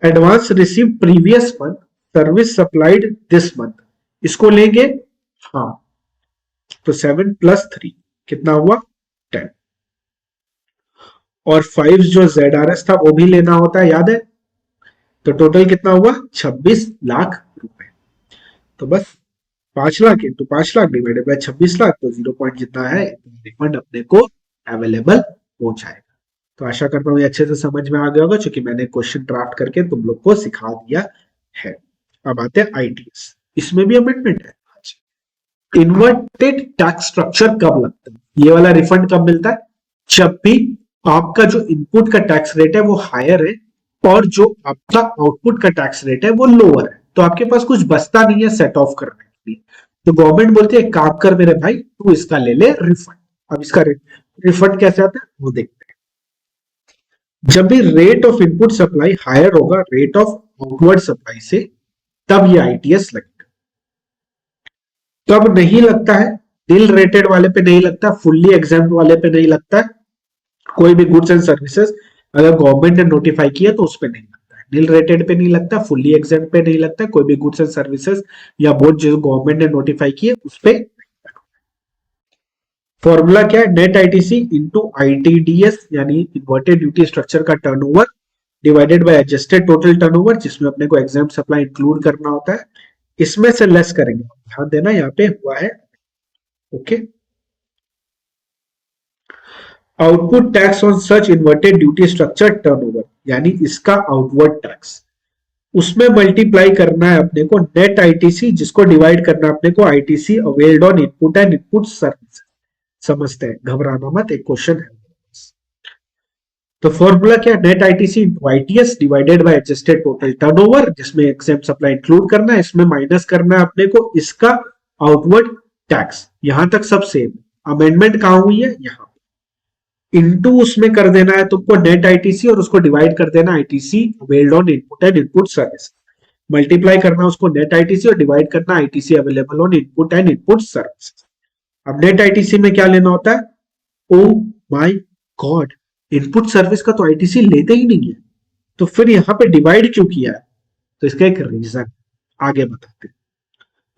Advance receive previous month, service supplied this month, इसको लेंगे? हाँ। तो 7 + 3 कितना हुआ? 10। और 5 जो ZRS था वो भी लेना होता है, याद है? तो टोटल कितना हुआ? 26 लाख रुपए। तो बस 5 lakh into 5 lakh divided by 26 lakh, तो 0 पॉइंट जितना है रिफंड अपने को अवेलेबल हो जाएगा। तो आशा करता हूँ ये अच्छे से समझ में आ गया होगा, क्योंकि मैंने क्वेश्चन ड्राफ्ट करके तुम लोग को सिखा दिया है। अब आते हैं आईटीएस, इसमें भी अमेंडमेंट है। इन्वर्टेड टैक्स स्ट्रक्चर कब लगता है? ये वाला रिफंड कब मिलता है? जब भी आपका जो इनपुट का टैक्स रेट है वो हायर है और जो आपका आउटपुट का टैक्स रेट है वो लोअर है, तो आपके पास कुछ बचता नहीं है सेट ऑफ करने के लिए। तो गवर्नमेंट बोलती है काम कर मेरे भाई, तू इसका ले ले रिफंड। अब इसका रिफंड कैसे आता है वो देखते हैं। जब भी rate of input supply higher होगा रेट ऑफ आउटवर्ड सप्लाई से, तब ये आईटीएस लगेगा। तब नहीं लगता है, डिल रेटेड वाले पे नहीं लगता, फुल्ली एग्जाम्प्ट वाले पे नहीं लगता है। कोई भी गुड्स एंड सर्विसेज अगर गवर्नमेंट ने नोटिफाई किया तो उस पे नहीं लगता है। डिल रेटेड पे नहीं लगता, फुल्ली एग्जाम्प्ट पे नहीं लगता, कोई भी गुड्स एंड सर्विसेज या बोथ जो गवर्नमेंट ने नोटिफाई किए उस पे। फॉर्मूला क्या है? नेट आईटीसी इंटू आईटीडीएस यानी इन्वर्टेड ड्यूटी स्ट्रक्चर का turnover divided by adjusted total turnover, जिसमें अपने को एग्जाम सप्लाई इंक्लूड करना होता है, इसमें से लेस करेंगे। ध्यान देना यहाँ पे हुआ है। Okay. Output tax on such inverted duty structure turnover यानी इसका आउटवर्ड टैक्स, उसमें मल्टीप्लाई करना है अपने को नेट आईटीसी, जिसको डिवाइड करना है अपने को ITC availed on input and input service. समझते हैं, घबराना मत, एक क्वेश्चन है। तो फॉर्मूला क्या? Net ITC into ITS divided by adjusted total turnover, जिसमें एग्जेम्प्ट सप्लाई इंक्लूड करना है, इसमें माइनस करना है अपने को इसका आउटवर्ड टैक्स। यहां तक सब सेम। अमेंडमेंट कहां हुई है? यहां। इनटू उसमें कर देना है तुमको नेट आईटीसी और उसको डिवाइड कर देना ITC availed on input and input service. Multiply करना उसको नेट आईटीसी और डिवाइड करना ITC available on input and input service. अब नेट आईटीसी में क्या लेना होता है? Oh my God, input service का तो आईटीसी लेते ही नहीं है, तो फिर यहां पे डिवाइड क्यों किया है? तो इसका एक रीजन आगे बताते हैं,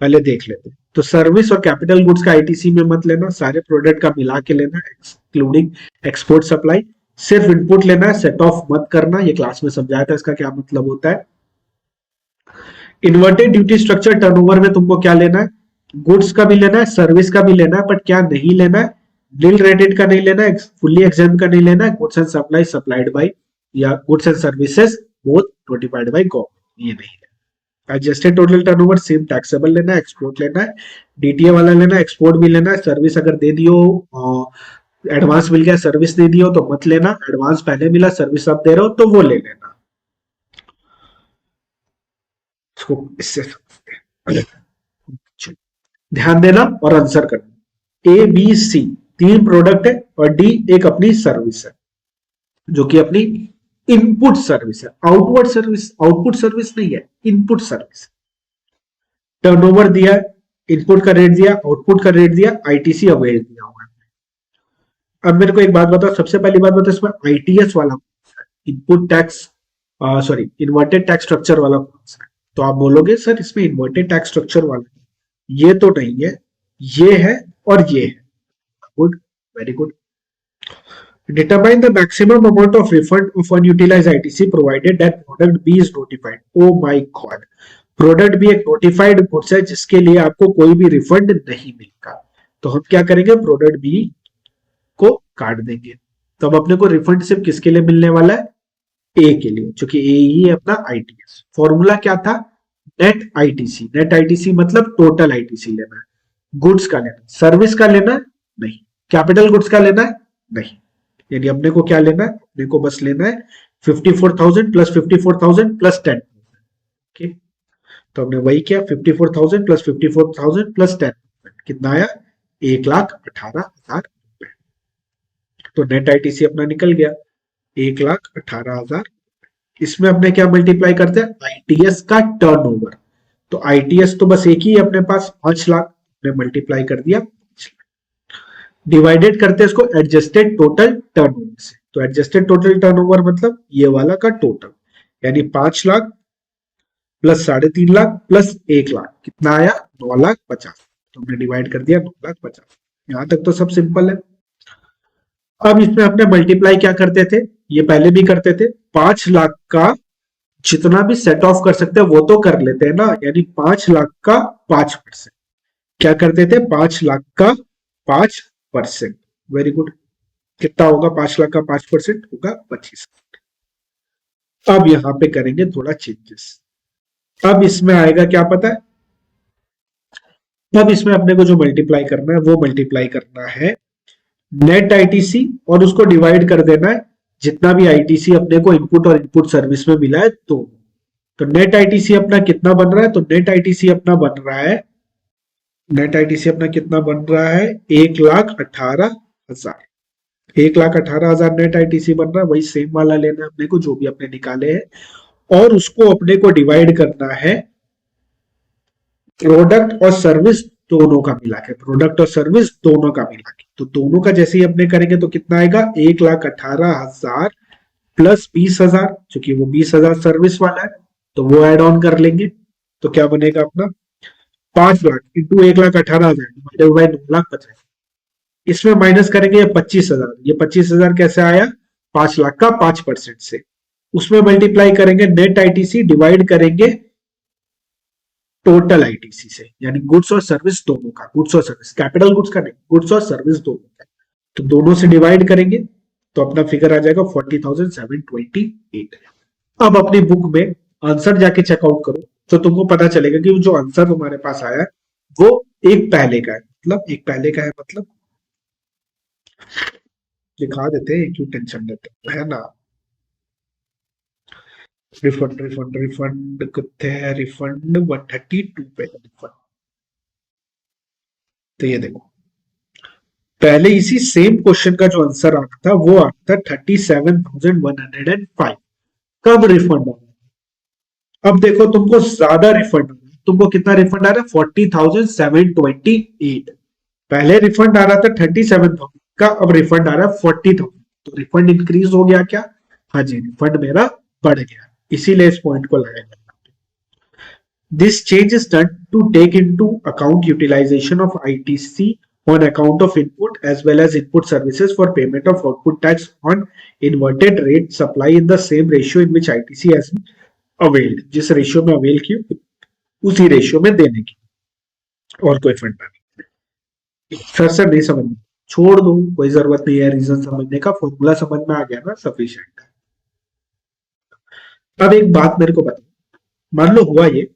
पहले देख लेते हैं। तो सर्विस और कैपिटल गुड्स का आईटीसी में मत लेना, सारे प्रोडक्ट का मिला के लेना एक्सक्लूडिंग एक्सपोर्ट सप्लाई। सिर्फ इनपुट लेना है, सेट ऑफ मत करना, ये क्लास में समझाया था इसका क्या मतलब होता है। इन्वर्टेड ड्यूटी स्ट्रक्चर टर्नओवर में तुमको क्या लेना है? गुड्स का भी लेना है, सर्विस का भी लेना है, बट क्या नहीं लेना है? बिल रेटेड का नहीं लेना है, फुल्ली एग्जाम का नहीं लेना है, goods and supply supplied by या goods and services both notified by government, ये नहीं लेना। Adjusted total turnover same taxable लेना है, एक्सपोर्ट लेना है, डीटीए वाला लेना है, एक्सपोर्ट भी लेना है। सर्विस अगर दे दियो, एडवांस मिल गया, सर्विस दे दियो तो मत लेना, एडवांस पहले मिला सर्विस अब दे रहे हो तो वो ले लेना। इसको इससे ध्यान देना और आंसर करना। ए बी सी 3 प्रोडक्ट है और डी एक अपनी सर्विस है, जो कि अपनी इनपुट सर्विस है। आउटवर्ड सर्विस, आउटपुट सर्विस नहीं है, इनपुट सर्विस। टर्नओवर दिया, इनपुट का रेट दिया, आउटपुट का रेट दिया, आईटीसी अवेल दिया हुआ है। अब मेरे को एक बात बताओ, सबसे पहली बात बताओ, इसमें आईटीएस वाला input tax sorry inverted tax structure वाला कौन सा है? तो आप बोलोगे सर इसमें इन्वर्टेड टैक्स स्ट्रक्चर वाला, ये तो नहीं है, ये है और ये है। Good, very good. Determine the maximum amount of refund of unutilized ITC provided that product B is notified. Oh my god. Product भी एक नोटिफाइड गुड्स है जिसके लिए आपको कोई भी रिफंड नहीं मिलेगा, तो हम क्या करेंगे, प्रोडक्ट बी को काट देंगे। तो अब अपने को रिफंड सिर्फ किसके लिए मिलने वाला है, ए के लिए, क्योंकि ए ही है अपना आईटीएस। फॉर्मूला क्या था, नेट आईटीसी। नेट आईटीसी मतलब टोटल आईटीसी लेना है, गुड्स का लेना है, सर्विस का लेना है नहीं, कैपिटल गुड्स का लेना है नहीं, यानी अपने को क्या लेना है, अपने को बस लेना है 54,000 प्लस 54,000 प्लस 10। ओके, तो हमने वही किया, 54,000 प्लस 54,000 प्लस 10 कितना आया, 1,18,000 रुपए। तो नेट आईटीसी अपना निकल गया 1,18,000। इसमें अपने क्या मल्टीप्लाई करते हैं, आईटीएस का टर्नओवर। तो आईटीएस तो बस एक ही है अपने पास 5 लाख, ने मल्टीप्लाई कर दिया, डिवाइडेड करते हैं इसको एडजस्टेड टोटल टर्नओवर से। तो एडजस्टेड टोटल टर्नओवर मतलब ये वाला का टोटल, यानी 5 लाख प्लस 3.5 लाख प्लस 1 लाख कितना आया, 9,50,000। तो हमने डिवाइड कर दिया 9,50,000। यहां तक तो सब सिंपल है। अब इसमें हमने मल्टीप्लाई क्या करते थे, ये पहले भी करते थे, 5 लाख का जितना भी सेट ऑफ कर सकते हैं वो तो कर लेते हैं ना, यानी 5 लाख का 5%। क्या करते थे, 5 लाख का 5%। वेरी गुड, कितना होगा 5 लाख का 5% होगा 25। अब यहां पे करेंगे थोड़ा चेंजेस। अब इसमें आएगा क्या पता है, अब इसमें अपने को जो मल्टीप्लाई करना है वो मल्टीप्लाई करना है नेट आईटीसी और उसको डिवाइड कर देना है जितना भी आईटीसी अपने को इनपुट और इनपुट सर्विस में मिला है। तो नेट आईटीसी अपना कितना बन रहा है, तो नेट आईटीसी अपना बन रहा है, नेट आईटीसी अपना कितना बन रहा है, 1,18,000। 1,18,000 नेट आईटीसी बन रहा है, वही सेम वाला लेना है अपने को जो भी अपने निकाले हैं और उसको अपने को डिवाइड करना है प्रोडक्ट और सर्विस दोनों का मिला के, प्रोडक्ट और सर्विस दोनों का मिला के। तो दोनों का जैसे ही अपने करेंगे तो कितना आएगा, 1,18,000 प्लस 20,000, क्योंकि वो 20,000 सर्विस वाला है तो वो ऐड ऑन कर लेंगे। तो क्या बनेगा अपना, 5 लाख इंटू 1,18,000 डिवाइडेड बाय 9,50,000। इसमें माइनस करेंगे ये 25,000, ये 25,000 कैसे आया, 5 लाख का 5% से। उसमें मल्टीप्लाई करेंगे नेट आईटीसी डिवाइड करेंगे टोटल आईटीसी से, यानी गुड्स और सर्विस दोनों का, गुड्स और सर्विस, कैपिटल गुड्स का नहीं, गुड्स और सर्विस दोनों का। तो दोनों से डिवाइड करेंगे तो अपना फिगर आ जाएगा 40,728। अब अपनी बुक में आंसर जाके चेकआउट करो तो तुमको पता चलेगा कि जो आंसर तुम्हारे पास आया है वो एक पहले का है, मतलब एक पहले का है, मतलब दिखा देते हैं, क्यों टेंशन लेते है ना। रिफंड रिफंड रिफंड कितने है, रिफंड 132 पे रिफंड। तो ये देखो, पहले इसी सेम क्वेश्चन का जो आंसर आता था वो आता था 37,105। कब रिफंड आ, अब देखो तुमको ज्यादा रिफंड, तुमको कितना रिफंड आ रहा है, 40,728। पहले रिफंड आ रहा था 37,000 का, अब रिफंड आ रहा है 40,000। तो रिफंड इंक्रीज हो गया क्या, हाँ जी, रिफंड मेरा बढ़ गया, इसीलिए इस पॉइंट को लगाया। This change is done to take into account utilization of ITC on account of input as well as input services for payment of output tax on inverted rate supply in the same ratio in which ITC has been availed। जिस रेशियो में अवेल की उसी रेशियो में देने की, और कोई फंड नहीं। सर नहीं समझ में, छोड़ दो, कोई जरूरत नहीं है रीजन समझने का, फॉर्मूला समझ में आ गया ना, सफिशिएंट है। अब एक बात मेरे को बता, मान लो हुआ ये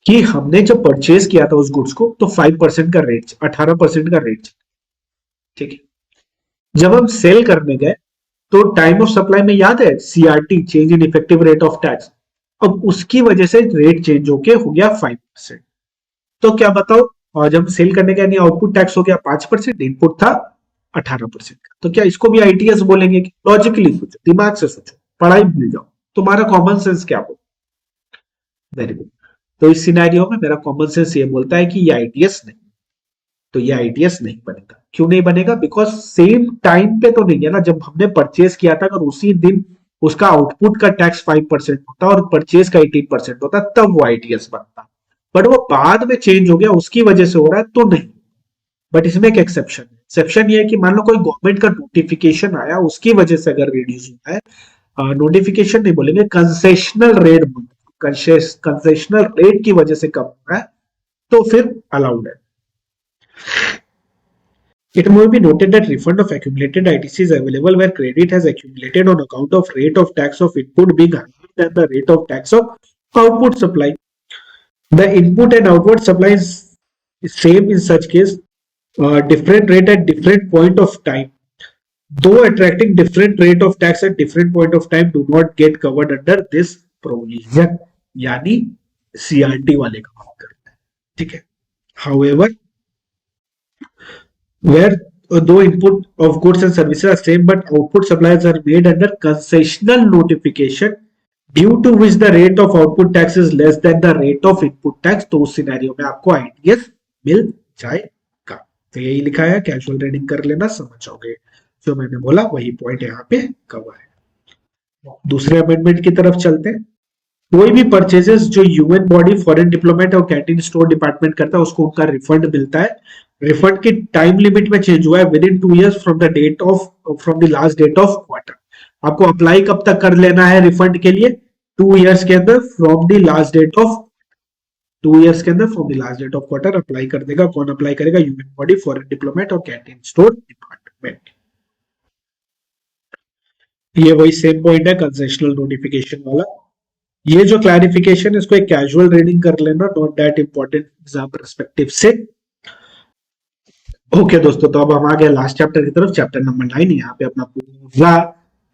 कि हमने जब परचेज किया था उस गुड्स को तो 5% का रेट, 18% का रेट, ठीक है। जब हम सेल करने गए तो टाइम ऑफ सप्लाई में याद है CRT, change in effective rate of tax, अब उसकी वजह से रेट चेंज होके हो गया 5%। तो क्या बताओ, और जब सेल करने का यानी आउटपुट टैक्स हो गया 5%, इनपुट था 18% का, तो क्या इसको भी आईटीएस बोलेंगे? लॉजिकली सोचो, दिमाग से सोचो, पढ़ाई भूल जाओ, तुम्हारा कॉमन सेंस क्या बोल। Very good. तो इस सिनेरियो में मेरा कॉमन सेंस ये बोलता है कि ये आईटीएस नहीं, तो ये आईटीएस नहीं बनेगा। क्यों नहीं बनेगा? बिकॉज सेम टाइम पे तो नहीं है ना, जब हमने परचेज किया था अगर उसी दिन उसका आउटपुट का टैक्स 5% होता और परचेज का 18% होता तब वो आईटीएस बनता, बट वो बाद में चेंज हो गया उसकी वजह से हो रहा है तो नहीं। बट इसमें एक एक्सेप्शन है, एक्सेप्शन ये है कि मान लो कोई गवर्नमेंट का नोटिफिकेशन आया उसकी वजह से अगर रिड्यूस हुआ है, नोटिफिकेशन नहीं बोलेंगे, कंसेशनल रेट बोलते, कंसेशनल रेट की वजह से कम हो रहा है तो फिर अलाउड है। It may be noted that refund of accumulated ITC is available where credit has accumulated on account of rate of tax of input being higher than the rate of tax of output supply. The input and outward supply is same in such case, different rate at different point of time. Though attracting different rate of tax at different point of time do not get covered under this provision. यानी CRT वाले का बात करते हैं, ठीक है। However, where though input of goods and services are same but output supplies are made under concessional notification due to which the rate of output tax is less than the rate of input tax, तो उस सिनेरियो में आपको आईटीएस मिल जाएगा। तो यही लिखा है, कैजुअल रीडिंग कर लेना, समझ जाओगे जो मैंने बोला वही पॉइंट यहाँ पे कवर है। दूसरे अमेंडमेंट की तरफ चलते हैं। कोई भी परचेजेस जो यूएन बॉडी, फॉरेन डिप्लोमेट और कैंटीन स्टोर डिपार्टमेंट करता है उसको उनका रिफंड मिलता है। रिफंड की टाइम लिमिट में चेंज हुआ है, within 2 years from the last date of quarter. आपको अप्लाई कब तक कर लेना है रिफंड के लिए? 2 years के अंदर from the last date of 2 years के अंदर from the last date of quarter apply कर देगा। कौन अप्लाई करेगा? यूएन बॉडी, फॉरेन डिप्लोमेट और कैंटीन स्टोर डिपार्टमेंट। ये वही सेम पॉइंट है कंसेशनल नोटिफिकेशन वाला। ये जो क्लैरिफिकेशन है इसको एक कैजुअल रीडिंग कर लेना, not that important exam perspective से। ओके दोस्तों, तो अब हम आ गए लास्ट चैप्टर की तरफ, चैप्टर नंबर 9। यहाँ पे अपना पूरा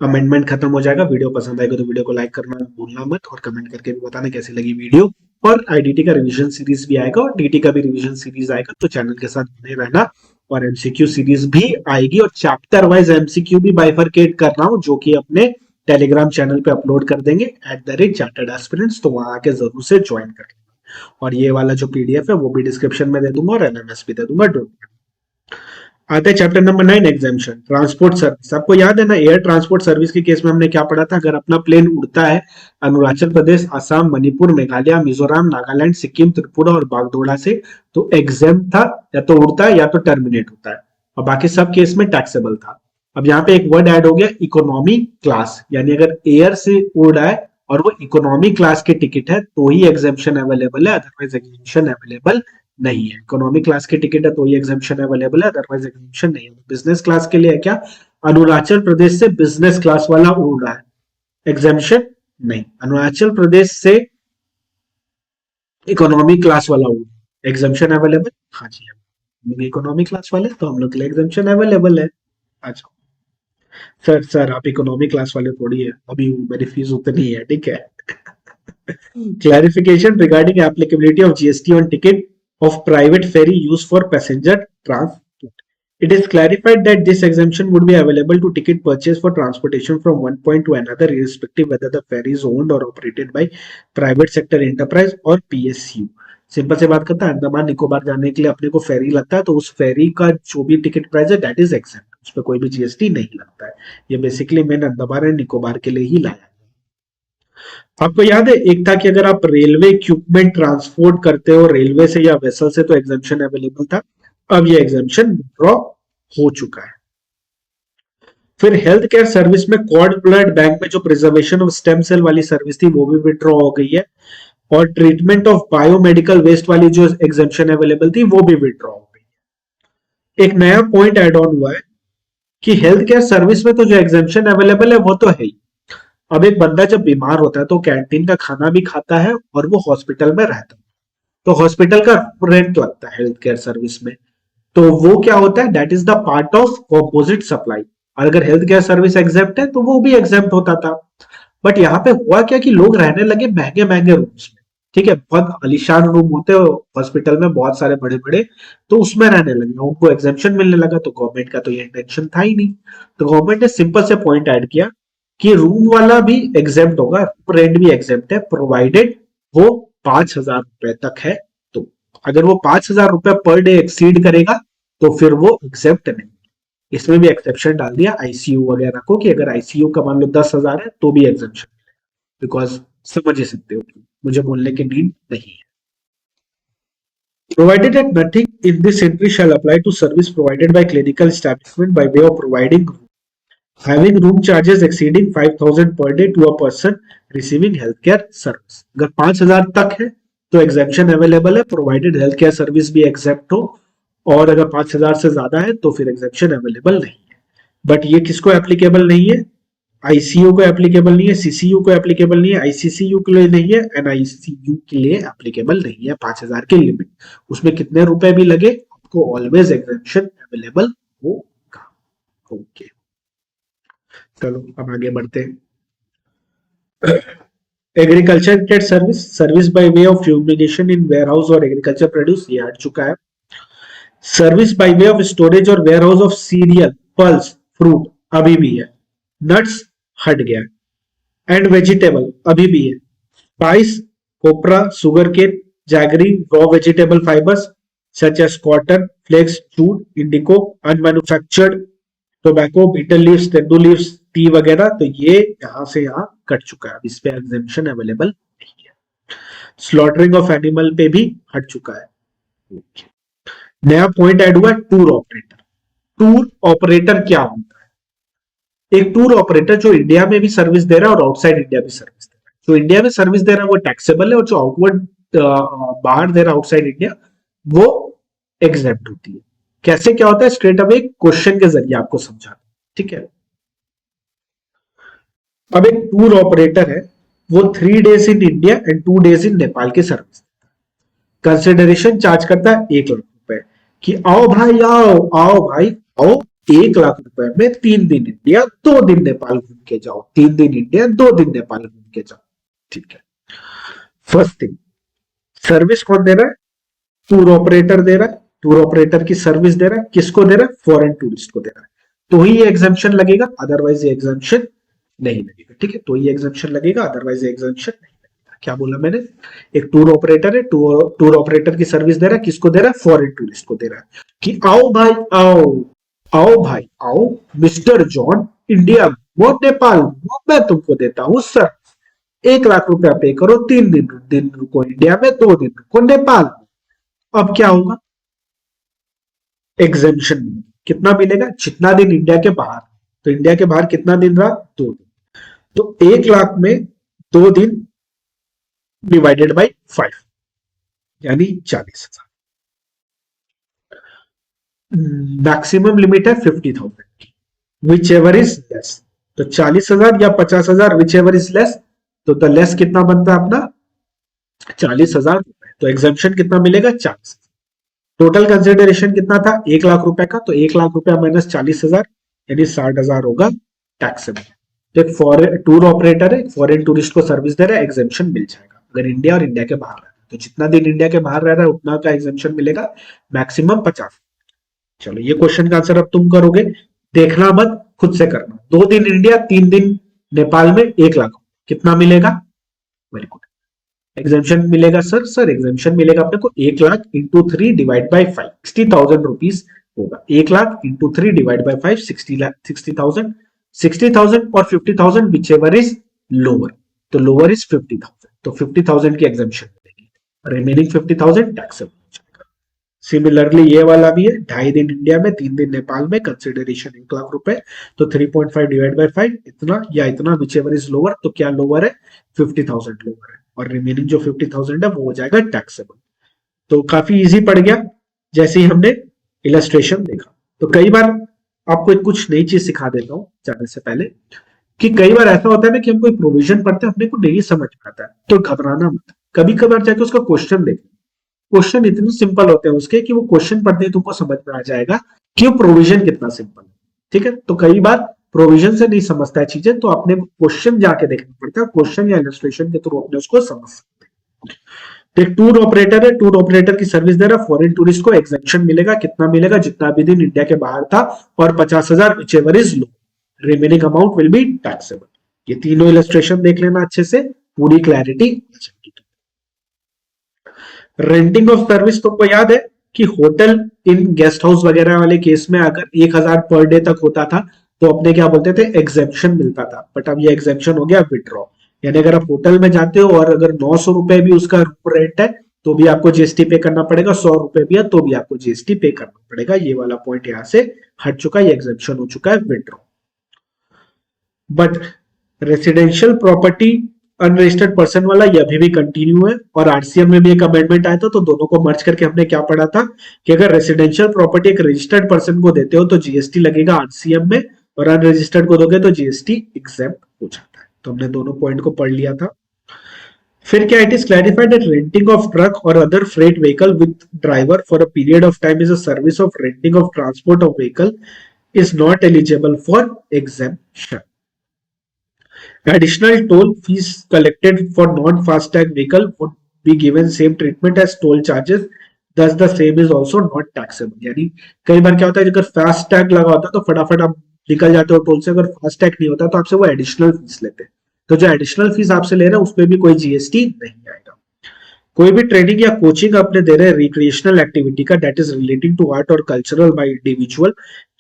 अमेंडमेंट खत्म हो जाएगा। वीडियो पसंद आएगा तो वीडियो को लाइक करना भूलना मत, और कमेंट करके भी बताना कैसी लगी वीडियो। और आईडीटी का रिवीजन सीरीज भी आएगा और डीटी का भी रिवीजन सीरीज आएगा, तो चैनल के साथ बने रहना। और एमसीक्यू सीरीज भी आएगी और चैप्टर वाइज एमसीक्यू भी बाइफरकेट कर रहा हूँ, जो कि अपने टेलीग्राम चैनल पे अपलोड कर देंगे @चार्टर्ड एस्पिरेंट्स, तो वहां आके जरूर से ज्वाइन कर लेना। और ये वाला जो पीडीएफ है वो भी डिस्क्रिप्शन में दे दूंगा और एलएमएस भी दे दूंगा, डोंट वरी। आते हैं chapter number 9, exemption transport service. आपको याद है ना, एयर ट्रांसपोर्ट सर्विस के केस में हमने क्या पढ़ा था? अगर अपना प्लेन उड़ता है अरुणाचल प्रदेश, असम, मणिपुर, मेघालय, मिजोरम, नागालैंड, सिक्किम, त्रिपुरा और बागडोरा से, तो एग्जाम था, या तो उड़ता है या तो टर्मिनेट होता है, और बाकी सब केस में टैक्सेबल था। अब यहाँ पे एक वर्ड ऐड हो गया, इकोनॉमी क्लास, यानी अगर एयर से उड़ रहा है और वो इकोनॉमी क्लास की टिकट है तो ही एग्जाम्पशन अवेलेबल है, अदरवाइज एग्जाम्पशन अवेलेबल नहीं है। इकोनॉमी क्लास की टिकट है तो ही एग्जाम्पशन अवेलेबल है, अदरवाइज एग्जाम्पशन नहीं है। बिजनेस क्लास के लिए है क्या? अरुणाचल प्रदेश से बिजनेस क्लास वाला उड़ रहा है, एग्जाम्पशन नहीं। अरुणाचल प्रदेश से इकोनॉमी क्लास वाला उड़, एग्जाम्पशन अवेलेबल? हाँ जी, हम इकोनॉमी क्लास वाले तो हम लोग के लिए एग्जाम्पशन अवेलेबल है। अच्छा सर आप इकोनॉमी क्लास वाले थोड़ी है, अभी मेरी फीस उतनी है, ठीक है। Clarification regarding applicability of GST on ticket of private ferry used for passenger transport. It is clarified that this exemption would be available to ticket purchase for transportation from one point to another, irrespective whether the ferry is owned or operated by private sector enterprise or PSU. Simple से बात करता है, अंडमान निकोबार जाने के लिए अपने को फेरी लगता है, तो उस फेरी का जो भी टिकट प्राइस है दैट इज एक्सेप्ट, उस पर कोई भी जीएसटी नहीं लगता है। ये बेसिकली मैंने अंडमान एंड निकोबार के लिए ही लाया। आपको याद है, एक था कि अगर आप रेलवे इक्विपमेंट ट्रांसपोर्ट करते हो रेलवे से या वेसल से तो एग्जाम्पशन अवेलेबल था, अब ये एग्जाम्पशन विड्रॉ हो चुका है। फिर हेल्थ केयर सर्विस में कॉर्ड ब्लड बैंक में जो प्रिजर्वेशन ऑफ स्टेम सेल वाली सर्विस थी वो भी विड्रॉ हो गई है, और ट्रीटमेंट ऑफ बायोमेडिकल वेस्ट वाली जो एग्जाम्पशन अवेलेबल थी वो भी विड्रॉ हो गई है। एक नया पॉइंट एड ऑन हुआ है कि हेल्थ केयर सर्विस में तो जो एग्जाम्पशन अवेलेबल है वो तो है ही। अब एक बंदा जब बीमार होता है तो कैंटीन का खाना भी खाता है और वो हॉस्पिटल में रहता है, तो हॉस्पिटल का रेंट लगता है हेल्थ केयर सर्विस में, तो वो क्या होता है? That is the part of composite supply. और अगर हेल्थ केयर सर्विस एग्जेप्ट है तो वो भी एग्जेप्ट होता था। बट यहाँ पे हुआ क्या कि लोग रहने लगे महंगे महंगे रूम्स में, ठीक है, बहुत अलीशान रूम होते हैं हॉस्पिटल में, बहुत सारे बड़े बड़े, तो उसमें रहने लगे, उनको एग्जेम्पशन मिलने लगा। तो गवर्नमेंट का तो ये इंटेंशन था ही नहीं, तो गवर्नमेंट ने सिंपल से पॉइंट ऐड किया कि रूम वाला भी एग्जेप्ट होगा, रेंट भी एग्जेप्ट है, प्रोवाइडेड वो 5,000 रुपए तक है। तो अगर वो 5,000 रुपए पर डे एक्सीड करेगा तो फिर वो एग्जेप्ट नहीं। इसमें भी एक्सेप्शन डाल दिया आईसीयू वगैरह को, कि अगर आईसीयू का मान लो 10,000 है तो भी एग्जेप्शन, बिकॉज समझ ही सकते हो, मुझे बोलने की नीड नहीं है। Provided that nothing in this entry shall apply to service provided by clinical establishment by way of providing having room charges exceeding 5,000 per day to a person receiving health care service. अगर 5,000 तक है तो एग्जेम्पशन अवेलेबल है, प्रोवाइडेड हेल्थ केयर सर्विस भी एक्सेप्ट हो, और अगर 5,000 से ज्यादा है तो फिर एग्जेम्पशन अवेलेबल नहीं है। बट ये किसको एप्लीकेबल नहीं है? आईसीयू को एप्लीकेबल नहीं है, सीसीयू को एप्लीकेबल नहीं है, आईसीसीयू के लिए नहीं है, एनआईसीयू के लिए एप्लीकेबल नहीं है। 5,000 की लिमिट, उसमें कितने रुपए भी लगे आपको ऑलवेज एग्जेम्पशन अवेलेबल होगा। ओके, चलो अब आगे बढ़ते हैं। Agriculture gate service, service by way of fumigation in warehouse or agriculture produce, ये हट चुका है। Service by way of storage or warehouse of cereal, pulse, fruit अभी भी है। नट्स हट गया। एंड वेजिटेबल अभी भी है। Spice, copra, sugar cane, jaggery, raw vegetable fibres such as cotton, flax, jute, indigo, unmanufactured tobacco, betel leaves, tendu leaves, tea वगैरह, तो ये यहां से यहां कट चुका है, इस पे एग्जेम्पशन अवेलेबल नहीं है। स्लॉटरिंग ऑफ एनिमल पे भी हट चुका है। नया पॉइंट ऐड हुआ है, टूर ऑपरेटर। टूर ऑपरेटर क्या होता है? एक टूर ऑपरेटर जो इंडिया में भी सर्विस दे रहा है और आउटसाइड इंडिया भी सर्विस दे रहा है। जो इंडिया में सर्विस दे रहा है वो टैक्सेबल है, और जो आउटवर्ड बाहर दे रहा है आउटसाइड इंडिया वो एग्जेप्ट होती है। कैसे क्या होता है, स्ट्रेट अवे क्वेश्चन के जरिए आपको समझा, ठीक है। अब एक टूर ऑपरेटर है, वो 3 days in India and 2 days in Nepal की सर्विस, कंसिडरेशन चार्ज करता है 1 लाख रुपए, कि आओ भाई आओ, आओ भाई आओ, 1 लाख रुपए में 3 दिन इंडिया 2 दिन नेपाल घूम के जाओ, 3 दिन इंडिया 2 दिन नेपाल घूम के जाओ, ठीक है। फर्स्ट थिंग, सर्विस कौन दे रहा है? टूर ऑपरेटर दे रहा है। टूर ऑपरेटर की सर्विस दे रहा है, किसको दे रहा है? फॉरेन टूरिस्ट को दे रहा है, तो ही ये एग्जाम्पशन लगेगा, अदरवाइज ये एग्जाम्पशन नहीं लगेगा, ठीक है। तो ये एग्जाम्पशन लगेगा, अदरवाइज ये एग्जाम्पशन नहीं लगेगा। क्या बोला मैंने? एक टूर ऑपरेटर है, टूर ऑपरेटर की सर्विस दे रहा है, किसको दे रहा है? फॉरेन टूरिस्ट को दे रहा है, कि आओ भाई आओ, आओ भाई आओ, मिस्टर जॉन इंडिया वो नेपाल वो मैं तुमको देता हूँ सर, 1 लाख रुपया पे करो, 3 दिन रुको इंडिया में, 2 दिन रुको नेपाल में। अब क्या होगा? एग्जेम्पशन कितना मिलेगा? जितना दिन इंडिया के बाहर, तो इंडिया के बाहर कितना दिन रहा? 2 दिन, तो 1 लाख में 2 दिन डिवाइडेड बाई 5 यानी 40,000। मैक्सिमम लिमिट है 50,000 की, विच एवर इज लेस, तो 40,000 या 50,000 विच एवर इज लेस, तो द लेस कितना बनता है अपना? 40,000 रुपए। तो एग्जाम्पशन कितना मिलेगा? 40। टोटल कंसिडरेशन कितना था? 1 लाख रुपए का, तो 1 लाख रुपया माइनस 40,000 यानी 60,000 होगा टैक्सेबल। तो एक फॉरेन टूर ऑपरेटर है, फॉरेन टूरिस्ट को सर्विस दे रहा है, एग्जाम्पशन मिल जाएगा अगर इंडिया और इंडिया के बाहर रह रहा है, तो जितना दिन इंडिया के बाहर रह रहा है उतना का एग्जाम्पशन मिलेगा, मैक्सिमम 50। चलो ये क्वेश्चन का आंसर अब तुम करोगे, देखना मत, खुद से करना। 2 दिन इंडिया 3 दिन नेपाल में 1 लाख, कितना मिलेगा? वेरी गुड, एग्जाम्पशन मिलेगा सर। सर एग्जाम्पशन मिलेगा अपने को 1 lakh into 3 divide by 5, 60,000 rupees होगा। 1 लाख इंटू 3 डिवाइड बाई 5, 60,000, 60,000 और 50,000 विच एवर इज लोअर, तो लोअर इज 50,000, तो 50,000 की एग्जाम्पशन मिलेगी, रिमेनिंग 50,000 टैक्सेबल हो जाएगा। सिमिलरली ये वाला भी है, 2.5 दिन इंडिया में 3 दिन नेपाल में, कंसिडरेशन 1 लाख रुपए, तो 3.5 डिवाइड बाई 5 इतना या इतना विच एवर इज लोअर, तो क्या लोअर है? 50,000 लोअर है, और रिमेनिंग जो 50,000 है वो हो जाएगा टैक्सेबल। तो काफी इजी पड़ गया जैसे ही हमने इलस्ट्रेशन देखा। तो कई बार आपको कुछ नई चीज सिखा देता हूँ जाने से पहले, कि कई बार ऐसा होता है ना कि हम कोई प्रोविजन पढ़ते हैं, अपने को नहीं समझ में आता है, तो घबराना मत, कभी कभार जाके उसका क्वेश्चन देख। क्वेश्चन इतने सिंपल होते हैं उसके कि वो क्वेश्चन पढ़ते ही तुमको समझ में आ जाएगा कि वो प्रोविजन कितना सिंपल है, ठीक है। तो कई बार प्रोविजन से नहीं समझता है चीजें, तो अपने क्वेश्चन जाके देखना पड़ता है, क्वेश्चन या इलस्ट्रेशन के थ्रू अपने उसको समझ सकते हैं। तो एक टूर ऑपरेटर है, टूर ऑपरेटर की सर्विस दे रहा है, फॉरेन टूरिस्ट को एग्जेम्पशन मिलेगा, कितना मिलेगा? जितना भी दिन इंडिया के बाहर था, और 50,000 which ever is low, remaining amount will be taxable. ये तीनों इलस्ट्रेशन देख लेना अच्छे से, पूरी क्लैरिटी। रेंटिंग ऑफ सर्विस तुमको याद है कि होटल इन गेस्ट हाउस वगैरह वाले केस में अगर 1,000 पर डे तक होता था तो अपने क्या बोलते थे? एग्जेम्पशन मिलता था, बट अब ये एग्जेम्पशन हो गया विड्रॉ। यानी अगर आप होटल में जाते हो और अगर 900 रुपए भी उसका रूम रेंट है तो भी आपको जीएसटी पे करना पड़ेगा, 100 रुपए भी है तो भी आपको जीएसटी पे करना पड़ेगा। ये वाला पॉइंट यहां से हट चुका है, ये एग्जेम्पशन हो चुका है withdraw. But residential property unregistered person वाला ये अभी भी कंटिन्यू है, और आरसीएम में भी एक अमेंडमेंट आया था, तो दोनों को मर्ज करके हमने क्या पढ़ा था कि अगर रेसिडेंशियल प्रॉपर्टी एक रजिस्टर्ड पर्सन को देते हो तो जीएसटी लगेगा आरसीएम में, और अनरजिस्टर्ड को दोगे तो जीएसटी एग्जेम्प्ट हो जाता है। तो हमने दोनों पॉइंट को पढ़ लिया था। फिर क्या, it is clarified that renting of truck or other freight vehicle with driver for a period of time is a service of renting of transport of vehicle is not eligible for exemption. Additional toll fees collected for non-FASTag vehicle would be given same treatment as toll charges. Thus the same is also not taxable. यानी कई बार क्या होता है, अगर फास्ट टैग लगा होता है तो फटाफट आप निकल जाते हो टोल से, अगर फास्ट टैग नहीं होता तो आपसे वो एडिशनल फीस लेते हैं। तो जो एडिशनल फीस आपसे ले रहे हैं उसमें भी कोई जीएसटी नहीं आएगा। कोई भी ट्रेनिंग या कोचिंग अपने दे रहे रिक्रिएशनल एक्टिविटी का that is relating to art और कल्चरल बाय इंडिविजुअल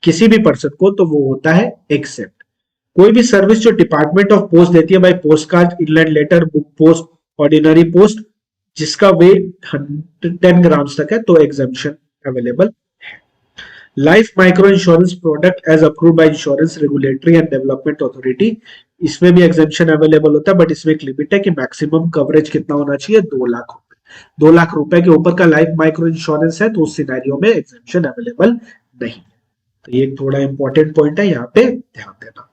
किसी भी पर्सन को, तो वो होता है एक्सेप्ट। कोई भी सर्विस जो डिपार्टमेंट ऑफ पोस्ट देती है by post card, inland letter, book post, ordinary post, जिसका वेट 10 ग्राम्स तक है, तो एग्जेम्पशन अवेलेबल है। Life micro insurance product as approved by insurance regulatory and development authority, इसमें भी एग्जेम्पशन अवेलेबल होता है, बट इसमें एक लिमिट है कि मैक्सिमम कवरेज कितना होना चाहिए, 2 लाख रुपए। 2 लाख रुपए के ऊपर का लाइफ माइक्रो इंश्योरेंस है तो उस सिनेरियो में एग्जेम्पशन अवेलेबल नहीं। तो ये थोड़ा इंपॉर्टेंट पॉइंट है, यहाँ पे ध्यान देना।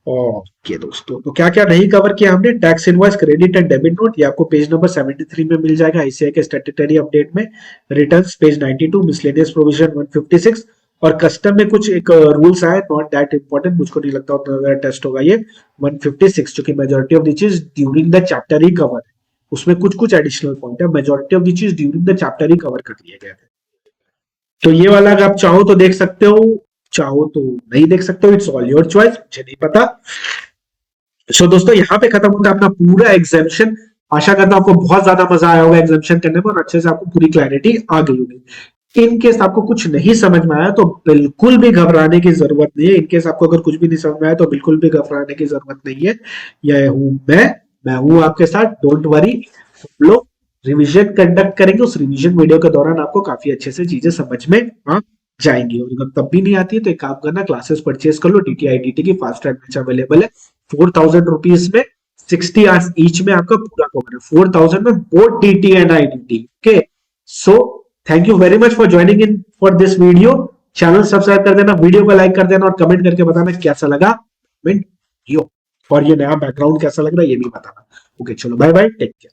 ओके दोस्तों, तो क्या क्या नहीं कवर किया हमने, tax invoice, credit and debit note, ये आपको पेज नंबर 73 में मिल जाएगा आईसीआई के स्टैट्यूटरी अपडेट में। रिटर्न्स पेज 92, मिसलेनियस प्रोविजन 156, और कस्टम में कुछ एक रूल्स आए, नॉट दैट इंपॉर्टेंट, मुझको नहीं लगता उतना टेस्ट होगा ये 156, जो कि मेजॉरिटी ऑफ द चीज during the chapter he cover है। उसमें कुछ कुछ एडिशनल पॉइंट है, मेजॉरिटी ऑफ द चीज during the chapter he cover कर लिए गए थे। तो ये वाला अगर आप चाहो तो देख सकते हो, चाहो तो नहीं देख सकते हो, इट्स ऑल योर चॉइस, मुझे नहीं पता। सो दोस्तों, यहाँ पे खत्म होता है अपना पूरा एग्जामेशन। आशा करता हूं आपको बहुत ज्यादा मजा आया होगा एग्जामेशन करने में, और अच्छे से आपको पूरी क्लैरिटी आ गई होगी। इन केस आपको कुछ नहीं समझ में आया तो बिल्कुल भी घबराने की जरूरत नहीं है। इन केस आपको अगर कुछ भी नहीं समझ में आया तो बिल्कुल भी घबराने की जरूरत नहीं है। यह हूं मैं हूं आपके साथ, डोंट वरी। हम लोग रिवीजन कंडक्ट करेंगे, उस रिवीजन वीडियो के दौरान आपको काफी अच्छे से चीजें समझ में आ जाएंगी। और अगर तब भी नहीं आती है तो एक काम करना, क्लासेस परचेज कर लो, DTI-IDT की फास्ट ट्रैक बैच अवेलेबल है 4000 रुपीज में, 60 आवर्स ईच में आपका पूरा कवर है, 4000 में both DT and IDT। Okay, so thank you very much for joining in for this video. Channel subscribe कर देना, वीडियो को लाइक कर देना, और कमेंट करके बताना कैसा लगा कमेंट, और ये नया बैकग्राउंड कैसा लग रहा है ये भी बताना। ओके, चलो बाय बाय, टेक केयर।